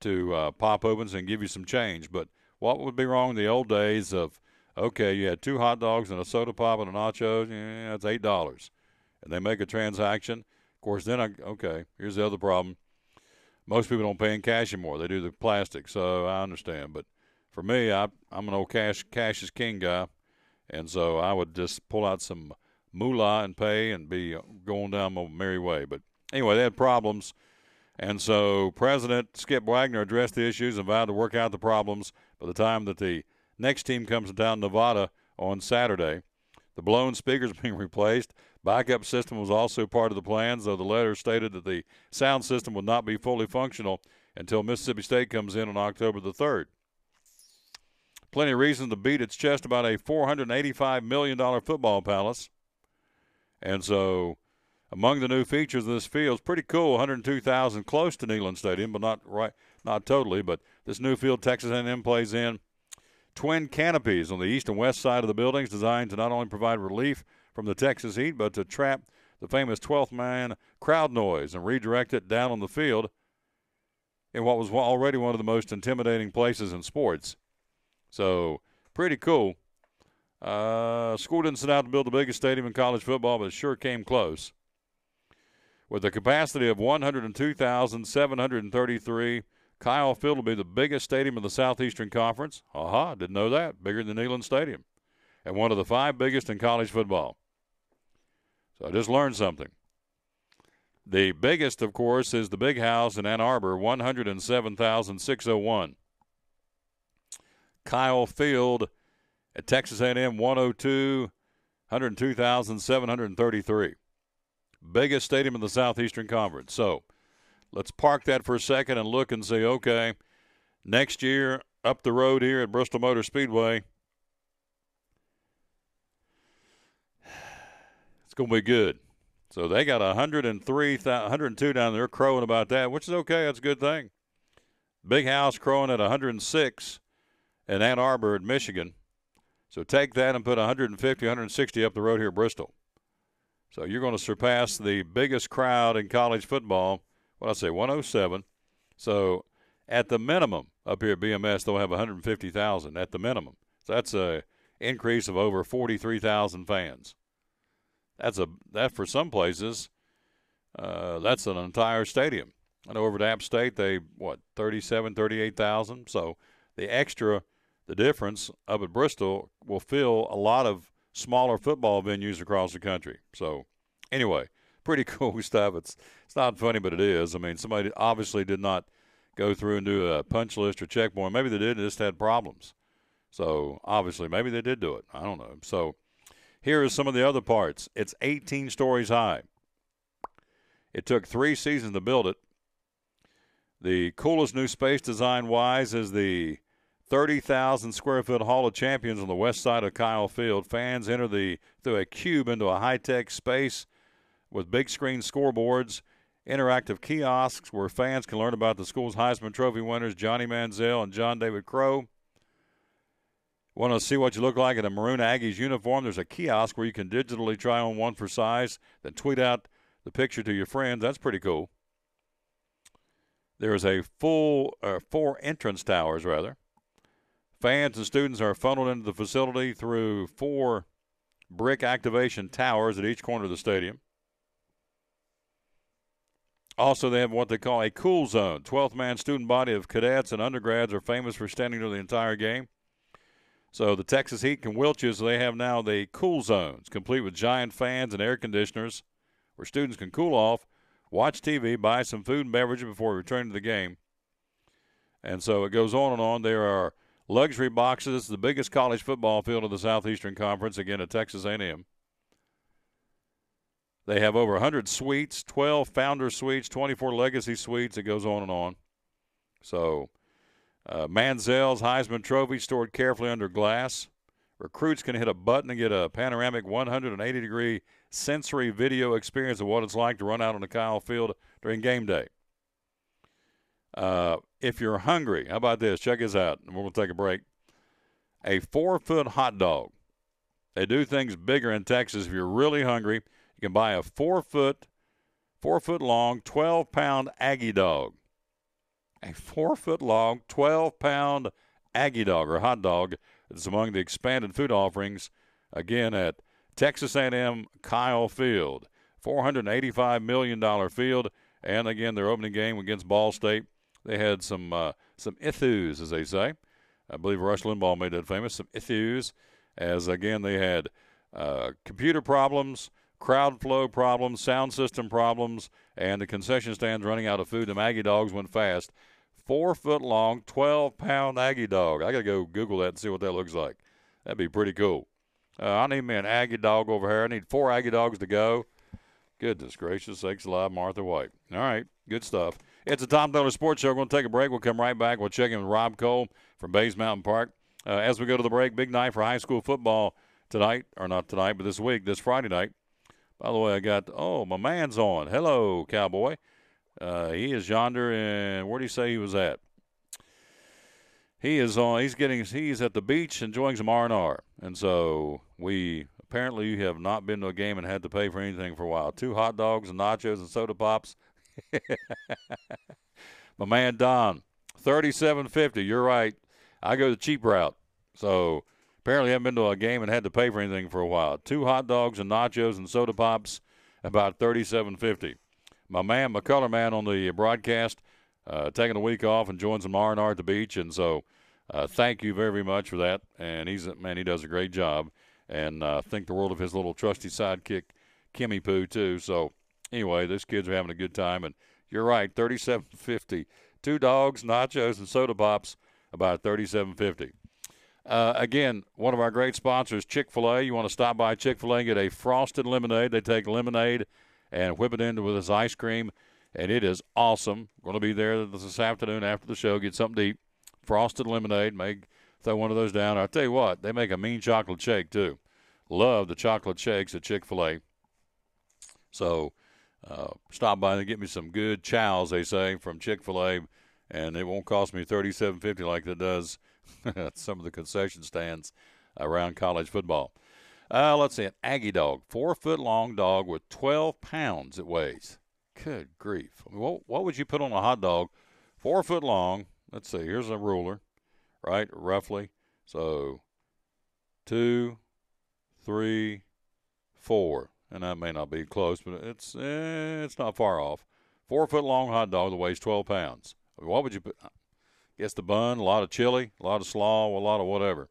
S1: to pop opens and give you some change. But what would be wrong in the old days of, okay, you had 2 hot dogs and a soda pop and a nachos, that's $8. And they make a transaction. Of course, then, okay, here's the other problem. Most people don't pay in cash anymore. They do the plastic, so I understand. But for me, I'm an old cash is king guy. And so I would just pull out some moolah and pay and be going down my merry way. But anyway, they had problems. And so President Skip Wagner addressed the issues and vowed to work out the problems by the time that the next team comes to town, Nevada, on Saturday. The blown speakers being replaced. Backup system was also part of the plans, though the letter stated that the sound system would not be fully functional until Mississippi State comes in on October the 3rd. Plenty of reason to beat its chest about a $485 million football palace. And so among the new features of this field is pretty cool, 102,000 close to Neyland Stadium, but not totally. But this new field Texas A&M plays in. Twin canopies on the east and west side of the buildings designed to not only provide relief from the Texas heat, but to trap the famous 12th man crowd noise and redirect it down on the field in what was already one of the most intimidating places in sports. So, pretty cool. School didn't set out to build the biggest stadium in college football, but it sure came close. With a capacity of 102,733, Kyle Field will be the biggest stadium in the Southeastern Conference. Didn't know that. Bigger than Neyland Stadium. And one of the 5 biggest in college football. So I just learned something. The biggest, of course, is the Big House in Ann Arbor, 107,601. Kyle Field at Texas A&M, 102,733. Biggest stadium in the Southeastern Conference. So let's park that for a second and look and see, okay, next year up the road here at Bristol Motor Speedway, it's going to be good. So they got 102 down there crowing about that, which is okay. That's a good thing. Big House crowing at 106 in Ann Arbor at Michigan. So take that and put 150, 160 up the road here at Bristol. So you're going to surpass the biggest crowd in college football. What I say, 107. So at the minimum up here at BMS, they'll have 150,000 at the minimum. So that's a increase of over 43,000 fans. That for some places, that's an entire stadium. I know over at App State, 38,000. So the difference up at Bristol will fill a lot of smaller football venues across the country. So anyway, pretty cool stuff. It's not funny, but it is. I mean, somebody obviously did not go through and do a punch list or checkpoint. Maybe they did and just had problems. So obviously, maybe they did do it. I don't know. So here is some of the other parts. It's 18 stories high. It took 3 seasons to build it. The coolest new space design-wise is the 30,000 square foot Hall of Champions on the west side of Kyle Field. Fans enter through a cube into a high-tech space with big screen scoreboards, interactive kiosks where fans can learn about the school's Heisman Trophy winners, Johnny Manziel and John David Crow. Want to see what you look like in a Maroon Aggies uniform? There's a kiosk where you can digitally try on one for size, then tweet out the picture to your friends. That's pretty cool. There is a 4 entrance towers, rather. Fans and students are funneled into the facility through 4 brick activation towers at each corner of the stadium. Also, they have what they call a cool zone. 12th man student body of cadets and undergrads are famous for standing through the entire game. So the Texas heat can wilt you, so they have now the cool zones, complete with giant fans and air conditioners where students can cool off, watch TV, buy some food and beverage before returning to the game. And so it goes on and on. There are luxury boxes. This is the biggest college football field of the Southeastern Conference, again at Texas A&M. They have over 100 suites, 12 founder suites, 24 legacy suites. It goes on and on. So Manziel's Heisman Trophy stored carefully under glass. Recruits can hit a button and get a panoramic 180-degree sensory video experience of what it's like to run out on the Kyle Field during game day. If you're hungry, how about this? Check this out, and we're going to take a break. A 4-foot hot dog. They do things bigger in Texas. If you're really hungry, you can buy a 4-foot long, 12-pound Aggie dog. A 4-foot long, 12-pound Aggie dog or hot dog is among the expanded food offerings, again, at Texas A&M Kyle Field. $485 million field, and, again, their opening game against Ball State. They had some issues, as they say. I believe Rush Limbaugh made that famous, some issues, as, again, they had computer problems, crowd flow problems, sound system problems, and the concession stands running out of food. The Aggie dogs went fast. 4-foot long, 12-pound Aggie dog. I got to go Google that and see what that looks like. That'd be pretty cool. I need me an Aggie dog over here. I need 4 Aggie dogs to go. Goodness gracious sakes alive, Martha White. All right, good stuff. It's a Tom Taylor Sports Show. We're going to take a break. We'll come right back. We'll check in with Rob Cole from Bays Mountain Park. As we go to the break, big night for high school football tonight, or not tonight, but this week, this Friday night. By the way, I got, my man's on. Hello, Cowboy. He is yonder, and where did he say he was at? He is on. He's at the beach enjoying some R&R. And so we apparently you have not been to a game and had to pay for anything for a while. 2 hot dogs and nachos and soda pops. My man Don, $37.50. You're right. I go the cheap route. So apparently I haven't been to a game and had to pay for anything for a while. 2 hot dogs and nachos and soda pops, about $37.50. My man, McCullough man on the broadcast, taking a week off, enjoying some R&R at the beach. And so thank you very, very much for that. And he does a great job. And think the world of his little trusty sidekick, Kimmy Poo, too. So anyway, those kids are having a good time. And you're right, $37.50. 2 dogs, nachos, and soda pops, about $37.50. Again, one of our great sponsors, Chick-fil-A. You want to stop by Chick-fil-A and get a frosted lemonade. They take lemonade and whip it into with this ice cream, and it is awesome. Going to be there this afternoon after the show. Get something to eat. Frosted lemonade. Throw one of those down. I'll tell you what, they make a mean chocolate shake, too. Love the chocolate shakes at Chick-fil-A. So stop by and get me some good chows, they say, from Chick-fil-A, and it won't cost me $37.50 like it does at some of the concession stands around college football. Let's see, an Aggie dog, 4-foot-long dog with 12 pounds it weighs. Good grief. I mean, what would you put on a hot dog? 4 foot long. Let's see, here's a ruler, right, roughly. So 2, 3, 4. And that may not be close, but it's not far off. 4-foot-long hot dog that weighs 12 pounds. I mean, what would you put? I guess the bun, a lot of chili, a lot of slaw, a lot of whatever.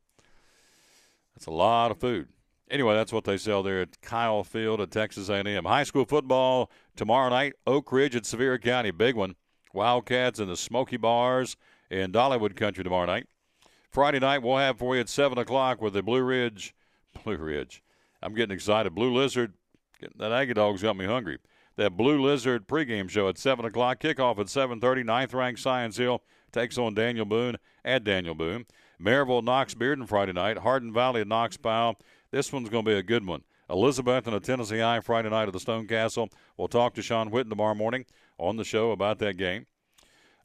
S1: That's a lot of food. Anyway, that's what they sell there at Kyle Field at Texas A&M. High school football tomorrow night, Oak Ridge at Sevier County, big one. Wildcats in the Smoky Bars in Dollywood Country tomorrow night. Friday night, we'll have for you at 7 o'clock with the Blue Ridge. I'm getting excited. Blue Lizard. That Aggie dog's got me hungry. That Blue Lizard pregame show at 7 o'clock. Kickoff at 7:30. 9th-ranked Science Hill takes on Daniel Boone at Daniel Boone. Maryville Knox Bearden Friday night. Hardin Valley at Knox Powell. This one's going to be a good one. Elizabeth and a Tennessee High Friday night at the Stone Castle. We'll talk to Sean Whitten tomorrow morning on the show about that game.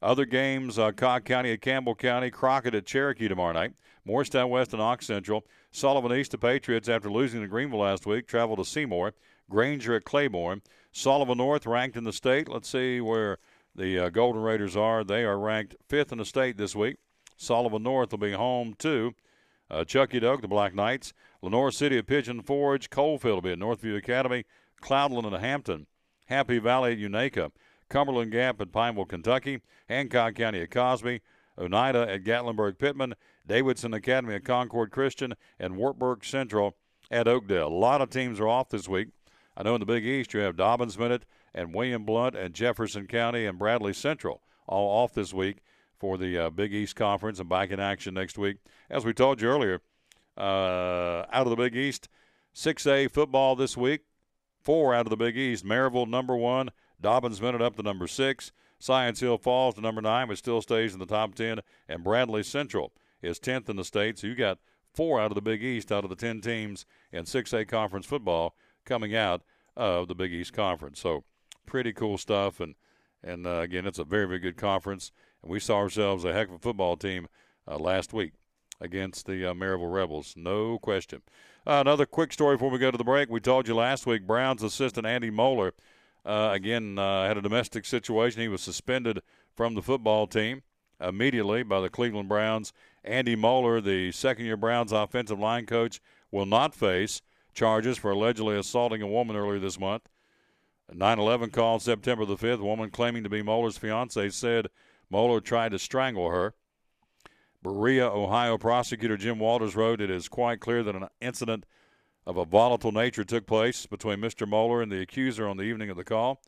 S1: Other games, Cobb County at Campbell County. Crockett at Cherokee tomorrow night. Morristown West and Ox Central. Sullivan East to Patriots after losing to Greenville last week. Travel to Seymour. Granger at Claiborne. Sullivan North ranked in the state. Let's see where the Golden Raiders are. They are ranked 5th in the state this week. Sullivan North will be home to Chucky Doak, the Black Knights. Lenore City at Pigeon Forge. Coalfield will be at Northview Academy. Cloudland and Hampton. Happy Valley at Unaka. Cumberland Gap at Pineville, Kentucky. Hancock County at Cosby. Oneida at Gatlinburg-Pittman. Davidson Academy at Concord Christian. And Wartburg Central at Oakdale. A lot of teams are off this week. I know in the Big East you have Dobbins Minute and William Blount and Jefferson County and Bradley Central all off this week for the Big East Conference and back in action next week. As we told you earlier, out of the Big East, 6A football this week, 4 out of the Big East. Maryville number 1, Dobbins Minute up to number 6. Science Hill falls to number 9 but still stays in the top 10. And Bradley Central is 10th in the state. So you got 4 out of the Big East out of the 10 teams in 6A conference football coming out of the Big East Conference. So pretty cool stuff. And again, it's a very, very good conference. And we saw ourselves a heck of a football team last week against the Maryville Rebels. No question. Another quick story before we go to the break. We told you last week Browns assistant Andy Moeller, had a domestic situation. He was suspended from the football team immediately by the Cleveland Browns. Andy Moeller, the second-year Browns offensive line coach, will not face charges for allegedly assaulting a woman earlier this month. A 9/11 call September the 5th. A woman claiming to be Moeller's fiance said Moeller tried to strangle her. Berea, Ohio prosecutor Jim Walters wrote, "It is quite clear that an incident of a volatile nature took place between Mr. Moeller and the accuser on the evening of the call.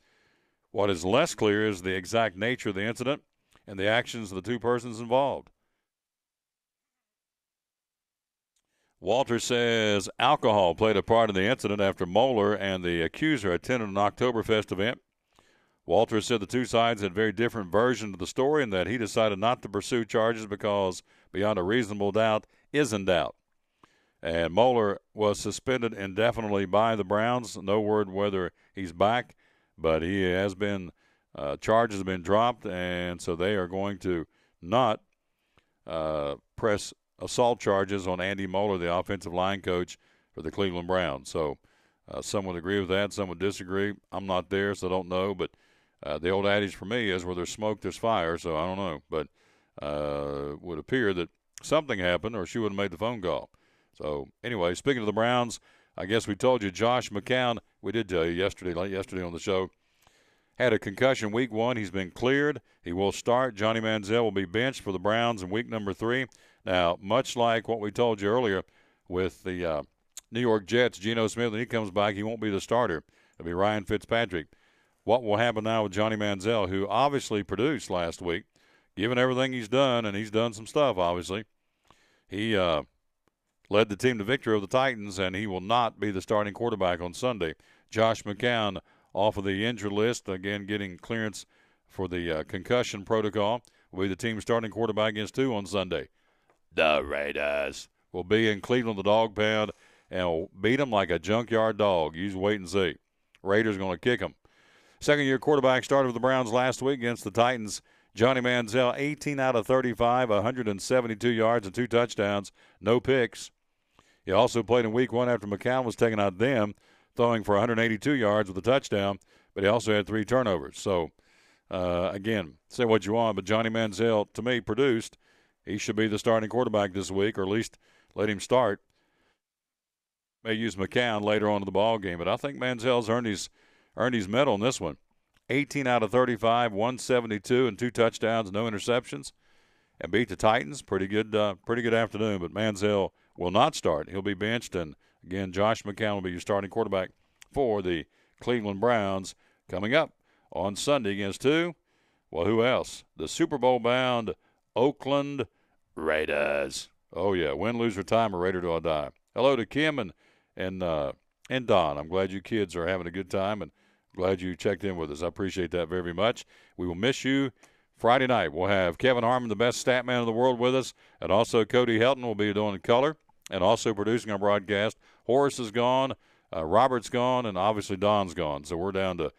S1: What is less clear is the exact nature of the incident and the actions of the two persons involved." Walters says alcohol played a part in the incident after Moeller and the accuser attended an Oktoberfest event. Walters said the two sides had very different versions of the story and that he decided not to pursue charges because beyond a reasonable doubt is in doubt. And Moeller was suspended indefinitely by the Browns. No word whether he's back, but he has been charges have been dropped, and so they are going to not press assault charges on Andy Moeller, the offensive line coach for the Cleveland Browns. So some would agree with that, some would disagree. I'm not there, so I don't know. But the old adage for me is where there's smoke, there's fire, so I don't know. But it would appear that something happened or she would have made the phone call. So anyway, speaking of the Browns, I guess we told you Josh McCown, we did tell you late yesterday on the show, had a concussion week 1. He's been cleared. He will start. Johnny Manziel will be benched for the Browns in week number 3. Now, much like what we told you earlier with the New York Jets, Geno Smith, when he comes back, he won't be the starter. It'll be Ryan Fitzpatrick. What will happen now with Johnny Manziel, who obviously produced last week, given everything he's done, and he's done some stuff, obviously. He led the team to victory over the Titans, and he will not be the starting quarterback on Sunday. Josh McCown off of the injured list, again getting clearance for the concussion protocol, will be the team's starting quarterback against 2 on Sunday. The Raiders will be in Cleveland, the dog pound, and will beat them like a junkyard dog. You just wait and see. Raiders going to kick them. Second-year quarterback started for the Browns last week against the Titans. Johnny Manziel, 18 out of 35, 172 yards and 2 touchdowns, no picks. He also played in week 1 after McCown was taken out them, throwing for 182 yards with a touchdown, but he also had 3 turnovers. So, again, say what you want, but Johnny Manziel, to me, produced. He should be the starting quarterback this week, or at least let him start. May use McCown later on in the ball game, but I think Manziel's earned his medal in this one. 18 out of 35, 172 and 2 touchdowns, no interceptions, and beat the Titans. Pretty good afternoon, but Manziel will not start. He'll be benched, and again, Josh McCown will be your starting quarterback for the Cleveland Browns coming up on Sunday against who? Well, who else? The Super Bowl-bound Oakland Raiders. Oh, yeah, win, lose, or time, or Raider till I die. Hello to Kim and Don. I'm glad you kids are having a good time, and glad you checked in with us. I appreciate that very, very much. We will miss you. Friday night, we'll have Kevin Harmon, the best stat man in the world, with us, and also Cody Helton will be doing color and also producing our broadcast. Horace is gone, Robert's gone, and obviously Don's gone. So we're down to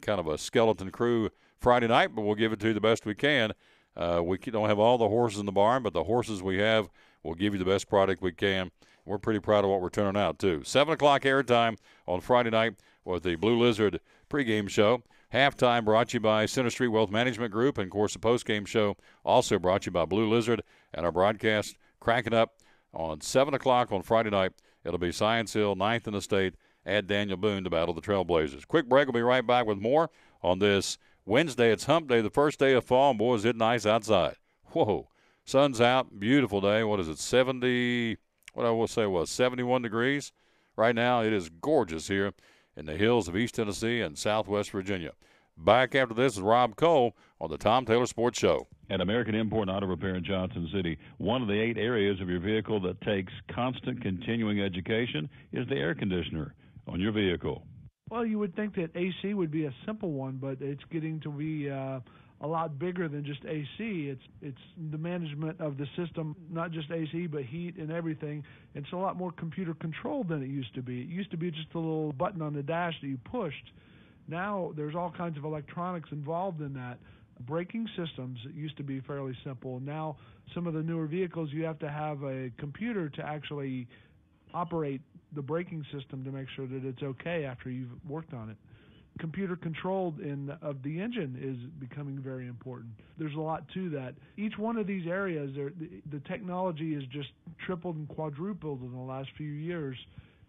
S1: kind of a skeleton crew Friday night, but we'll give it to you the best we can. We don't have all the horses in the barn, but the horses we have will give you the best product we can. We're pretty proud of what we're turning out, too. 7 o'clock airtime on Friday night with the Blue Lizard pregame show. Halftime brought to you by Center Street Wealth Management Group. And, of course, the postgame show also brought to you by Blue Lizard. And our broadcast cracking up on 7 o'clock on Friday night. It'll be Science Hill, 9th in the state, at Daniel Boone to battle the Trailblazers. Quick break. We'll be right back with more on this Wednesday. It's hump day, the first day of fall. And, boy, is it nice outside. Whoa. Sun's out. Beautiful day. What is it, 71 degrees? Right now it is gorgeous here in the hills of East Tennessee and Southwest Virginia. Back after this is Rob Cole on the Tom Taylor Sports Show.
S3: At American Import and Auto Repair in Johnson City, one of the 8 areas of your vehicle that takes constant continuing education is the air conditioner on your vehicle.
S8: Well, you would think that AC would be a simple one, but it's getting to be a lot bigger than just AC. It's the management of the system, not just AC, but heat and everything. It's a lot more computer controlled than it used to be. It used to be just a little button on the dash that you pushed. Now there's all kinds of electronics involved in that. Braking systems used to be fairly simple. Now some of the newer vehicles, you have to have a computer to actually operate the braking system to make sure that it's okay after you've worked on it. Computer controlled of the engine is becoming very important. There's a lot to that. Each one of these areas, the technology is just tripled and quadrupled in the last few years.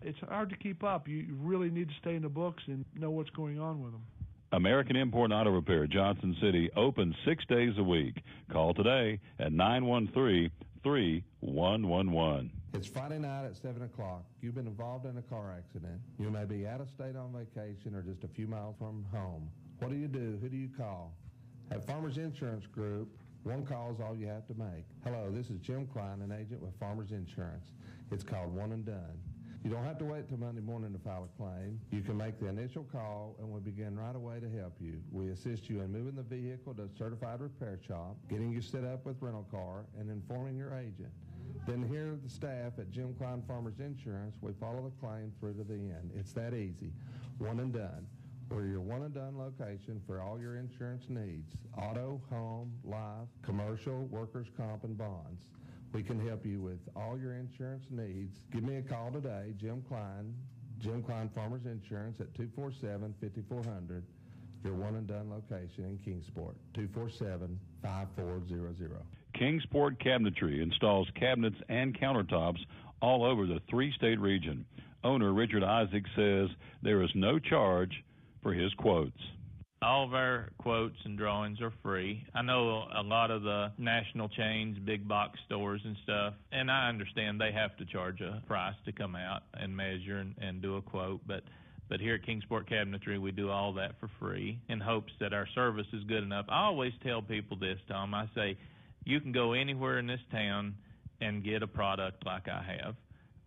S8: It's hard to keep up. You really need to stay in the books and know what's going on with them.
S3: American Import and Auto Repair, Johnson City, open 6 days a week. Call today at 913-3111.
S7: It's Friday night at 7 o'clock. You've been involved in a car accident. You may be out of state on vacation or just a few miles from home. What do? Who do you call? At Farmers Insurance Group, one call is all you have to make. Hello, this is Jim Klein, an agent with Farmers Insurance. It's called One and Done. You don't have to wait till Monday morning to file a claim. You can make the initial call, and we'll begin right away to help you. We assist you in moving the vehicle to a certified repair shop, getting you set up with rental car, and informing your agent. Then here the staff at Jim Klein Farmers Insurance, we follow the claim through to the end. It's that easy. One and Done. We're your one and done location for all your insurance needs. Auto, home, life, commercial, workers' comp, and bonds. We can help you with all your insurance needs. Give me a call today, Jim Klein Farmers Insurance at 247-5400, your one-and-done location in Kingsport, 247-5400.
S3: Kingsport Cabinetry installs cabinets and countertops all over the three-state region. Owner Richard Isaac says there is no charge for his quotes.
S5: All of our quotes and drawings are free. I know a lot of the national chains, big box stores and stuff, and I understand they have to charge a price to come out and measure and do a quote, but here at Kingsport Cabinetry, we do all that for free in hopes that our service is good enough. I always tell people this, Tom. I say, you can go anywhere in this town and get a product like I have,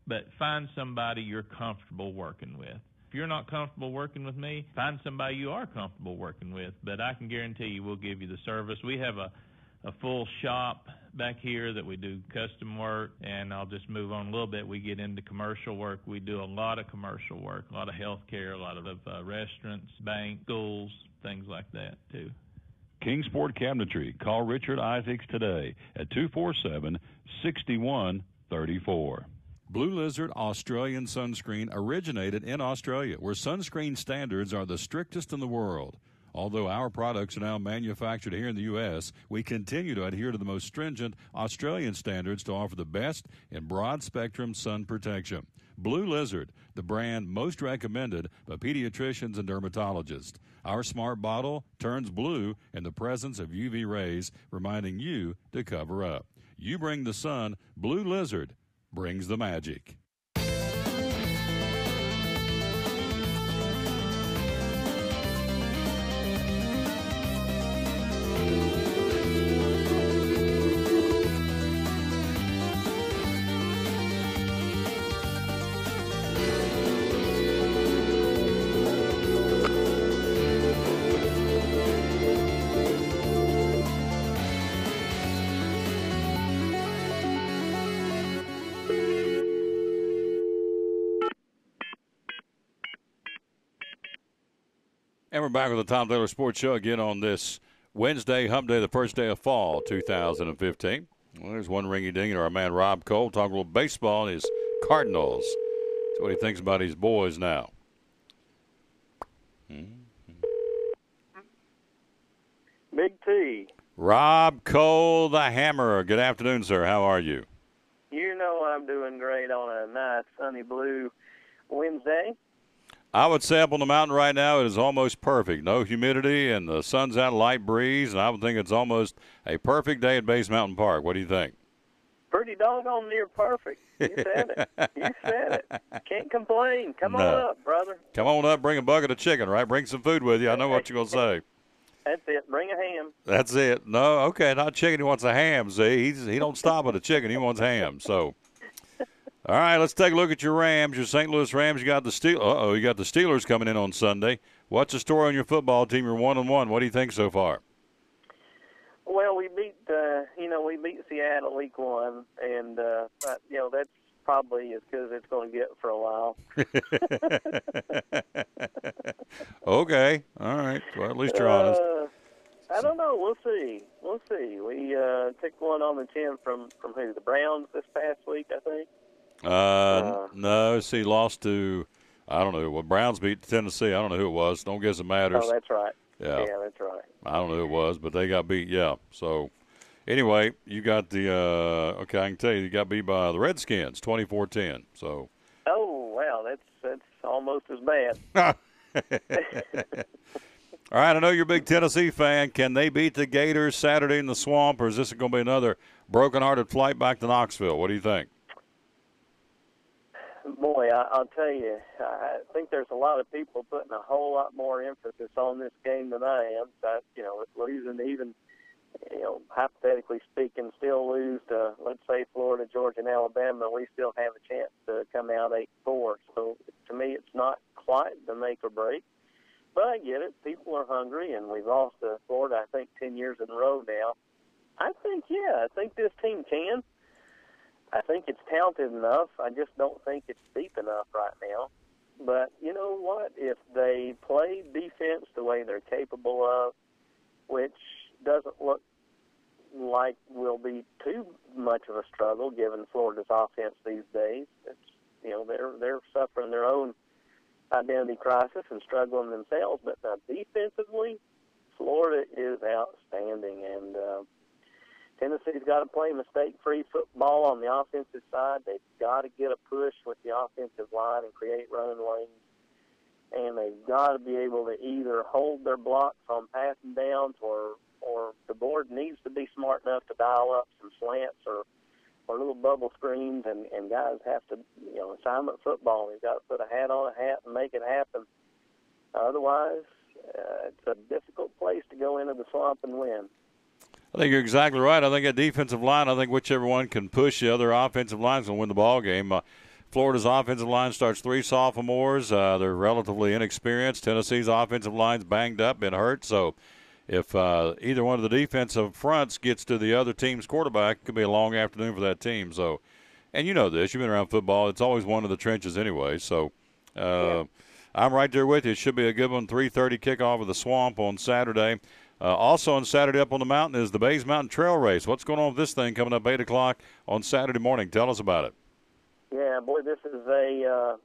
S5: but find somebody you're comfortable working with. If you're not comfortable working with me, find somebody you are comfortable working with. But I can guarantee you we'll give you the service. We have a full shop back here that we do custom work, and I'll just move on a little bit. We get into commercial work. We do a lot of commercial work, a lot of healthcare, a lot of restaurants, banks, schools, things like that too.
S3: Kingsport Cabinetry. Call Richard Isaacs today at 247-6134.
S1: Blue Lizard Australian sunscreen originated in Australia, where sunscreen standards are the strictest in the world. Although our products are now manufactured here in the U.S., we continue to adhere to the most stringent Australian standards to offer the best in broad-spectrum sun protection. Blue Lizard, the brand most recommended by pediatricians and dermatologists. Our smart bottle turns blue in the presence of UV rays, reminding you to cover up. You bring the sun, Blue Lizard brings the magic. And we're back with the Tom Taylor Sports Show again on this Wednesday, Hump Day, the first day of fall 2015. Well, there's one ringy-dingy to our man Rob Cole talking a little baseball and his Cardinals. That's what he thinks about his boys now.
S10: Big T.
S1: Rob Cole, the Hammer. Good afternoon, sir. How are you?
S10: You know I'm doing great on a nice sunny blue Wednesday.
S1: I would say up on the mountain right now it is almost perfect. No humidity and the sun's out, light breeze, and I would think it's almost a perfect day at Base Mountain Park. What do you think?
S10: Pretty doggone near perfect. You said it. You said it. Can't complain. Come on up, brother.
S1: Come on up, bring a bucket of chicken, right? Bring some food with you. I know what you're going to say.
S10: That's it. Bring a ham.
S1: That's it. No, okay, not chicken. He wants a ham. See, he don't stop at a chicken. He wants ham. So, all right, let's take a look at your Rams, your St. Louis Rams. You got the you got the Steelers coming in on Sunday. What's the story on your football team? You're 1-1. What do you think so far?
S10: Well, we beat Seattle week 1, and that's probably as good as it's going to get for a while.
S1: Okay, all right. Well, at least you're honest.
S10: I don't know. We'll see. We took one on the chin from who? The Browns this past week, I think.
S1: No, see, lost to, I don't know. Well, Browns beat Tennessee. I don't know who it was. Don't guess it matters.
S10: Oh, that's right.
S1: Yeah,
S10: that's right.
S1: I don't know who it was, but they got beat. Yeah. So, anyway, you got the okay. I can tell you got beat by the Redskins, 24-10. So.
S10: Oh wow, that's almost as bad.
S1: All right, I know you're a big Tennessee fan. Can they beat the Gators Saturday in the Swamp, or is this going to be another broken-hearted flight back to Knoxville? What do you think?
S10: Boy, I'll tell you, I think there's a lot of people putting a whole lot more emphasis on this game than I am. Losing even, hypothetically speaking, still lose to, let's say, Florida, Georgia, and Alabama, we still have a chance to come out 8-4. So, to me, it's not quite the make or break. But I get it. People are hungry, and we've lost to Florida, I think, 10 years in a row now. I think this team can. I think it's talented enough. I just don't think it's deep enough right now. But you know what? If they play defense the way they're capable of, which doesn't look like will be too much of a struggle given Florida's offense these days. It's, you know, they're suffering their own identity crisis and struggling themselves. But defensively, Florida is outstanding, and Tennessee's got to play mistake-free football on the offensive side. They've got to get a push with the offensive line and create running lanes. And they've got to be able to either hold their blocks on passing downs or the board needs to be smart enough to dial up some slants or little bubble screens, and guys have to, you know, assignment football. They've got to put a hat on a hat and make it happen. Otherwise, it's a difficult place to go into the swamp and win.
S1: I think you're exactly right. I think a defensive line, I think whichever one can push the other offensive lines will win the ball game. Florida's offensive line starts 3 sophomores. They're relatively inexperienced. Tennessee's offensive line's banged up, been hurt. So if either one of the defensive fronts gets to the other team's quarterback, it could be a long afternoon for that team. So, and you know this. You've been around football. It's always one of the trenches anyway. So I'm right there with you. It should be a good one. 3:30 kickoff of the Swamp on Saturday. Also on Saturday up on the mountain is the Bays Mountain Trail Race. What's going on with this thing coming up 8 o'clock on Saturday morning? Tell us about it.
S10: Yeah, boy, this is a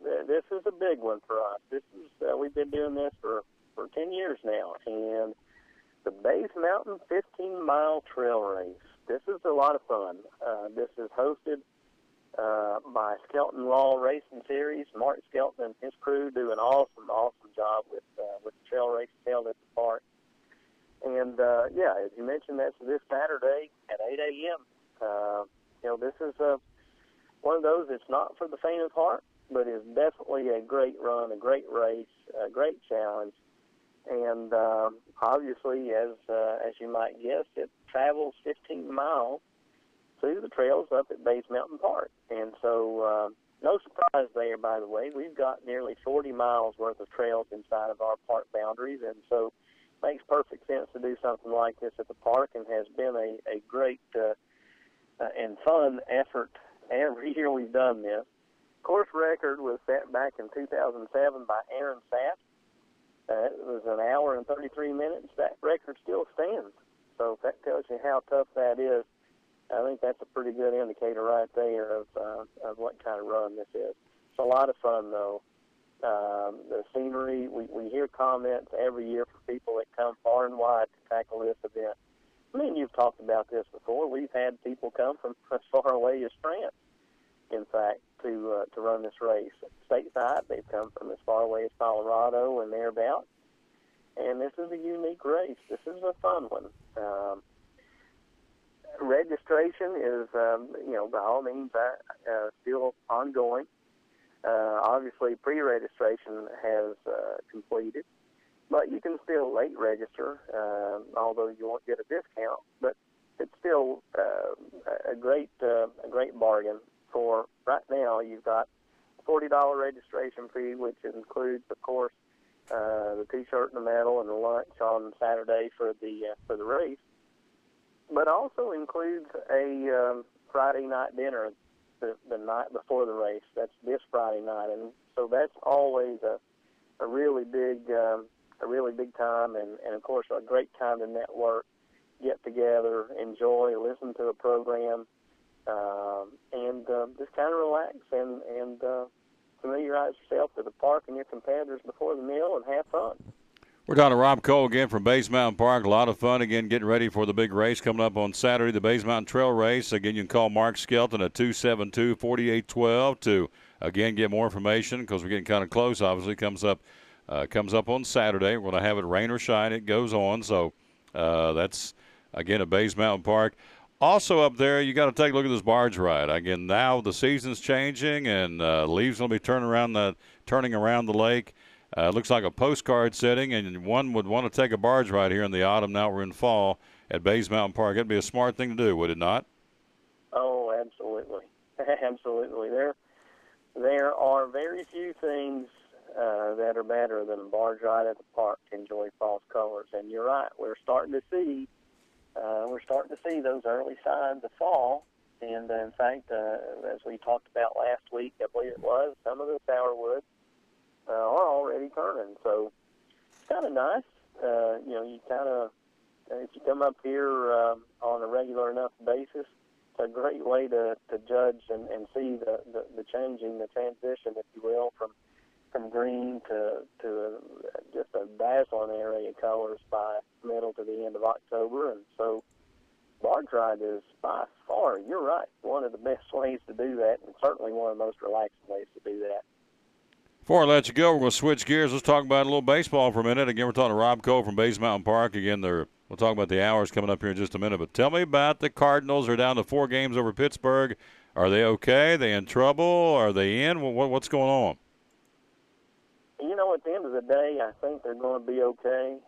S10: big one for us. This is we've been doing this for 10 years now, and the Bays Mountain 15-mile trail race. This is a lot of fun. This is hosted by Skelton Law Racing Series. Mart Skelton and his crew do an awesome job with the trail race held at the park. And, as you mentioned, that's this Saturday at 8 a.m. This is one of those that's not for the faint of heart, but is definitely a great run, a great race, a great challenge. And obviously, as you might guess, it travels 15 miles through the trails up at Bays Mountain Park. And so no surprise there, by the way. We've got nearly 40 miles worth of trails inside of our park boundaries, and so makes perfect sense to do something like this at the park, and has been a great and fun effort every year we've done this. Course record was set back in 2007 by Aaron Sapp. It was an hour and 33 minutes. That record still stands. So if that tells you how tough that is, I think that's a pretty good indicator right there of what kind of run this is. It's a lot of fun, though. The scenery, we hear comments every year from people that come far and wide to tackle this event. I mean, you've talked about this before. We've had people come from as far away as France, in fact, to run this race. Stateside, they've come from as far away as Colorado and thereabouts. And this is a unique race. This is a fun one. Registration is, by all means, still ongoing. Obviously, pre-registration has completed, but you can still late register, although you won't get a discount. But it's still a great bargain. For right now, you've got $40 registration fee, which includes, of course, the T-shirt and the medal and the lunch on Saturday for the race, but also includes a Friday night dinner the night before the race. That's this Friday night, and so that's always a really big time, and of course a great time to network, get together, enjoy, listen to a program, and just kind of relax and familiarize yourself with the park and your competitors before the meal and have fun.
S1: We're talking to Rob Cole again from Bays Mountain Park. A lot of fun, again, getting ready for the big race coming up on Saturday, the Bays Mountain Trail Race. Again, you can call Mark Skelton at 272-4812 to, again, get more information because we're getting kind of close, obviously. Comes up on Saturday. We're going to have it rain or shine. It goes on. So that's, again, at Bays Mountain Park. Also up there, you got to take a look at this barge ride. Again, now the season's changing and leaves will be turning around the lake. It looks like a postcard setting, and one would want to take a barge ride here in the autumn. Now we're in fall at Bays Mountain Park. It'd be a smart thing to do, would it not?
S10: Oh, absolutely. Absolutely. There are very few things that are better than a barge ride at the park to enjoy fall's colors. And you're right, we're starting to see those early signs of fall. And in fact, as we talked about last week, I believe it was, some of the sourwoods are already turning. So it's kind of nice. You kind of if you come up here on a regular enough basis, it's a great way to judge and see the changing, the transition, if you will, from green to just a dazzling array of colors by middle to the end of October. And so barge ride is by far, you're right, one of the best ways to do that, and certainly one of the most relaxing ways to do that.
S1: Before I let you go, we're going to switch gears. Let's talk about a little baseball for a minute. Again, we're talking to Rob Cole from Bays Mountain Park. Again, we'll talk about the hours coming up here in just a minute. But tell me about the Cardinals. They're down to 4 games over Pittsburgh. Are they okay? Are they in trouble? Are they in? What's going on?
S10: You know, at the end of the day, I think they're going to be okay.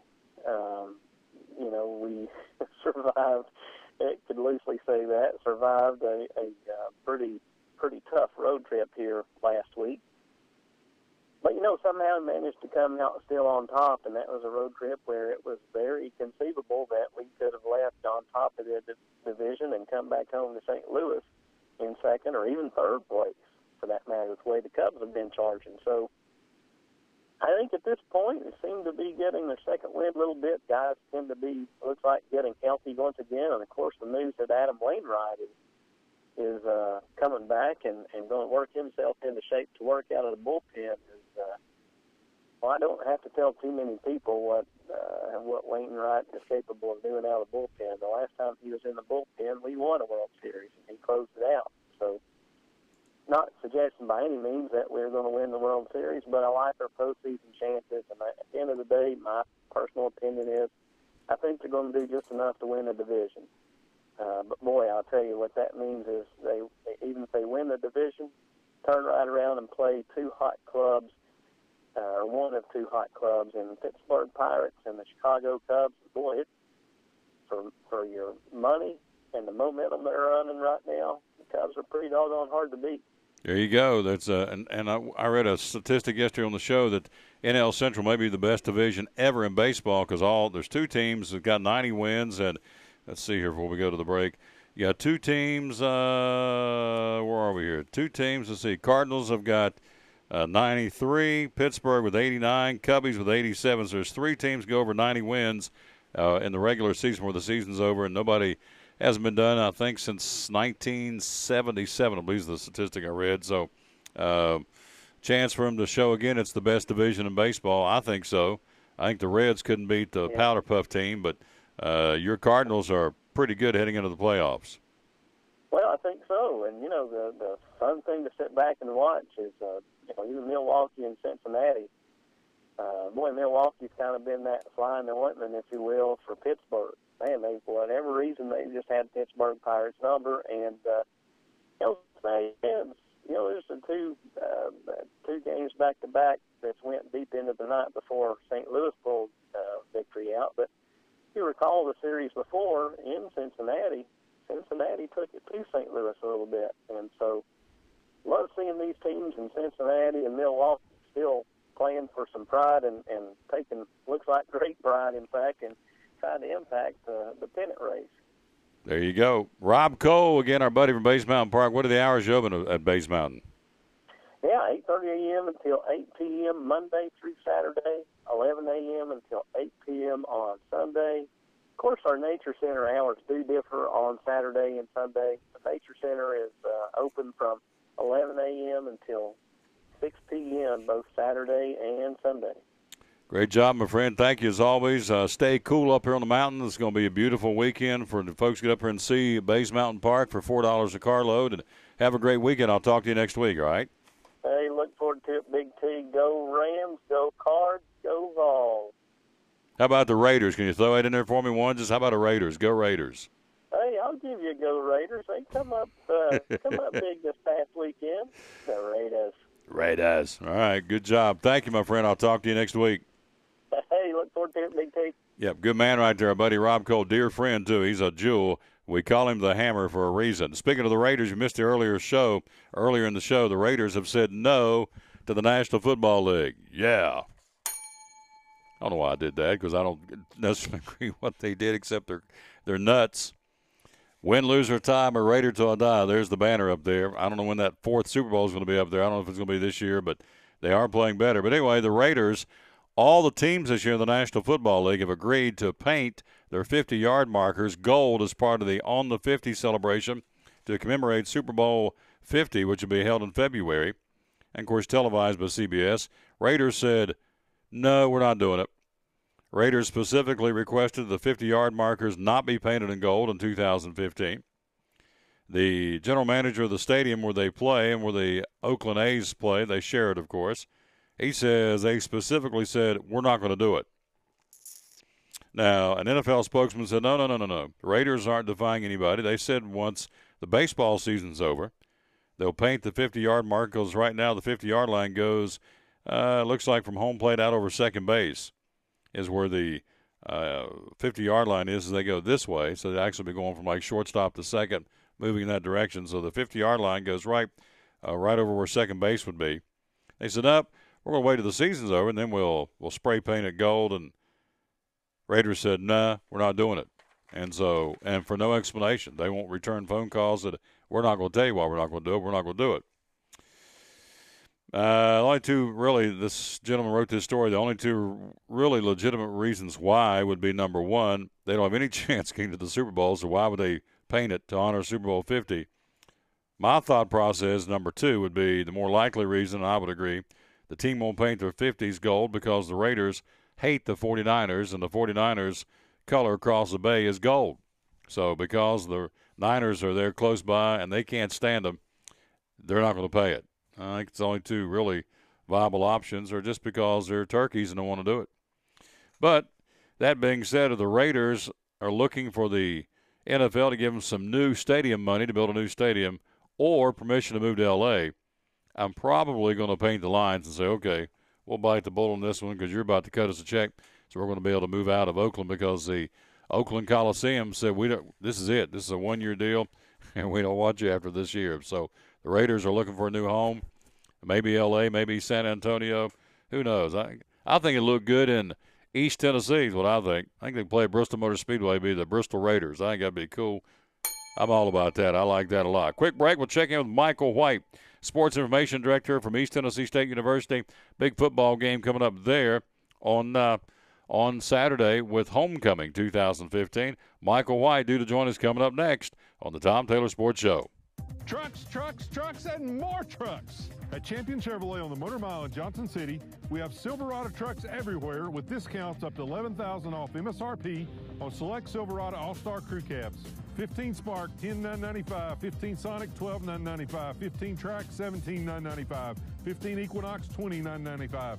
S10: We survived, it could loosely say that, survived a pretty tough road trip here last week. But, somehow managed to come out still on top, and that was a road trip where it was very conceivable that we could have left on top of the division and come back home to St. Louis in second or even third place, for that matter, the way the Cubs have been charging. So I think at this point, they seem to be getting their second wind a little bit. Guys tend to be, looks like, getting healthy once again. And, of course, the news that Adam Wainwright is coming back and going to work himself into shape to work out of the bullpen is, well, I don't have to tell too many people what Wainwright is capable of doing out of the bullpen. The last time he was in the bullpen, we won a World Series, and he closed it out. So, not suggesting by any means that we're going to win the World Series, but I like our postseason chances. And at the end of the day, my personal opinion is I think they're going to do just enough to win the division. But, boy, I'll tell you what that means is even if they win the division, turn right around and play 2 hot clubs, or one of 2 hot clubs in the Pittsburgh Pirates and the Chicago Cubs. Boy, it's for your money and the momentum they're running right now, the Cubs are pretty doggone hard to beat.
S1: There you go. That's and I read a statistic yesterday on the show that NL Central may be the best division ever in baseball because there's 2 teams that got 90 wins. And let's see here before we go to the break. You got 2 teams. Where are we here? 2 teams. Let's see. Cardinals have got 93, Pittsburgh with 89, Cubbies with 87. So there's 3 teams go over 90 wins in the regular season where the season's over, and nobody hasn't been done, I think, since 1977, I believe is the statistic I read. So chance for them to show again it's the best division in baseball. I think so. I think the Reds couldn't beat the Powder Puff team, but your Cardinals are pretty good heading into the playoffs.
S10: Well, I think so. And, the fun thing to sit back and watch is, even Milwaukee and Cincinnati. Milwaukee's kind of been that fly in the ointment, if you will, for Pittsburgh. Man, for whatever reason, they just had Pittsburgh Pirates number. And, Cincinnati, there's the 2 games back-to-back that went deep into the night before St. Louis pulled victory out. But if you recall the series before in Cincinnati took it to St. Louis a little bit. And so love seeing these teams in Cincinnati and Milwaukee still playing for some pride and taking, looks like great pride, in fact, and trying to impact the pennant race.
S1: There you go. Rob Cole, again, our buddy from Bays Mountain Park. What are the hours you open at Bays Mountain?
S10: Yeah, 8:30 a.m. until 8 p.m. Monday through Saturday, 11 a.m. until 8 p.m. on Sunday. Of course, our Nature Center hours do differ on Saturday and Sunday. The Nature Center is open from 11 a.m. until 6 p.m. both Saturday and Sunday.
S1: Great job, my friend. Thank you as always. Stay cool up here on the mountain. It's going to be a beautiful weekend for the folks to get up here and see Bays Mountain Park for $4 a carload. And have a great weekend. I'll talk to you next week, all right?
S10: Hey, look forward to it, Big T. Go Rams, go Cards, go Vols.
S1: How about the Raiders? Can you throw it in there for me, one? Just how about the Raiders? Go Raiders.
S10: Hey, I'll give you a go Raiders. They come up big this past weekend. The Raiders.
S1: Raiders. All right, good job. Thank you, my friend. I'll talk to you next week.
S10: Hey, look forward to it, Big T.
S1: Yep, good man right there, our buddy Rob Cole. Dear friend, too. He's a jewel. We call him the Hammer for a reason. Speaking of the Raiders, you missed the earlier in the show, the Raiders have said no to the National Football League. Yeah. I don't know why I did that because I don't necessarily agree with what they did, except they're nuts. Win, lose, or tie, or Raider till I die. There's the banner up there. I don't know when that 4th Super Bowl is going to be up there. I don't know if it's going to be this year, but they are playing better. But anyway, the Raiders all the teams this year in the National Football League have agreed to paint their 50-yard markers gold as part of the On the 50 celebration to commemorate Super Bowl 50, which will be held in February, and, of course, televised by CBS. Raiders said, no, we're not doing it. Raiders specifically requested the 50-yard markers not be painted in gold in 2015. The general manager of the stadium where they play and where the Oakland A's play, they share it, of course, he says they specifically said, we're not going to do it. Now, an NFL spokesman said, no. The Raiders aren't defying anybody. They said once the baseball season's over, they'll paint the 50-yard mark, because right now the 50-yard line goes, looks like from home plate out over second base is where the 50-yard line is as they go this way. So they'll actually be going from like shortstop to second, moving in that direction. So the 50-yard line goes right over where second base would be. They said, nope, we're going to wait till the season's over, and then we'll spray paint it gold. And Raiders said, nah, we're not doing it. And for no explanation. They won't return phone calls that we're not going to tell you why we're not going to do it. We're not going to do it. The only two, really, this gentleman wrote this story, the only two really legitimate reasons why would be, number one, they don't have any chance getting to the Super Bowl, so why would they paint it to honor Super Bowl 50? My thought process, number two, would be the more likely reason, I would agree, the team won't paint their 50s gold because the Raiders hate the 49ers, and the 49ers' color across the bay is gold. So because the Niners are there close by and they can't stand them, they're not going to pay it. I think it's only two really viable options, or just because they're turkeys and don't want to do it. But that being said, if the Raiders are looking for the NFL to give them some new stadium money to build a new stadium or permission to move to L.A., I'm probably going to paint the lines and say, okay, we'll bite the bullet on this one because you're about to cut us a check, so we're going to be able to move out of Oakland because the Oakland Coliseum said this is it. This is a one-year deal, and we don't want you after this year. So the Raiders are looking for a new home, maybe L.A., maybe San Antonio. Who knows? I think it looked good in East Tennessee is what I think. I think they play Bristol Motor Speedway, be the Bristol Raiders. I think that'd be cool. I'm all about that. I like that a lot. Quick break. We'll check in with Michael White, Sports Information Director from East Tennessee State University. Big football game coming up there on Saturday with Homecoming 2015. Michael White due to join us coming up next on the Tom Taylor Sports Show.
S12: Trucks, and more trucks. At Champion Chevrolet on the Motor Mile in Johnson City, we have Silverado trucks everywhere with discounts up to $11,000 off MSRP on select Silverado All-Star Crew Cabs. 15 Spark, $10,995. 15 Sonic, $12,995. 15 Track, $17,995. 15 Equinox, $20,995.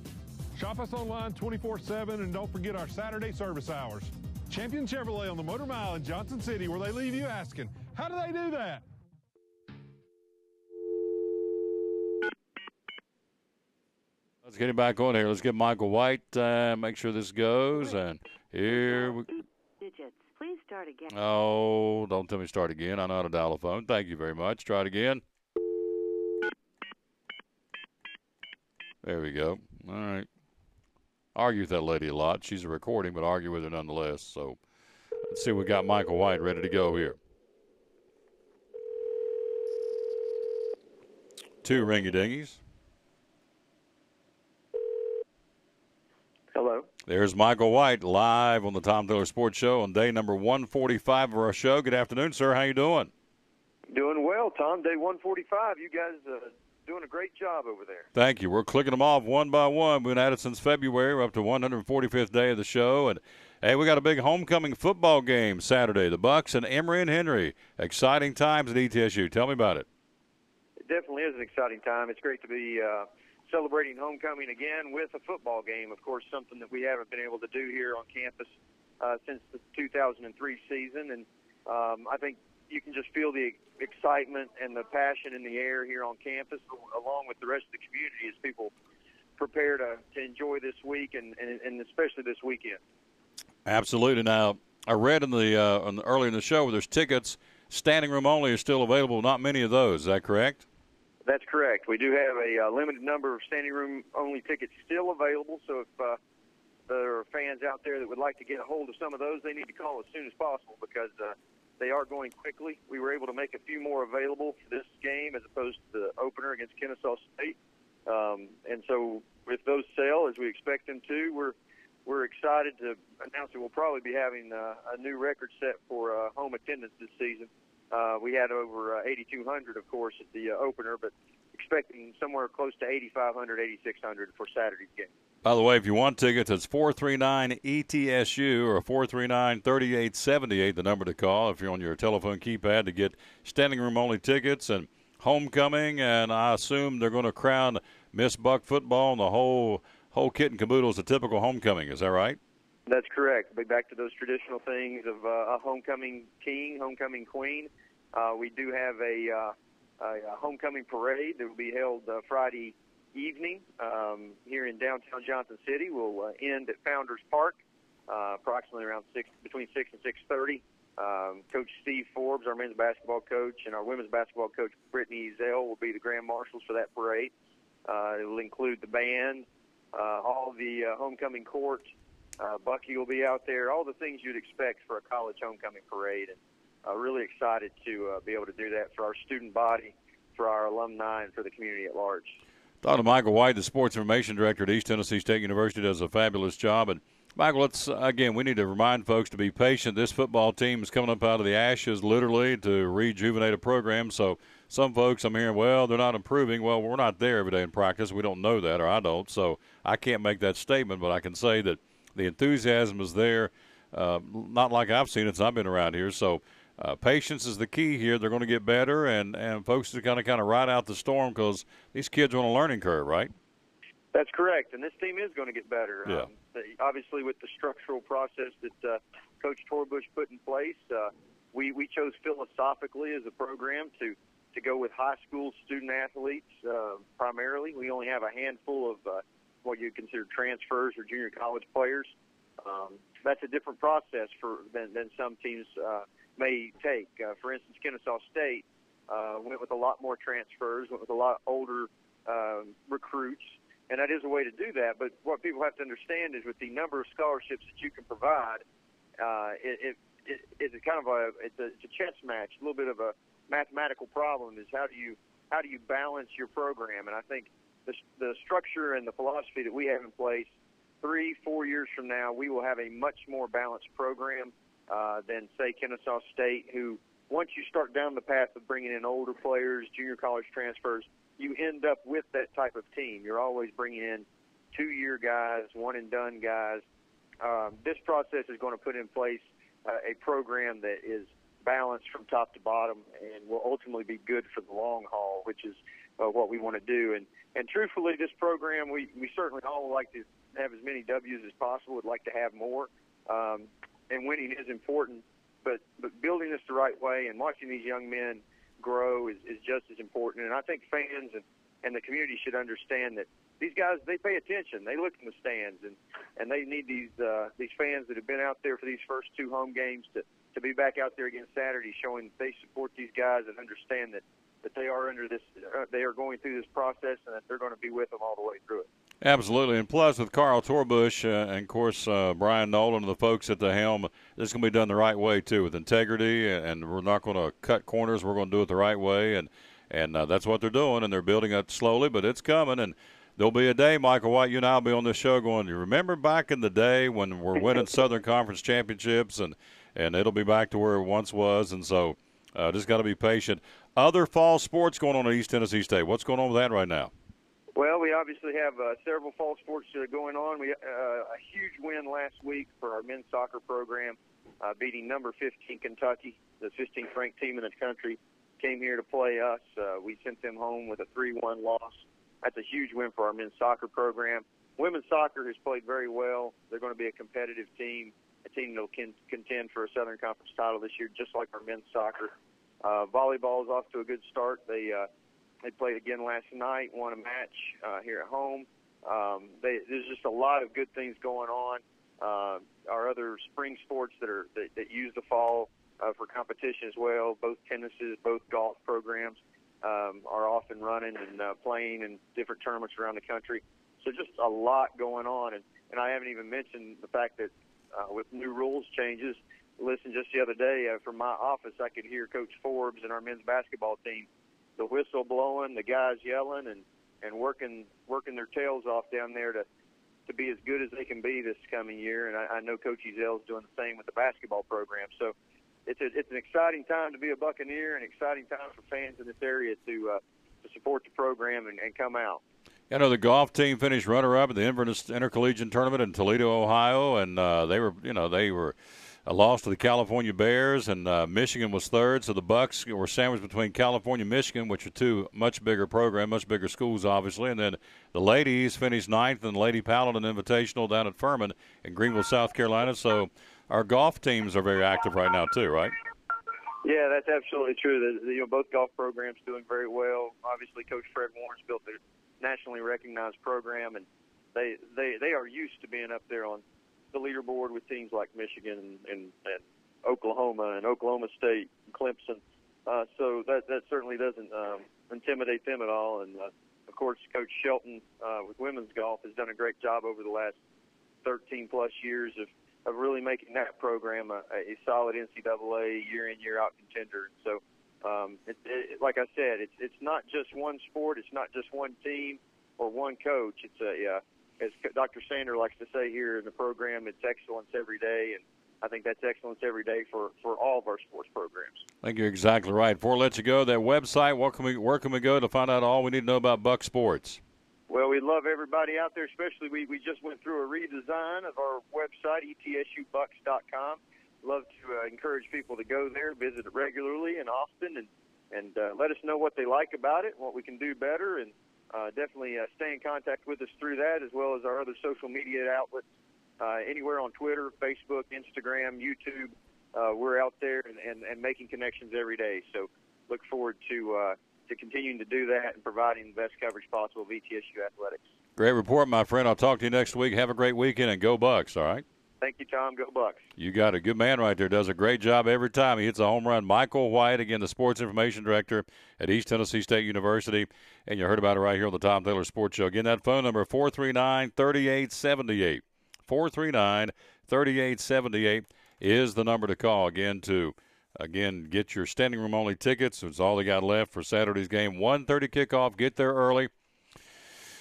S12: Shop us online 24/7, and don't forget our Saturday service hours. Champion Chevrolet on the Motor Mile in Johnson City, where they leave you asking, how do they do that?
S1: Let's get him back on here. Let's get Michael White, make sure this goes. And here we go.
S13: Digits. Please start again.
S1: Oh, don't tell me start again. I know how to dial a phone. Thank you very much. Try it again. There we go. All right. Argue with that lady a lot. She's a recording, but argue with her nonetheless. So let's see. We got Michael White ready to go here. 2 ringy-dingies.
S16: Hello.
S1: There's Michael White live on the Tom Taylor Sports Show on day number 145 of our show. Good afternoon, sir. How you doing?
S16: Doing well, Tom. Day 145. You guys doing a great job over there.
S1: Thank you. We're clicking them off one by one. We've been at it since February. We're up to 145th day of the show. And, hey, we got a big homecoming football game Saturday. The Bucks and Emory and Henry. Exciting times at ETSU. Tell me about it.
S16: It definitely is an exciting time. It's great to be celebrating homecoming again with a football game, of course, something that we haven't been able to do here on campus since the 2003 season. And I think you can just feel the excitement and the passion in the air here on campus, along with the rest of the community, as people prepare to enjoy this week and especially this weekend.
S1: Absolutely. Now, I read early in the show where there's tickets, standing room only is still available. Not many of those. Is that correct?
S16: That's correct. We do have a limited number of standing room only tickets still available. So if there are fans out there that would like to get a hold of some of those, they need to call as soon as possible because they are going quickly. We were able to make a few more available for this game as opposed to the opener against Kennesaw State. And so if those sell as we expect them to, we're excited to announce that we'll probably be having a new record set for home attendance this season. We had over 8,200, of course, at the opener, but expecting somewhere close to 8,500, 8,600 for Saturday's game.
S1: By the way, if you want tickets, it's 439-ETSU or 439-3878, the number to call if you're on your telephone keypad to get standing room only tickets and homecoming. And I assume they're going to crown Miss Buck football and the whole kit and caboodle is a typical homecoming. Is that right?
S16: That's correct. Be back to those traditional things of a homecoming king, homecoming queen. We do have a homecoming parade that will be held Friday evening here in downtown Johnson City. We'll end at Founders Park approximately around between 6 and 6:30. Coach Steve Forbes, our men's basketball coach, and our women's basketball coach Brittany Zell will be the grand marshals for that parade. It will include the band, all the homecoming court. Bucky will be out there, all the things you'd expect for a college homecoming parade. And really excited to be able to do that for our student body, for our alumni, and for the community at large.
S1: Talking to Michael White, the sports information director at East Tennessee State University, does a fabulous job. And Michael, we need to remind folks to be patient. This football team is coming up out of the ashes, literally, to rejuvenate a program. So some folks I'm hearing, well, they're not improving. Well, we're not there every day in practice. We don't know that, or I don't. So I can't make that statement, but I can say that the enthusiasm is there, not like I've seen it since I've been around here. So patience is the key here. They're going to get better, and folks are going to kind of ride out the storm because these kids are on a learning curve, right?
S16: That's correct, and this team is going to get better.
S1: Yeah.
S16: Obviously, with the structural process that Coach Torbush put in place, we chose philosophically as a program to go with high school student athletes primarily. We only have a handful of what you consider transfers or junior college players. That's a different process than some teams may take. For instance, Kennesaw State went with a lot more transfers, went with a lot older recruits, and that is a way to do that. But what people have to understand is with the number of scholarships that you can provide, it's kind of it's a chess match, a little bit of a mathematical problem. Is how do you balance your program? And I think the structure and the philosophy that we have in place, 3-4 years from now, we will have a much more balanced program than, say, Kennesaw State, who, once you start down the path of bringing in older players, junior college transfers, you end up with that type of team. You're always bringing in 2-year guys, one-and-done guys. This process is going to put in place a program that is balanced from top to bottom and will ultimately be good for the long haul, which is what we want to do. And truthfully, this program, we certainly all would like to have as many W's as possible, would like to have more. And winning is important, but building this the right way and watching these young men grow is just as important. And I think fans and the community should understand that these guys, they pay attention. They look in the stands, and they need these fans that have been out there for these first 2 home games to be back out there again Saturday, showing that they support these guys and understand that they are under this, they are going through this process, and that they're going to be with them all the way through it.
S1: Absolutely. And plus, with Carl Torbush and, of course, Brian Nolan and the folks at the helm, this is going to be done the right way, too, with integrity, and we're not going to cut corners. We're going to do it the right way, and that's what they're doing, and they're building up slowly, but it's coming. And there'll be a day, Michael White, you and I will be on this show going, you remember back in the day when we're winning Southern Conference championships, and it'll be back to where it once was, and so just got to be patient. Other fall sports going on at East Tennessee State. What's going on with that right now?
S16: Well, we obviously have several fall sports going on. We a huge win last week for our men's soccer program, beating number 15 Kentucky, the 15th ranked team in the country, came here to play us. We sent them home with a 3-1 loss. That's a huge win for our men's soccer program. Women's soccer has played very well. They're going to be a competitive team, a team that will contend for a Southern Conference title this year, just like our men's soccer. Volleyball is off to a good start. They played again last night, won a match here at home. There's just a lot of good things going on. Our other spring sports that use the fall for competition as well, both tennises, both golf programs are off and running and playing in different tournaments around the country. So just a lot going on. And I haven't even mentioned the fact that with new rules changes, listen, just the other day from my office, I could hear Coach Forbes and our men's basketball team, the whistle blowing, the guys yelling, and and working their tails off down there to be as good as they can be this coming year. And I know Coach Ezel's doing the same with the basketball program. So it's an exciting time to be a Buccaneer, and exciting time for fans in this area to support the program and come out.
S1: You know, the golf team finished runner-up at the Inverness Intercollegiate Tournament in Toledo, Ohio, and they were a loss to the California Bears, and Michigan was third. So the Bucks were sandwiched between California and Michigan, which are two much bigger programs, much bigger schools, obviously. And then the ladies finished ninth in the Lady Paladin Invitational down at Furman in Greenville, South Carolina. So our golf teams are very active right now too, right?
S16: Yeah, that's absolutely true. Both golf programs doing very well. Obviously, Coach Fred Warren's built a nationally recognized program, and they are used to being up there on the leaderboard with teams like Michigan and Oklahoma and Oklahoma State and Clemson. So that certainly doesn't intimidate them at all. And, of course, Coach Shelton with women's golf has done a great job over the last 13-plus years of really making that program a solid NCAA year-in, year-out contender. So, like I said, it's not just one sport. It's not just one team or one coach. It's as Dr. Sander likes to say here in the program, it's excellence every day, and I think that's excellence every day for all of our sports programs.
S1: I think you're exactly right. Before I let you go, that website, where can we go to find out all we need to know about Buck Sports?
S16: Well, we love everybody out there, especially we just went through a redesign of our website, etsubucks.com. Love to encourage people to go there, visit it regularly and often, and let us know what they like about it, what we can do better, and definitely stay in contact with us through that, as well as our other social media outlets, anywhere on Twitter, Facebook, Instagram, YouTube. We're out there and making connections every day. So look forward to continuing to do that and providing the best coverage possible of ETSU athletics.
S1: Great report, my friend. I'll talk to you next week. Have a great weekend, and go Bucks, all right?
S16: Thank you, Tom. Go Bucks.
S1: You got a good man right there. Does a great job every time he hits a home run. Michael White, again, the sports information director at East Tennessee State University. And you heard about it right here on the Tom Taylor Sports Show. Again, that phone number, 439-3878. 439-3878 is the number to call, again, to get your standing room only tickets. It's all they got left for Saturday's game. 1:30 kickoff. Get there early.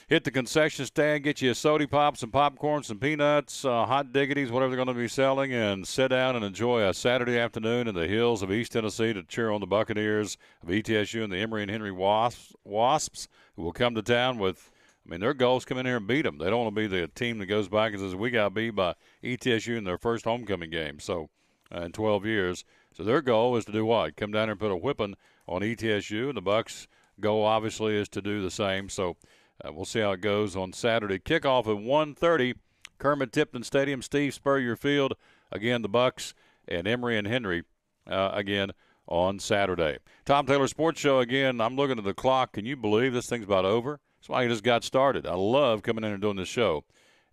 S1: Hit the concession stand, get you a soda pop, some popcorn, some peanuts, hot diggities, whatever they're going to be selling, and sit down and enjoy a Saturday afternoon in the hills of East Tennessee to cheer on the Buccaneers of ETSU and the Emory and Henry Wasps, who will come to town with, their goal is come in here and beat them. They don't want to be the team that goes back and says, we got beat by ETSU in their first homecoming game in 12 years. So their goal is to do what? Come down here and put a whipping on ETSU, and the Bucks' goal obviously is to do the same. So we'll see how it goes on Saturday. Kickoff at 1:30, Kermit Tipton Stadium, Steve Spurrier Field. Again, the Bucks and Emory and Henry again on Saturday. Tom Taylor Sports Show again. I'm looking at the clock. Can you believe this thing's about over? It's why I just got started. I love coming in and doing this show,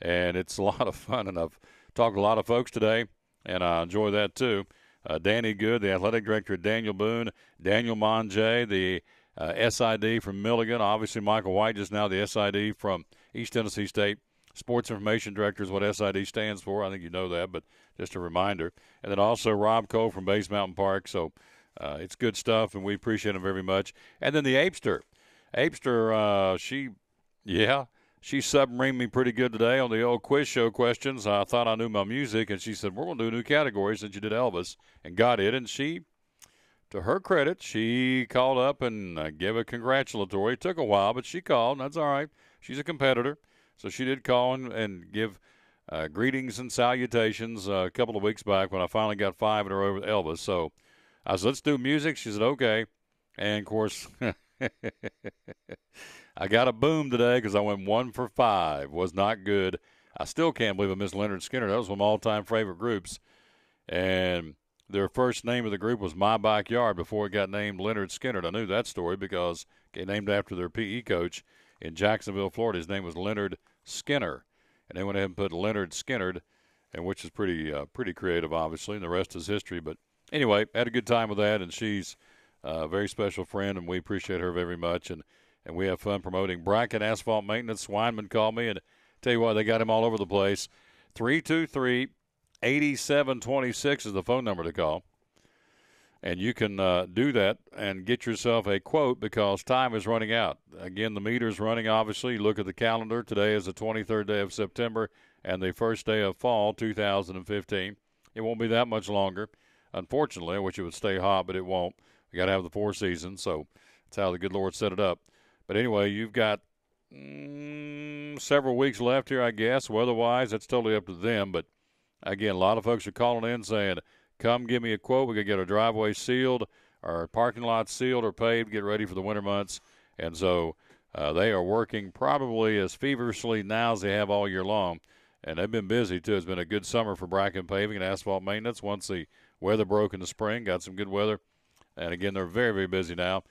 S1: and it's a lot of fun. And I've talked to a lot of folks today, and I enjoy that too. Danny Good, the athletic director at Daniel Boone, Daniel Manget, the SID from Milligan. Obviously, Michael White just now the SID from East Tennessee State. Sports Information Director is what SID stands for. I think you know that, but just a reminder. And then also Rob Cole from Bays Mountain Park. So it's good stuff, and we appreciate him very much. And then the Apster. Apster, she submarined me pretty good today on the old quiz show questions. I thought I knew my music, and she said, we're going to do a new category since you did Elvis, and got it. And she, to her credit, she called up and gave a congratulatory. It took a while, but she called, and that's all right. She's a competitor, so she did call and give greetings and salutations a couple of weeks back when I finally got 5 in a row with Elvis. So I said, let's do music. She said, okay. And, of course, I got a boom today because I went 1 for 5. Was not good. I still can't believe I missed Leonard Skinner. That was one of my all-time favorite groups. And their first name of the group was My Backyard before it got named Leonard Skinner. I knew that story because it named after their PE coach in Jacksonville, Florida. His name was Leonard Skinner. And they went ahead and put Leonard Skinnerd, and which is pretty creative, obviously, and the rest is history. But anyway, had a good time with that, and she's a very special friend, and we appreciate her very much. And we have fun promoting Bracket Asphalt Maintenance. Weinmann called me, and tell you what, they got him all over the place. 323-8726 is the phone number to call. And you can do that and get yourself a quote because time is running out. Again, the meter's running, obviously. You look at the calendar. Today is the 23rd day of September and the first day of fall 2015. It won't be that much longer. Unfortunately, I wish it would stay hot, but it won't. We got to have the 4 seasons, so that's how the good Lord set it up. But anyway, you've got several weeks left here, I guess. Weather-wise, that's totally up to them. But, again, a lot of folks are calling in saying, come give me a quote. We're going to get our driveway sealed, our parking lot sealed or paved, get ready for the winter months. And so they are working probably as feverishly now as they have all year long. And they've been busy, too. It's been a good summer for Bracken Paving and Asphalt Maintenance. Once the weather broke in the spring, got some good weather. And, again, they're very, very busy now.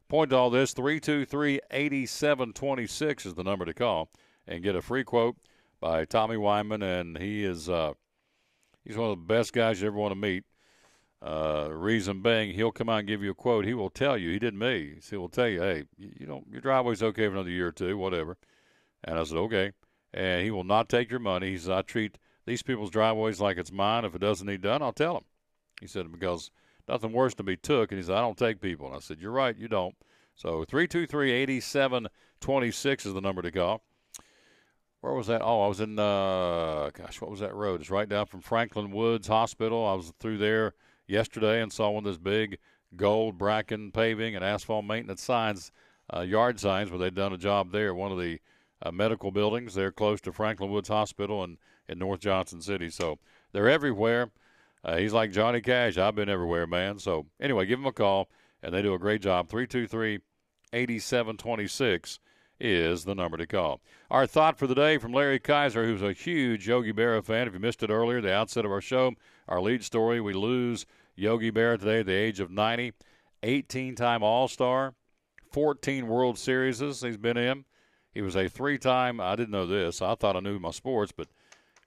S1: Point to all this, 323-8726 is the number to call and get a free quote by Tommy Weinmann. And he is he's one of the best guys you ever want to meet. Reason being, he'll come out and give you a quote. He will tell you. He didn't me. He will tell you, hey, your driveway's okay for another year or two, whatever. And I said, okay. And he will not take your money. He said, I treat these people's driveways like it's mine. If it doesn't need done, I'll tell them. He said, because nothing worse than be took. And he said, I don't take people. And I said, you're right, you don't. So 323-8726 is the number to call. Where was that? Oh, I was in, what was that road? It's right down from Franklin Woods Hospital. I was through there yesterday and saw one of those big gold Bracken Paving and Asphalt Maintenance signs, yard signs, where they'd done a job there. One of the medical buildings there close to Franklin Woods Hospital in North Johnson City. So they're everywhere. He's like Johnny Cash. I've been everywhere, man. So anyway, give them a call, and they do a great job. 323-8726 is the number to call. Our thought for the day from Larry Kaiser, who's a huge Yogi Berra fan. If you missed it earlier, the outset of our show, our lead story, we lose Yogi Berra today at the age of 90. 18-time All-Star, 14 World Series he's been in. He was a 3-time, I didn't know this. I thought I knew my sports, but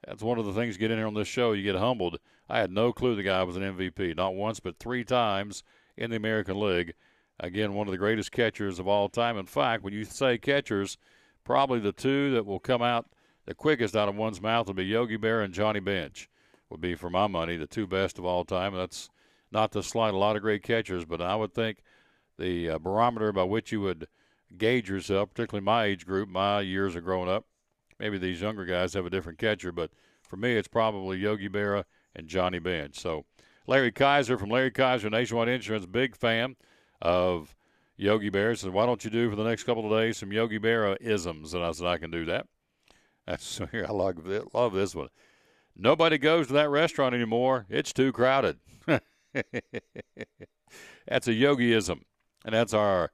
S1: that's one of the things you get in here on this show, you get humbled. I had no clue the guy was an MVP, not once but 3 times in the American League. Again, one of the greatest catchers of all time. In fact, when you say catchers, probably the 2 that will come out the quickest out of one's mouth will be Yogi Berra and Johnny Bench, would be, for my money, the 2 best of all time. And that's not to slight a lot of great catchers, but I would think the barometer by which you would gauge yourself, particularly my age group, my years of growing up, maybe these younger guys have a different catcher, but for me it's probably Yogi Berra and Johnny Bench. So Larry Kaiser from Larry Kaiser Nationwide Insurance, big fan of Yogi Berra, said, why don't you do for the next couple of days some Yogi Berra isms? And I said, I can do that. So here, I love this one. Nobody goes to that restaurant anymore. It's too crowded. That's a Yogiism, and that's our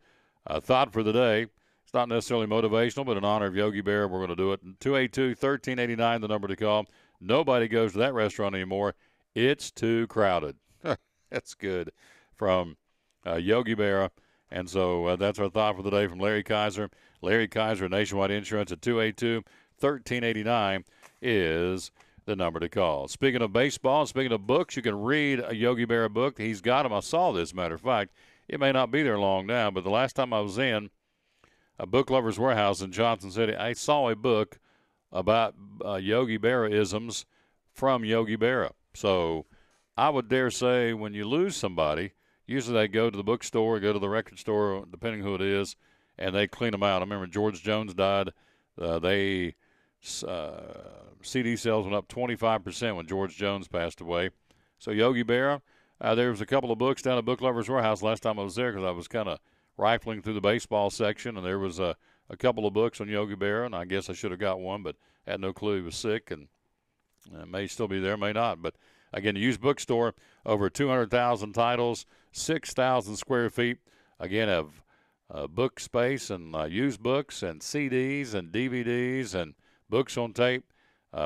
S1: thought for the day. It's not necessarily motivational, but in honor of Yogi Berra, we're going to do it. 282-1389, the number to call. Nobody goes to that restaurant anymore. It's too crowded. That's good from Yogi Berra. And so that's our thought for the day from Larry Kaiser. Larry Kaiser, Nationwide Insurance at 282-1389 is the number to call. Speaking of baseball, speaking of books, you can read a Yogi Berra book. He's got them. I saw this, matter of fact. It may not be there long now, but the last time I was in a book lover's warehouse in Johnson City, I saw a book about Yogi Berra-isms from Yogi Berra. So I would dare say when you lose somebody, usually they go to the bookstore, go to the record store, depending who it is, and they clean them out. I remember George Jones died. CD sales went up 25% when George Jones passed away. So Yogi Berra, there was a couple of books down at Book Lovers Warehouse last time I was there because I was kind of rifling through the baseball section, and there was a couple of books on Yogi Berra, and I guess I should have got one, but had no clue he was sick, and may still be there, may not. But, again, a used bookstore, over 200,000 titles, 6,000 square feet. Again, have book space and used books and CDs and DVDs and books on tape,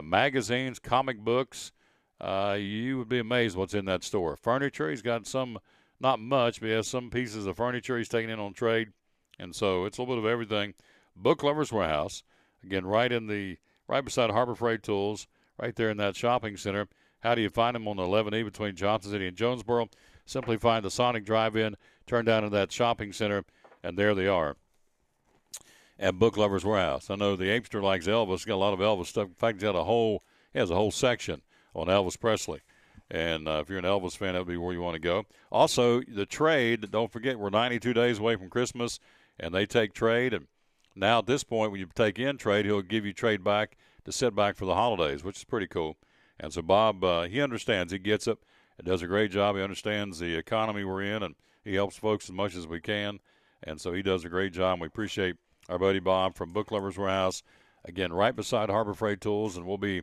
S1: magazines, comic books. You would be amazed what's in that store. Furniture, he's got some, not much, but he has some pieces of furniture he's taking in on trade. And so it's a little bit of everything. Book Lovers Warehouse, again, right beside Harbor Freight Tools, right there in that shopping center. How do you find them on the 11E between Johnson City and Jonesboro? Simply find the Sonic Drive-In, turn down to that shopping center, and there they are at Book Lovers Warehouse. I know the Apster likes Elvis. He's got a lot of Elvis stuff. In fact, he has a whole section on Elvis Presley. And if you're an Elvis fan, that would be where you want to go. Also, the trade, don't forget, we're 92 days away from Christmas, and they take trade. And now at this point, when you take in trade, he'll give you trade back to sit back for the holidays, which is pretty cool. And so Bob, he understands. He gets it. He does a great job. He understands the economy we're in, and he helps folks as much as we can. And so he does a great job. We appreciate our buddy Bob from Book Lovers Warehouse. Again, right beside Harbor Freight Tools, and we'll be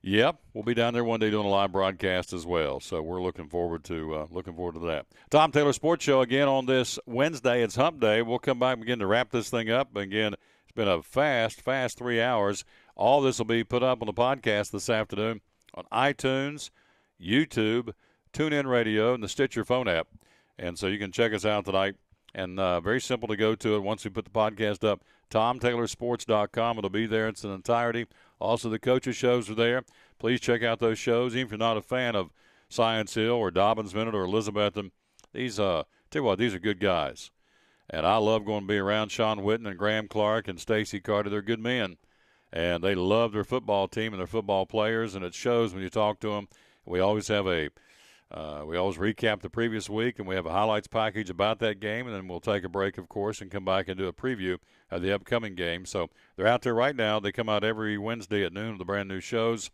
S1: down there one day doing a live broadcast as well. So we're looking forward to that. Tom Taylor Sports Show again on this Wednesday. It's Hump Day. We'll come back and begin to wrap this thing up. Again, it's been a fast 3 hours. All this will be put up on the podcast this afternoon on iTunes, YouTube, TuneIn Radio, and the Stitcher phone app. And so you can check us out tonight. And very simple to go to it once we put the podcast up. TomTaylorSports.com. It'll be there in its entirety. Also, the coaches' shows are there. Please check out those shows. Even if you're not a fan of Science Hill or Dobbins Minute or Elizabethton, these tell you what, these are good guys. And I love going to be around Sean Witten and Graham Clark and Stacy Carter. They're good men. And they love their football team and their football players, and it shows when you talk to them. We always have we always recap the previous week, and we have a highlights package about that game, and then we'll take a break, of course, and come back and do a preview of the upcoming game. So they're out there right now. They come out every Wednesday at noon with the brand new shows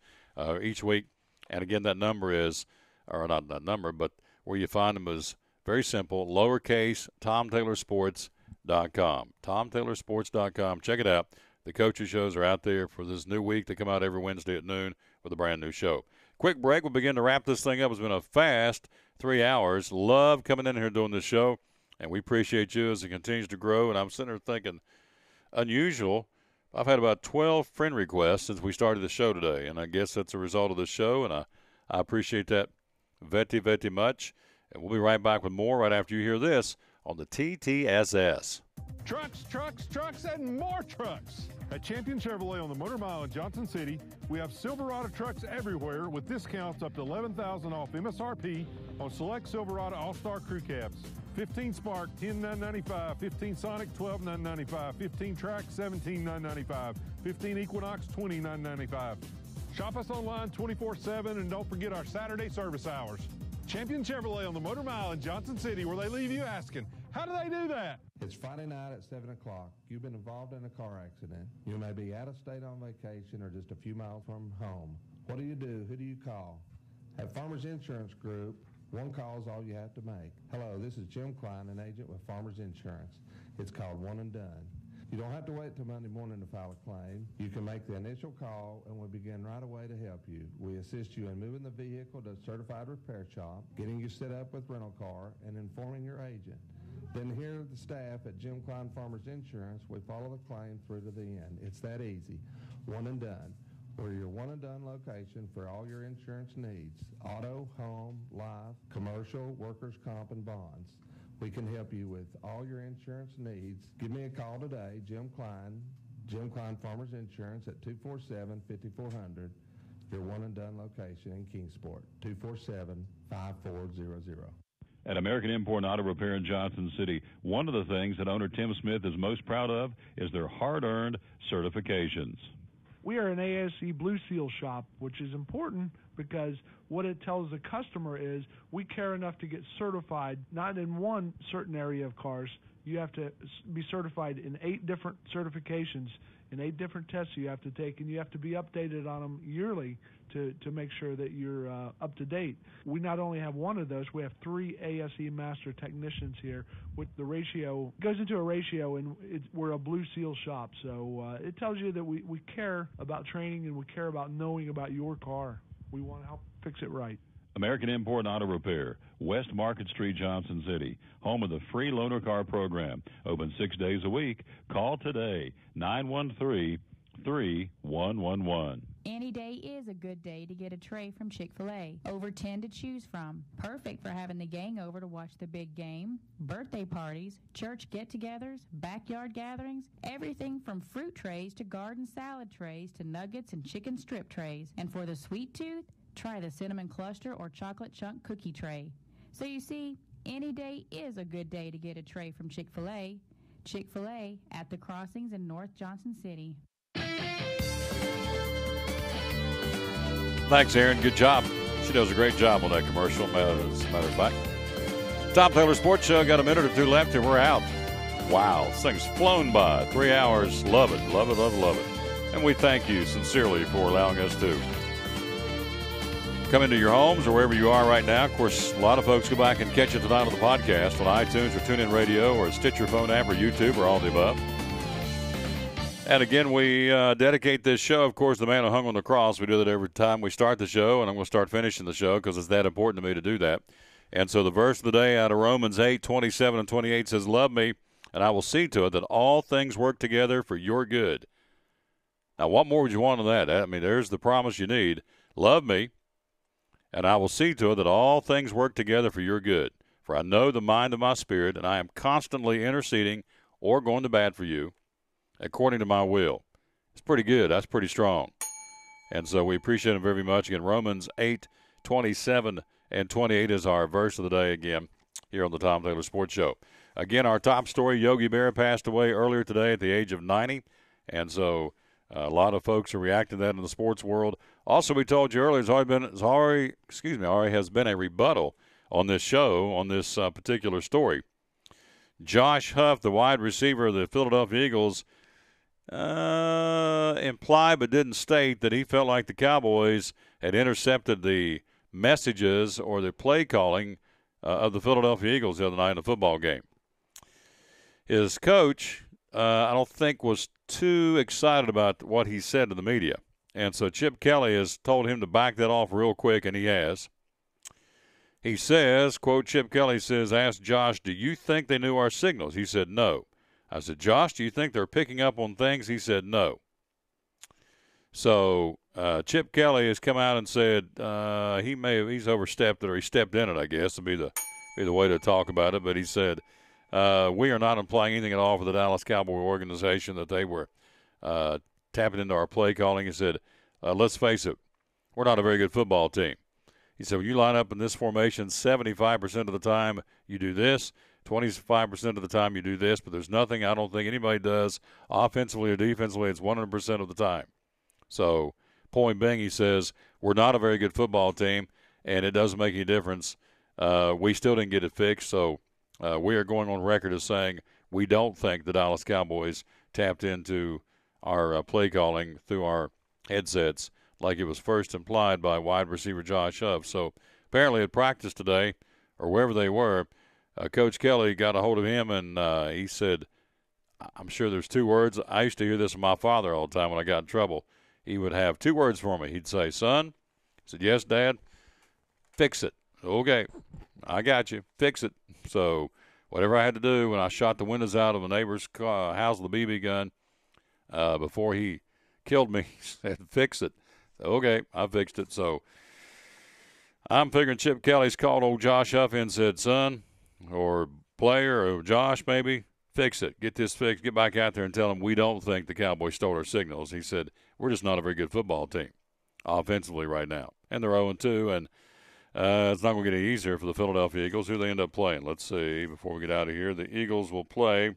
S1: each week. And, again, that number is – or not that number, but where you find them is very simple, lowercase, TomTaylorSports.com. TomTaylorSports.com. Check it out. The coaches' shows are out there for this new week. They come out every Wednesday at noon with a brand new show. Quick break. We'll begin to wrap this thing up. It's been a fast 3 hours. Love coming in here doing this show, and we appreciate you as it continues to grow. And I'm sitting there thinking, unusual. I've had about 12 friend requests since we started the show today, and I guess that's a result of the show, and I appreciate that very much. And we'll be right back with more right after you hear this on the TTSS.
S12: Trucks, and more trucks. At Champion Chevrolet on the Motor Mile in Johnson City, we have Silverado trucks everywhere with discounts up to $11,000 off MSRP on select Silverado All-Star Crew Cabs. 15 Spark, $10,995. 15 Sonic, $12,995. 15 Track, $17,995. 15 Equinox, $20,995. Shop us online 24/7, and don't forget our Saturday service hours. Champion Chevrolet on the Motor Mile in Johnson City, where they leave you asking, how do they do that?
S7: It's Friday night at 7 o'clock. You've been involved in a car accident. You may be out of state on vacation or just a few miles from home. What do? Who do you call? At Farmers Insurance Group, one call is all you have to make. Hello, this is Jim Klein, an agent with Farmers Insurance. It's called One and Done. You don't have to wait till Monday morning to file a claim. You can make the initial call, and we'll begin right away to help you. We assist you in moving the vehicle to a certified repair shop, getting you set up with rental car, and informing your agent. Then here the staff at Jim Klein Farmers Insurance, we follow the claim through to the end. It's that easy. One and Done. We're your one and done location for all your insurance needs. Auto, home, life, commercial, workers' comp, and bonds. We can help you with all your insurance needs. Give me a call today, Jim Klein Farmers Insurance at 247-5400, your one and done location in Kingsport, 247-5400.
S3: At American Import and Auto Repair in Johnson City, one of the things that owner Tim Smith is most proud of is their hard-earned certifications.
S8: We are an ASE Blue Seal shop, which is important because what it tells the customer is we care enough to get certified, not in one certain area of cars. You have to be certified in 8 different certifications and 8 different tests you have to take, and you have to be updated on them yearly to make sure that you're up to date. We not only have one of those, we have 3 ASE master technicians here with the ratio. It goes into a ratio, and we're a Blue Seal shop. So it tells you that we care about training and we care about knowing about your car. We want to help fix it right.
S3: American Import and Auto Repair, West Market Street, Johnson City, home of the free loaner car program. Open 6 days a week. Call today, 913-3111.
S9: Any day is a good day to get a tray from Chick-fil-A. Over 10 to choose from. Perfect for having the gang over to watch the big game, birthday parties, church get-togethers, backyard gatherings, everything from fruit trays to garden salad trays to nuggets and chicken strip trays. And for the sweet tooth, try the cinnamon cluster or chocolate chunk cookie tray. So you see, any day is a good day to get a tray from Chick-fil-A. Chick-fil-A at the crossings in North Johnson City.
S1: Thanks, Aaron. Good job. She does a great job on that commercial, as a matter of fact. Tom Taylor Sports Show, got a minute or two left, and we're out. Wow, this thing's flown by. 3 hours. Love it, love it, love it, love it. And we thank you sincerely for allowing us to come into your homes or wherever you are right now. Of course, a lot of folks go back and catch it tonight on the podcast on iTunes or TuneIn Radio or Stitcher phone app or YouTube or all the above. And again, we dedicate this show, of course, the man who hung on the cross. We do that every time we start the show, and I'm going to start finishing the show because it's that important to me to do that. And so the verse of the day out of Romans 8:27 and 28 says, "Love me, and I will see to it that all things work together for your good." Now, what more would you want than that? I mean, there's the promise you need. Love me, and I will see to it that all things work together for your good. For I know the mind of my spirit, and I am constantly interceding or going to bat for you, according to my will. It's pretty good. That's pretty strong. And so we appreciate it very much. Again, Romans 8:27 and 28 is our verse of the day again here on the Tom Taylor Sports Show. Again, our top story, Yogi Berra passed away earlier today at the age of 90. And so a lot of folks are reacting to that in the sports world. Also, we told you earlier, already has been a rebuttal on this show on this particular story. Josh Huff, the wide receiver of the Philadelphia Eagles, implied but didn't state that he felt like the Cowboys had intercepted the messages or the play calling of the Philadelphia Eagles the other night in a football game. His coach, I don't think, was too excited about what he said to the media. And so Chip Kelly has told him to back that off real quick, and he has. He says, quote, Chip Kelly says, asked Josh, "Do you think they knew our signals?" He said, "No." I said, "Josh, do you think they're picking up on things?" He said, "No." So Chip Kelly has come out and said he's overstepped it, or he stepped in it, I guess, would be the way to talk about it. But he said, we are not implying anything at all for the Dallas Cowboy organization that they were tapping into our play calling. He said, let's face it, we're not a very good football team. He said, when you line up in this formation, 75% of the time you do this, 25% of the time you do this, but there's nothing I don't think anybody does offensively or defensively. It's 100% of the time. So, point being, he says, we're not a very good football team, and it doesn't make any difference. We still didn't get it fixed, so we are going on record as saying we don't think the Dallas Cowboys tapped into our play calling through our headsets like it was first implied by wide receiver Josh Huff. So, apparently at practice today, or wherever they were, Coach Kelly got a hold of him, and he said, I'm sure there's two words. I used to hear this from my father all the time when I got in trouble. He would have two words for me. He'd say, "Son," I said, "Yes, Dad." "Fix it." "Okay, I got you. Fix it." So whatever I had to do when I shot the windows out of a neighbor's house with a BB gun before he killed me, he said, "Fix it." Okay, I fixed it. So I'm figuring Chip Kelly's called old Josh Huff and said, "Son," or player, or Josh maybe, "fix it. Get this fixed. Get back out there and tell them we don't think the Cowboys stole our signals." He said, we're just not a very good football team offensively right now. And they're 0-2, and it's not going to get any easier for the Philadelphia Eagles. Who they end up playing? Let's see, before we get out of here. The Eagles will play.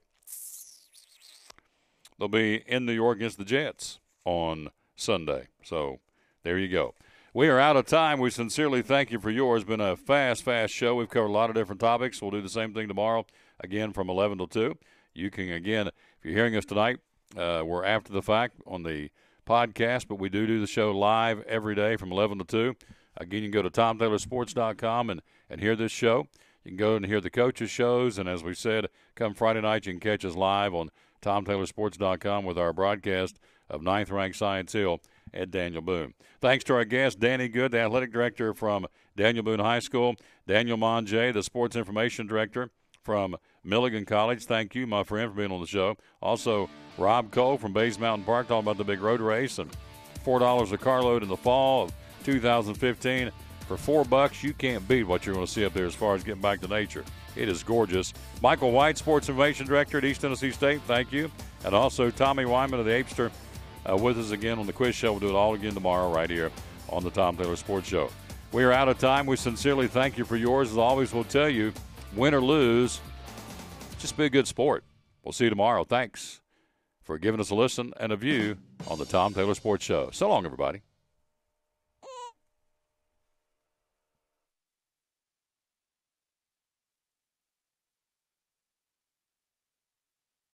S1: They'll be in New York against the Jets on Sunday. So there you go. We are out of time. We sincerely thank you for yours. It's been a fast show. We've covered a lot of different topics. We'll do the same thing tomorrow, again, from 11 till 2. You can, again, if you're hearing us tonight, we're after the fact on the podcast, but we do the show live every day from 11 to 2. Again, you can go to TomTaylorSports.com and hear this show. You can go and hear the coaches' shows, and as we said, come Friday night, you can catch us live on TomTaylorSports.com with our broadcast of 9th-ranked Science Hill at Daniel Boone. Thanks to our guest, Danny Good, the athletic director from Daniel Boone High School, Daniel Manget, the sports information director from Milligan College. Thank you, my friend, for being on the show. Also, Rob Cole from Bays Mountain Park, talking about the big road race and $4 a carload in the fall of 2015. For $4, you can't beat what you're going to see up there as far as getting back to nature. It is gorgeous. Michael White, sports information director at East Tennessee State, thank you. And also Tommy Weinmann of the Apster with us again on the quiz show. We'll do it all again tomorrow right here on the Tom Taylor Sports Show. We are out of time. We sincerely thank you for yours. As always, we'll tell you, win or lose, just be a good sport. We'll see you tomorrow. Thanks for giving us a listen and a view on the Tom Taylor Sports Show. So long, everybody.